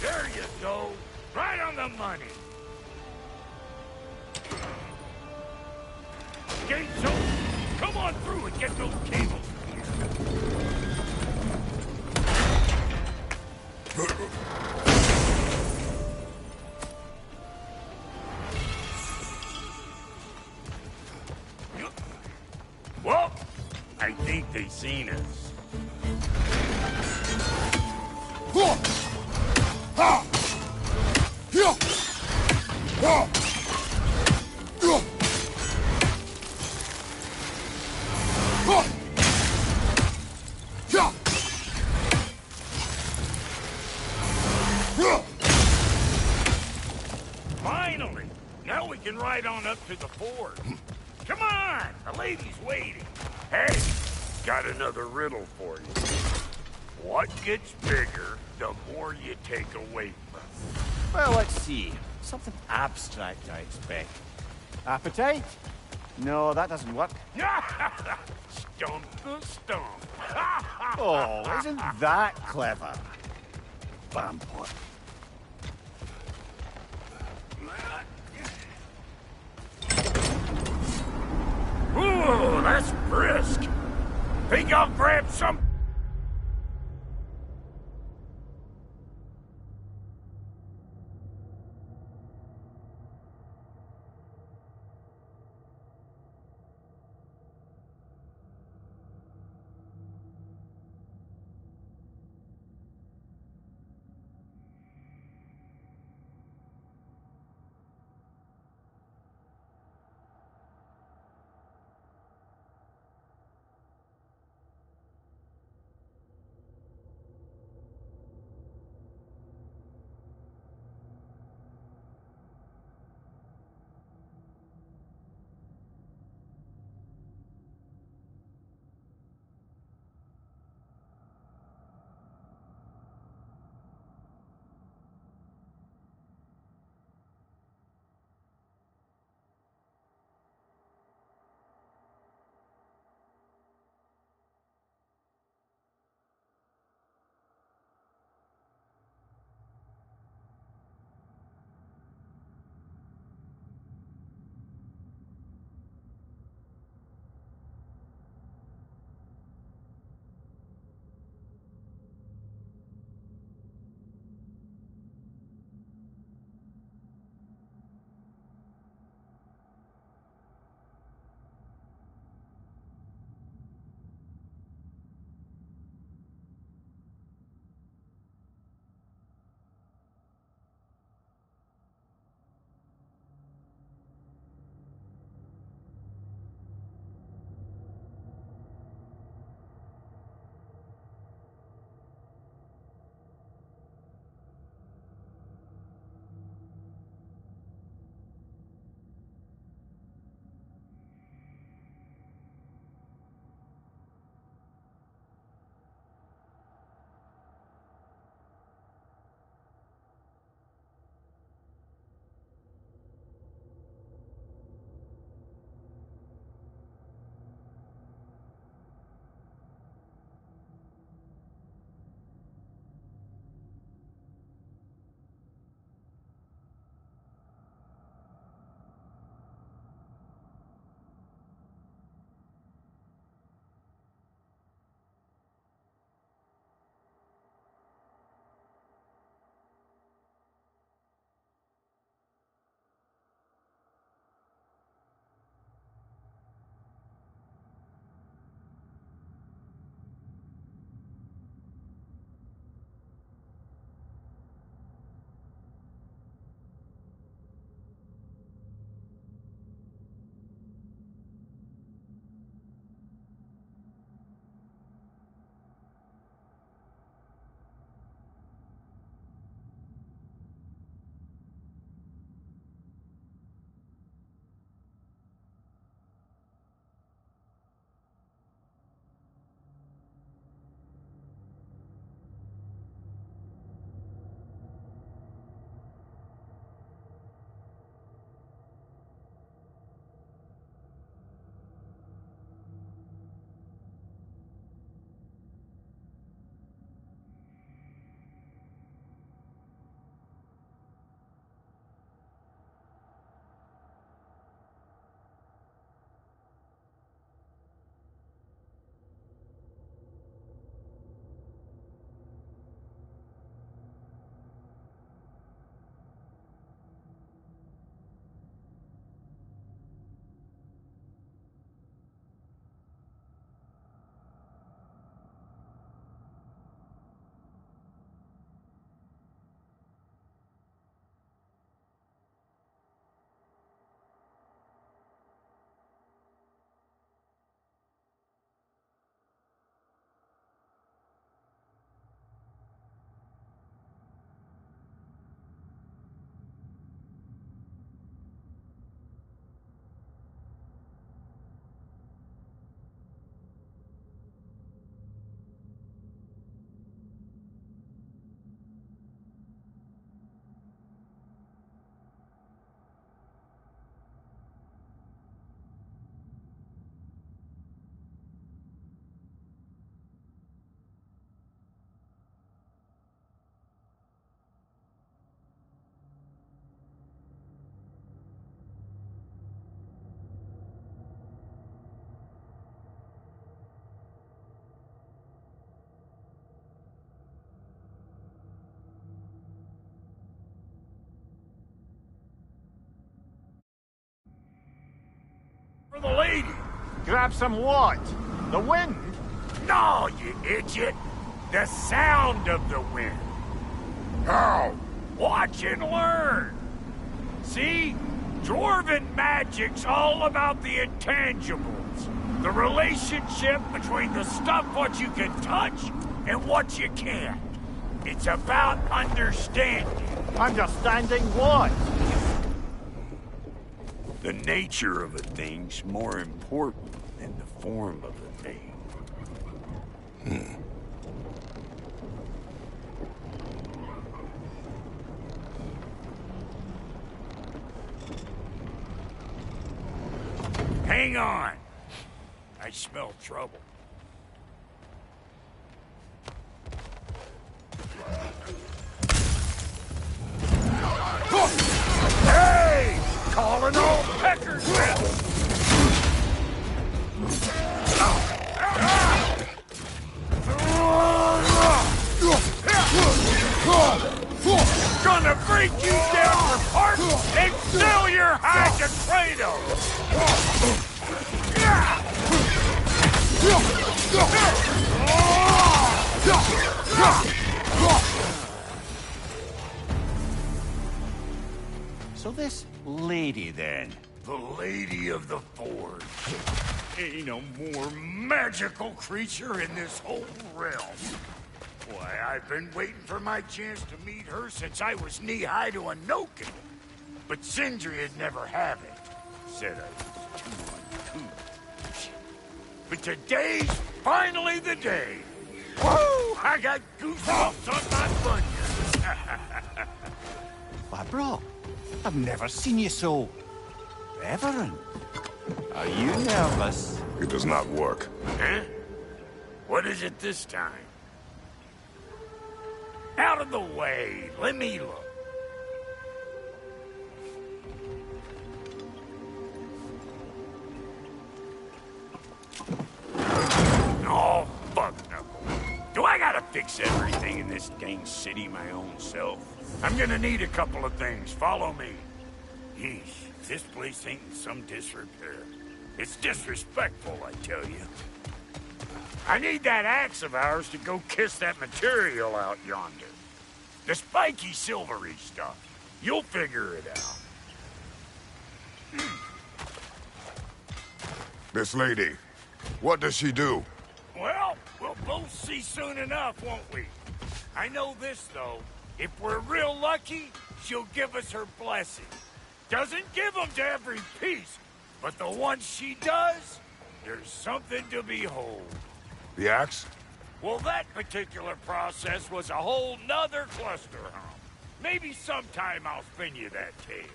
There you go. Right on the money. Gates open. Come on through and get those cables. Well, I think they seen us. Finally! Now we can ride on up to the fort. Come on! The lady's waiting. Hey, got another riddle for you. What gets bigger the more you take away from it? Well, let's see. Something abstract, I expect. Appetite? No, that doesn't work. Stump the stump. Oh, isn't that clever? Vampire. Ooh, that's brisk. Think I'll grab some... For the lady. Grab some what? The wind? No, you idiot. The sound of the wind. How? Watch and learn. See? Dwarven magic's all about the intangibles. The relationship between the stuff what you can touch and what you can't. It's about understanding. Understanding what? The nature of a thing's more important than the form of a thing. Hang on. I smell trouble. Hey! Calling all Peckersville! Gonna break you down for parts and sell your hide to Kratos! So this lady, then? The Lady of the Forge. Ain't a more magical creature in this whole realm. Why, I've been waiting for my chance to meet her since I was knee-high to a Noken. But Sindri would never have it. Said I was too uncouth. But today's finally the day. Woo! I got goosebumps on my bunions. Why, bro, I've never seen you so... reverent. Are you nervous? It does not work. Huh? What is it this time? Out of the way. Let me look. Oh, fuck no. Do I gotta fix everything in this dang city my own self? I'm gonna need a couple of things. Follow me. Yeesh, this place ain't in some disrepair. It's disrespectful, I tell you. I need that axe of ours to go kiss that material out yonder. The spiky silvery stuff. You'll figure it out. This lady, what does she do? Well, we'll both see soon enough, won't we? I know this, though. If we're real lucky, she'll give us her blessing. Doesn't give them to every piece, but the ones she does, there's something to behold. The axe? Well, that particular process was a whole nother cluster hump. Maybe sometime I'll spin you that tale.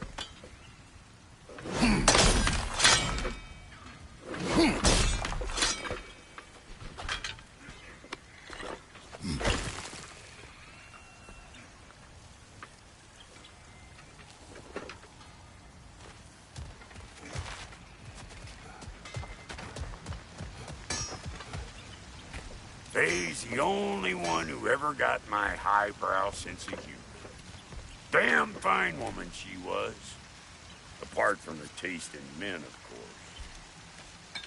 Faye's the only one who ever got my highbrow sense of humor. Damn fine woman she was. Apart from her taste in men, of course.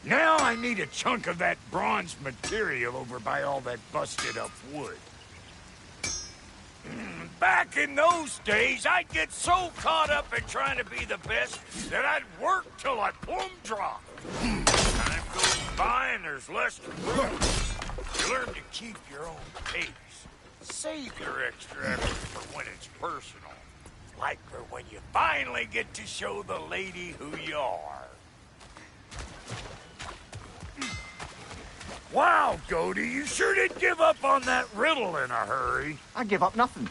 Now I need a chunk of that bronze material over by all that busted up wood. Back in those days, I'd get so caught up in trying to be the best that I'd work till I plumb dropped. Time goes by and there's less to prove. You learn to keep your own pace. Save your extra effort for when it's personal. Like for when you finally get to show the lady who you are. Wow, Cody, you sure did give up on that riddle in a hurry. I give up nothing.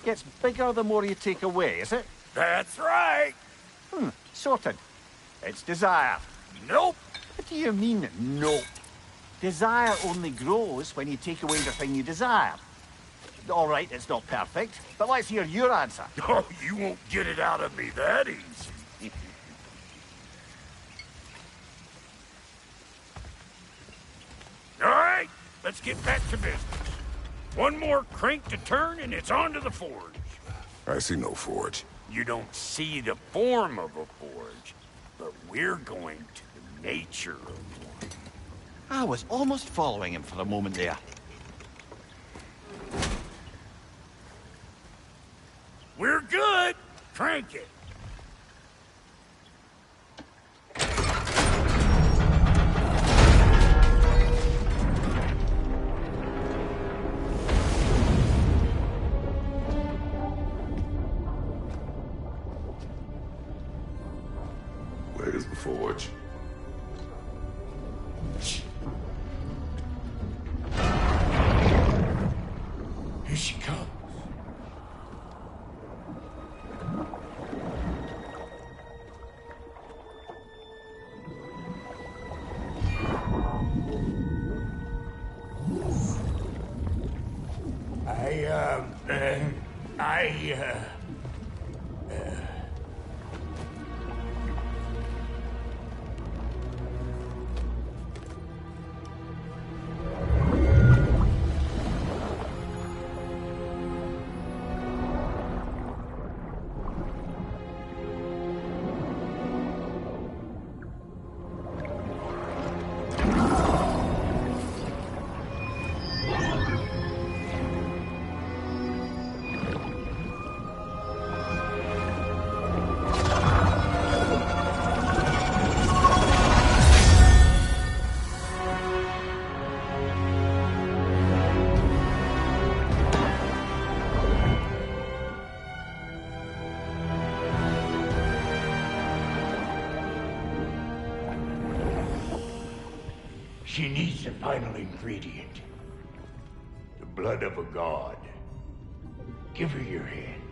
Gets bigger the more you take away, is it? That's right. Sorted. It's desire. Nope. What do you mean, nope? Desire only grows when you take away the thing you desire. All right, it's not perfect, but let's hear your answer. Oh, you won't get it out of me that easy. All right, let's get back to business. One more crank to turn and it's on to the forge. I see no forge. You don't see the form of a forge, but we're going to the nature of one. I was almost following him for a moment there. We're good! Crank it! Where's the forge? Here she comes. She needs the final ingredient. The blood of a god. Give her your hand.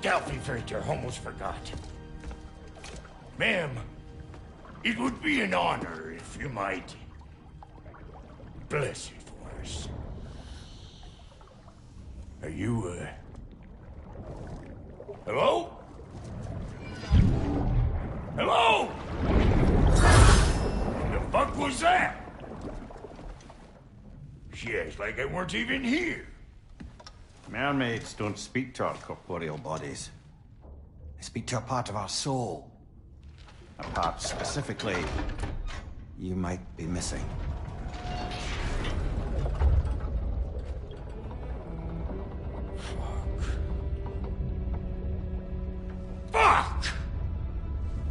Delphi almost forgot. Ma'am, it would be an honor if you might bless it for us. Are you, hello? Hello? The fuck was that? She acts like I weren't even here. Mermaids don't speak to our corporeal bodies. They speak to a part of our soul. A part specifically you might be missing. Fuck!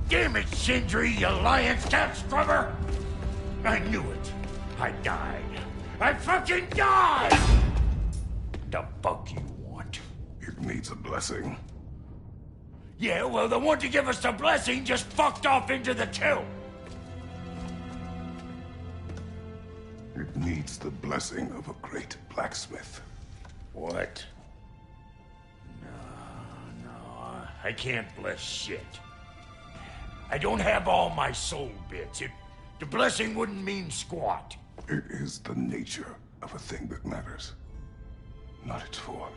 Damn it, Sindri, you Lion's cat scrubber! I knew it. I died. I fucking died! The fuck you want? It needs a blessing. Yeah, well, the one to give us the blessing just fucked off into the tomb. It needs the blessing of a great blacksmith. What? No, I can't bless shit. I don't have all my soul bits. The blessing wouldn't mean squat. It is the nature of a thing that matters, not its form.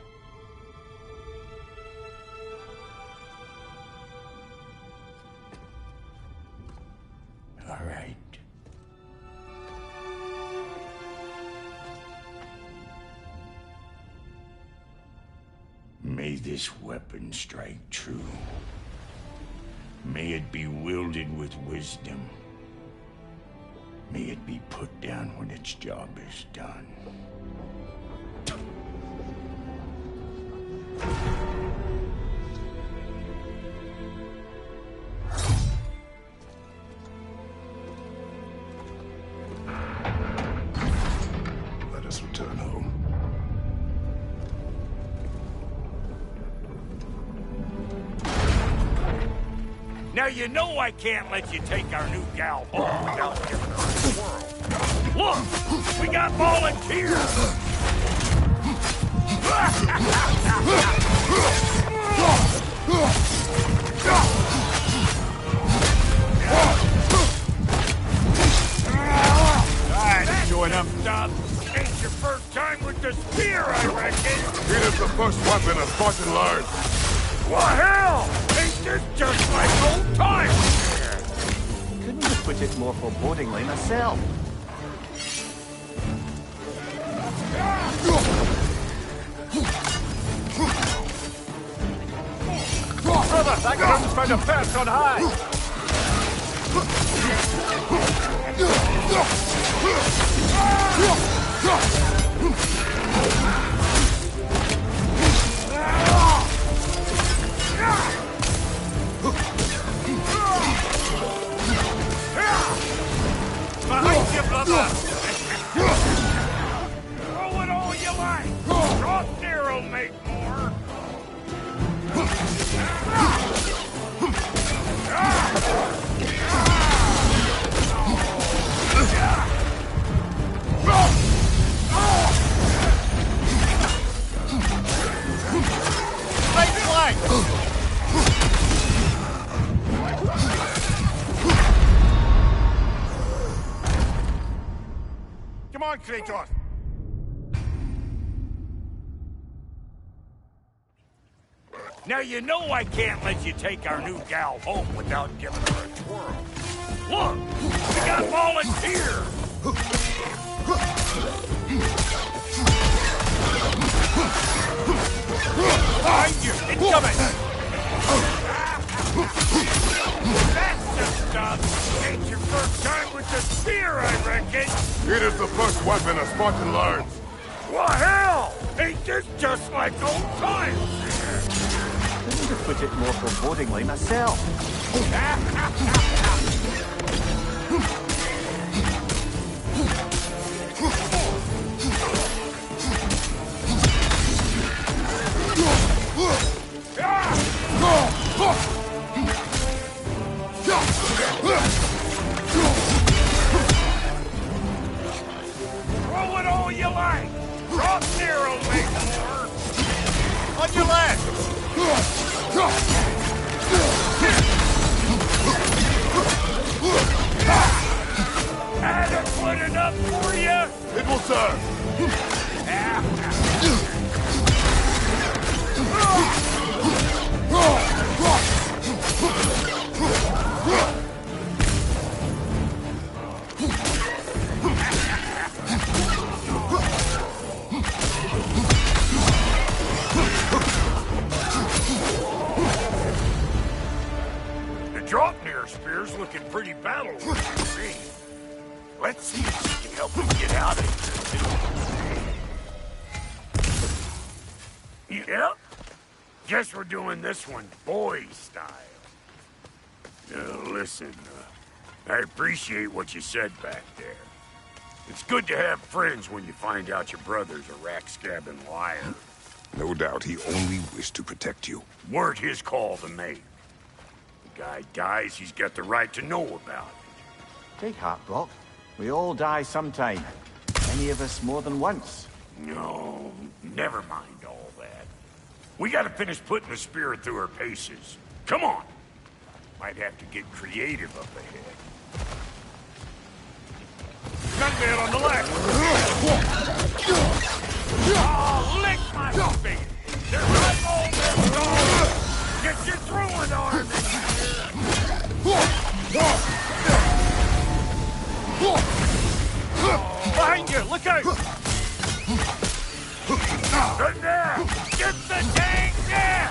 this weapon strike true. May it be wielded with wisdom. May it be put down when its job is done. Let us return home. Now you know I can't let you take our new gal home without giving her a twirl. Look! We got volunteers! Alright, join up. Stop. Ain't your first time with the spear, I reckon. It is the first weapon a Spartan learned. What hell? Ain't this just like old times? Couldn't have put it more forebodingly myself. Brother, that gun's found a perch on high! Behind you, brother! Throw it all you like! Drop there will make more! Right flank! Come on, Kratos! Now you know I can't let you take our new gal home without giving her a twirl. Look! We got volunteers! Behind you! Incoming! That's the stuff! Ain't your first time with the spear, I reckon! It is the first weapon a Spartan learns. What hell? Ain't this just like old times? Couldn't have put it more forebodingly myself. Throw it all you like! Drop near will make more! On your left! Adequate enough for you? It will serve. The Draupnir spear's looking pretty battle-worthy to me. Let's see if we can help him get out of here. Yep. Guess we're doing this one boy style. Listen, I appreciate what you said back there. It's good to have friends when you find out your brother's a rack-scabbing liar. No doubt he only wished to protect you. Weren't his call to make. The guy dies, he's got the right to know about it. Take heart, Brock. We all die sometime. Any of us more than once. No, never mind all that. We gotta finish putting the spirit through her paces. Come on! Might have to get creative up ahead. Gunman on the left! Oh, lick my face! They're right all their dogs! Get your throwing arm in Behind you! Look out! Good there! Get the dang dead!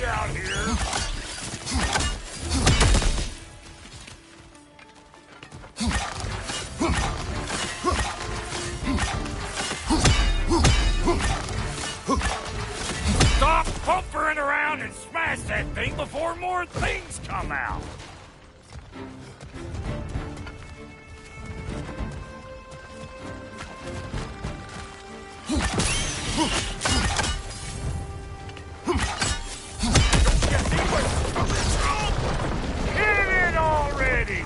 crazy out here. Stop pumpering around and smash that thing before more things come out. Hit it already!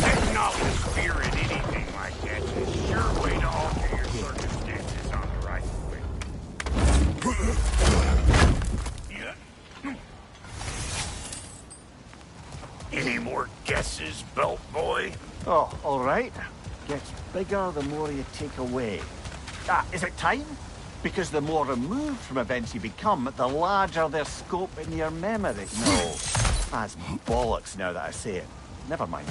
Taking off the spear in anything like that is a sure way to alter your circumstances on the right way. Any more guesses, belt boy? Oh, all right. Gets bigger the more you take away. Ah, is it time? Because the more removed from events you become, the larger their scope in your memory. No, that's bollocks now that I say it. Never mind.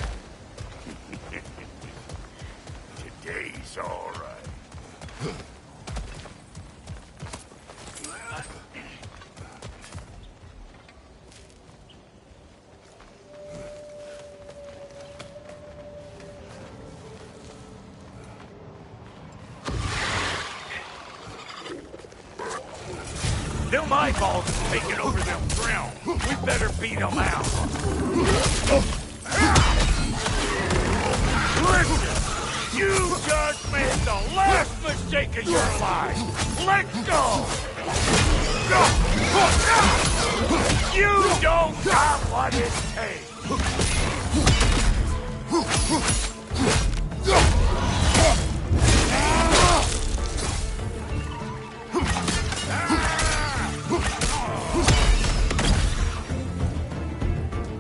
Today's all right. Them eyeballs is taking over them ground. We better beat them out. Listen, you just made the last mistake of your life. Let go. You don't got what it takes.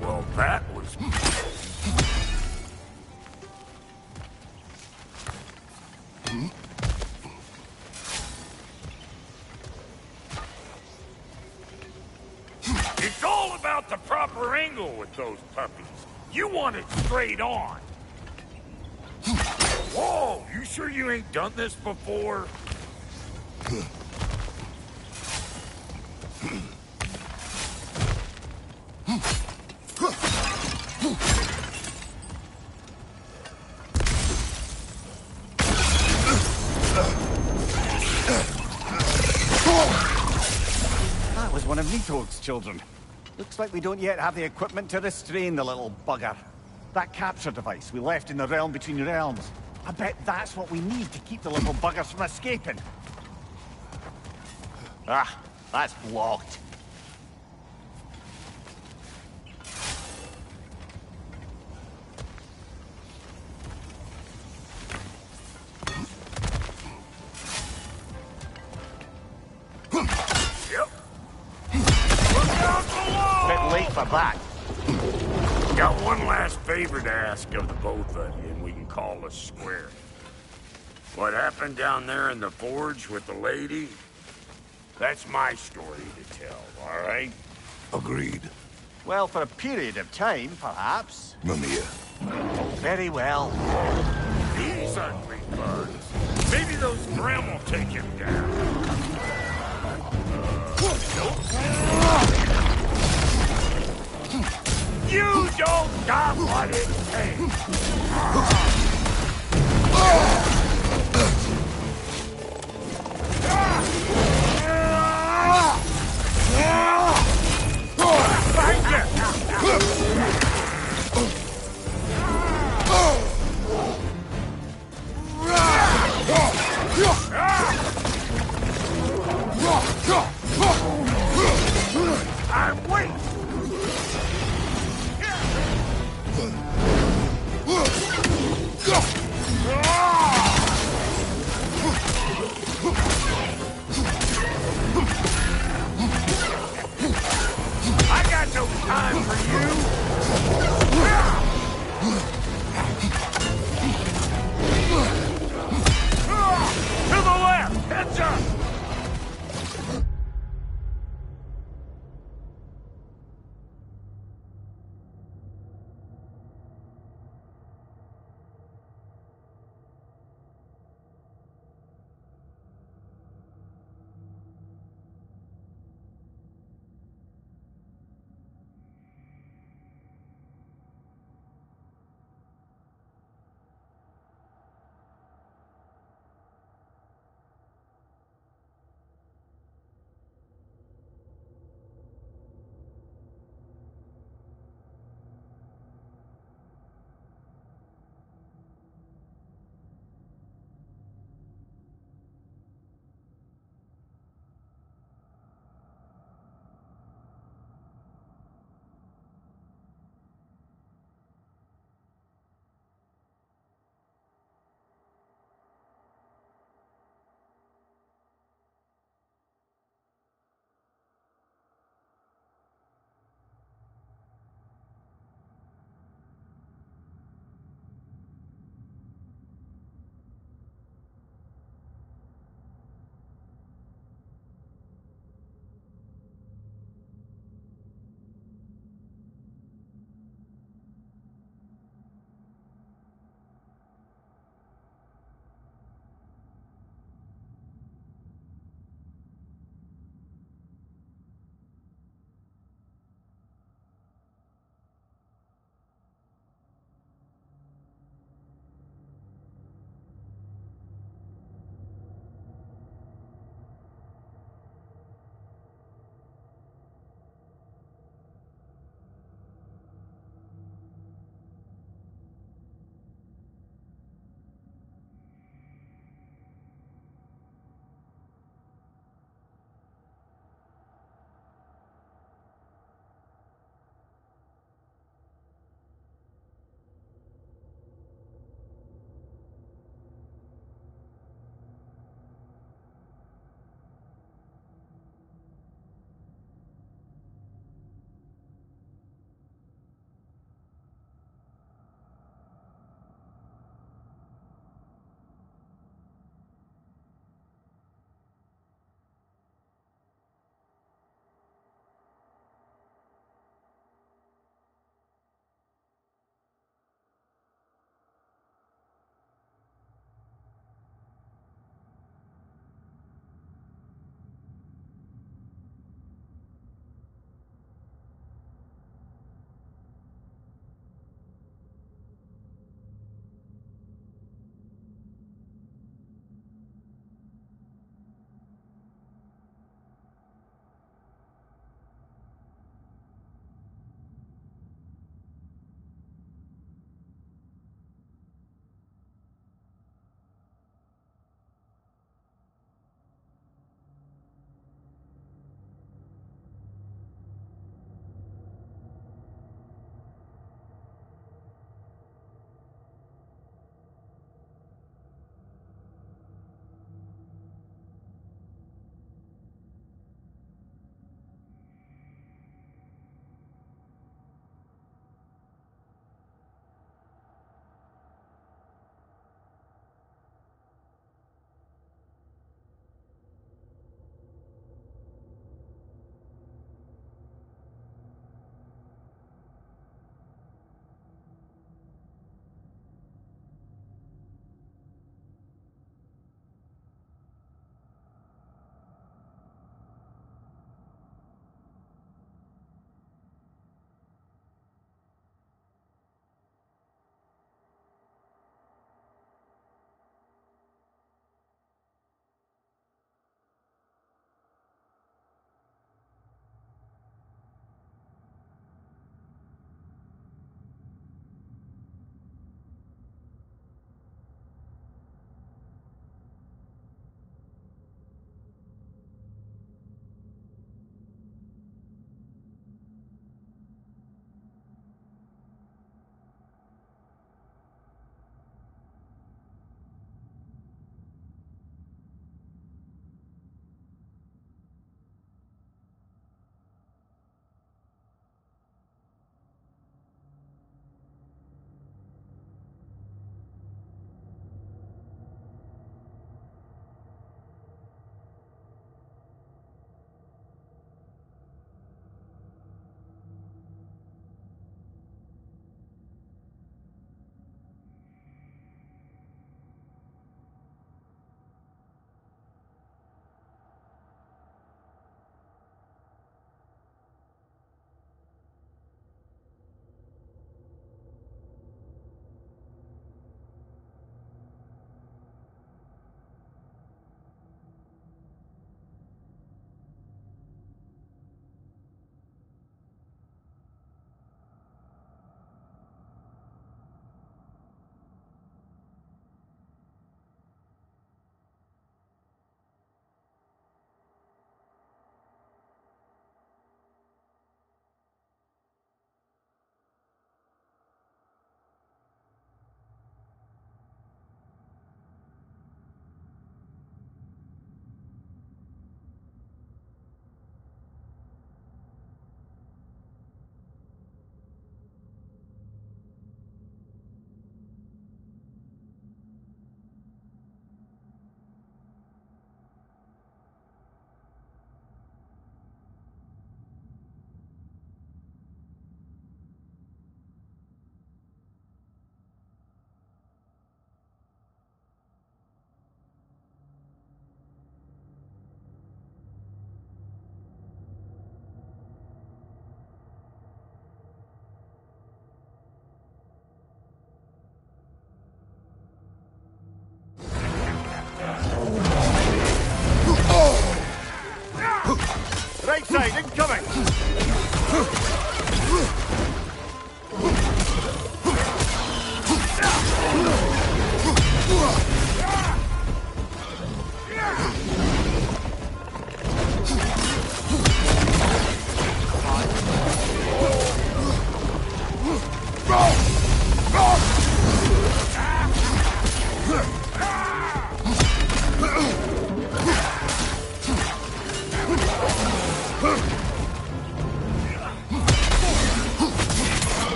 Well, that was... It's all about the proper angle with those puppies. You want it straight on. Whoa, you sure you ain't done this before? That was one of Nito's children. Looks like we don't yet have the equipment to restrain the little bugger. That capture device we left in the realm between realms. I bet that's what we need to keep the little buggers from escaping. Ah, that's blocked. Bit late for that. Got one last favor to ask of the both of you, and we can call us square. What happened down there in the forge with the lady? That's my story to tell, all right? Agreed. Well, for a period of time, perhaps. Mamiya. Very well. These ugly bugs. Maybe those Grim will take him down. You don't got what it takes. I'm waiting.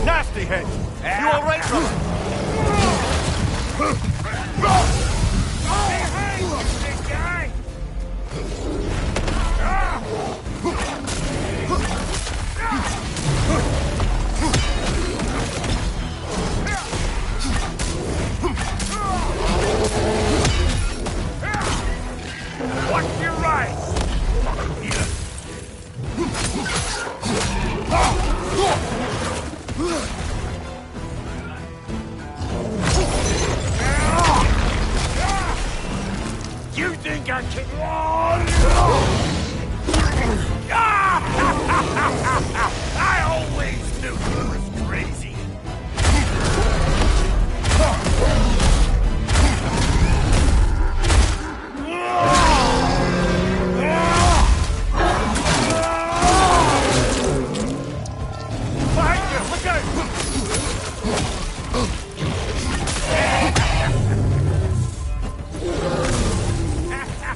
Nasty hit! You all right, brother? Behind you, big guy! Watch your right! You think I can... I always knew you was crazy. Behind you! Look out!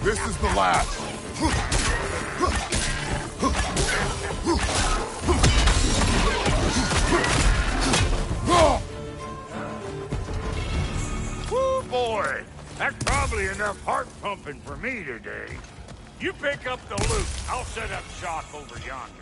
This is the last. Woo, boy! That's probably enough heart pumping for me today. You pick up the loot. I'll set up shop over yonder.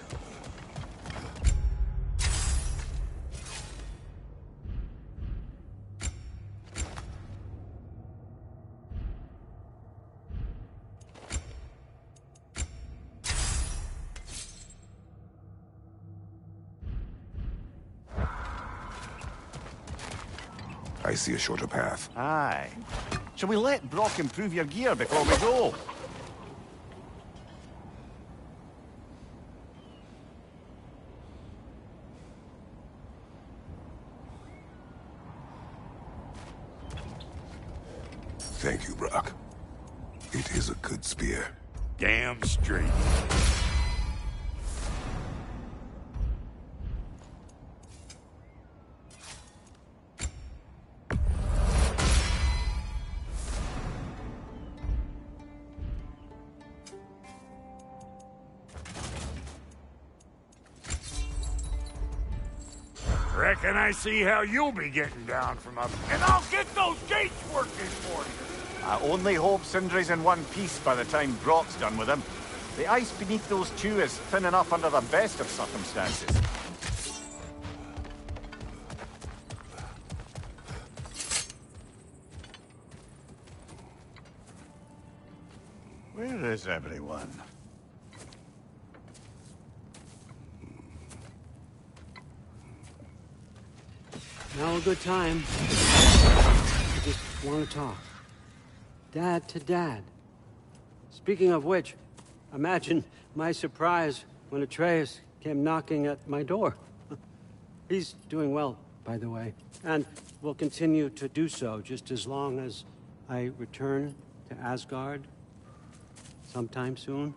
I see a shorter path. Aye. Shall we let Brock improve your gear before we go? Thank you, Brock. It is a good spear. Damn straight. Reckon I see how you'll be getting down from up, and I'll get those gates working for you. I only hope Sindri's in one piece by the time Brock's done with him. The ice beneath those two is thin enough under the best of circumstances. Where is everyone? Now a good time. I just want to talk. Dad to Dad. Speaking of which, imagine my surprise when Atreus came knocking at my door. He's doing well, by the way, and will continue to do so just as long as I return to Asgard sometime soon.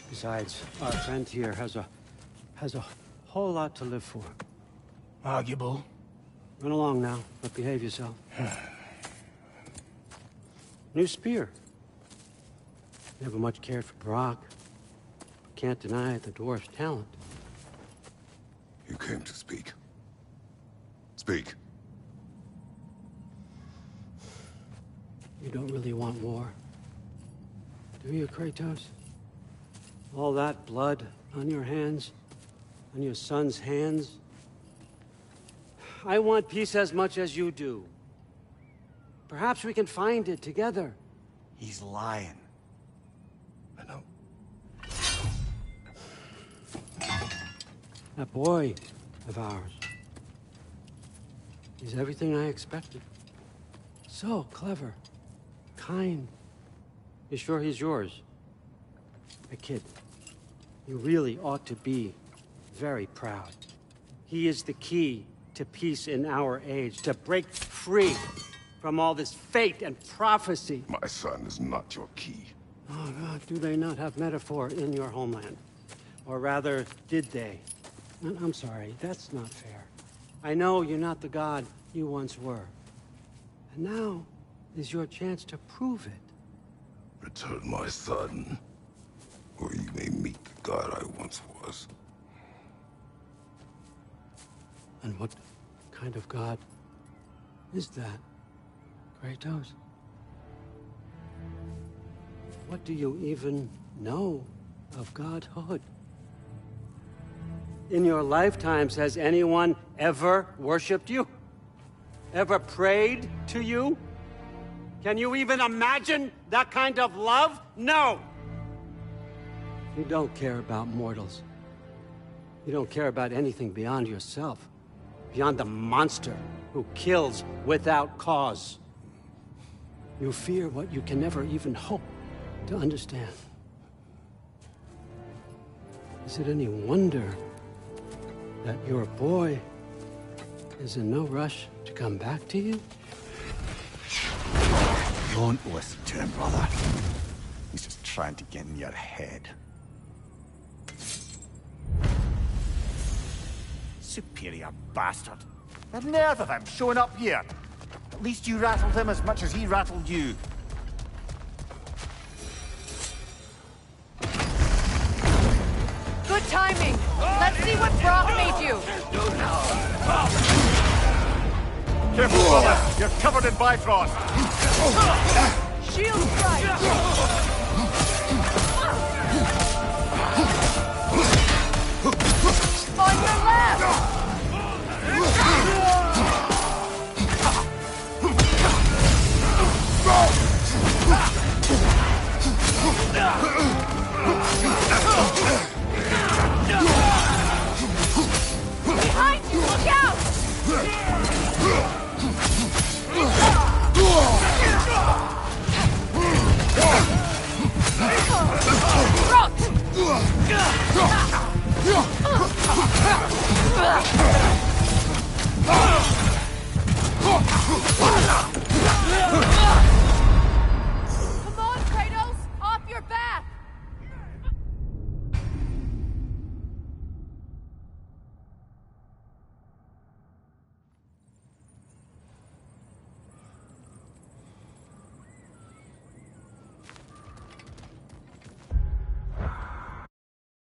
Besides, our friend here has a whole lot to live for. Arguable. Run along now, but behave yourself. New spear. Never much cared for Brock. Can't deny the dwarf's talent. You came to speak. Speak. You don't really want war, do you, Kratos? All that blood on your hands, on your son's hands. I want peace as much as you do. Perhaps we can find it together. He's lying. I know. That boy of ours. He's everything I expected. So clever. Kind. You sure he's yours? A kid. You really ought to be very proud. He is the key to peace in our age, to break free from all this fate and prophecy. My son is not your key. Oh, God, do they not have metaphor in your homeland? Or rather, did they? I'm sorry, that's not fair. I know you're not the god you once were. And now is your chance to prove it. Return my son, or you may meet the god I once was. And what kind of god is that, Kratos? What do you even know of godhood? In your lifetimes, has anyone ever worshipped you? Ever prayed to you? Can you even imagine that kind of love? No! You don't care about mortals. You don't care about anything beyond yourself. Beyond the monster who kills without cause. You fear what you can never even hope to understand. Is it any wonder that your boy is in no rush to come back to you? Don't listen to him, brother. He's just trying to get in your head. Superior bastard. The nerve of him showing up here. At least you rattled him as much as he rattled you. Good timing. Let's see what Brock made you. Careful, brother. You're covered in Bifrost. Shield strike. On your left. Behind you, look out! Rock!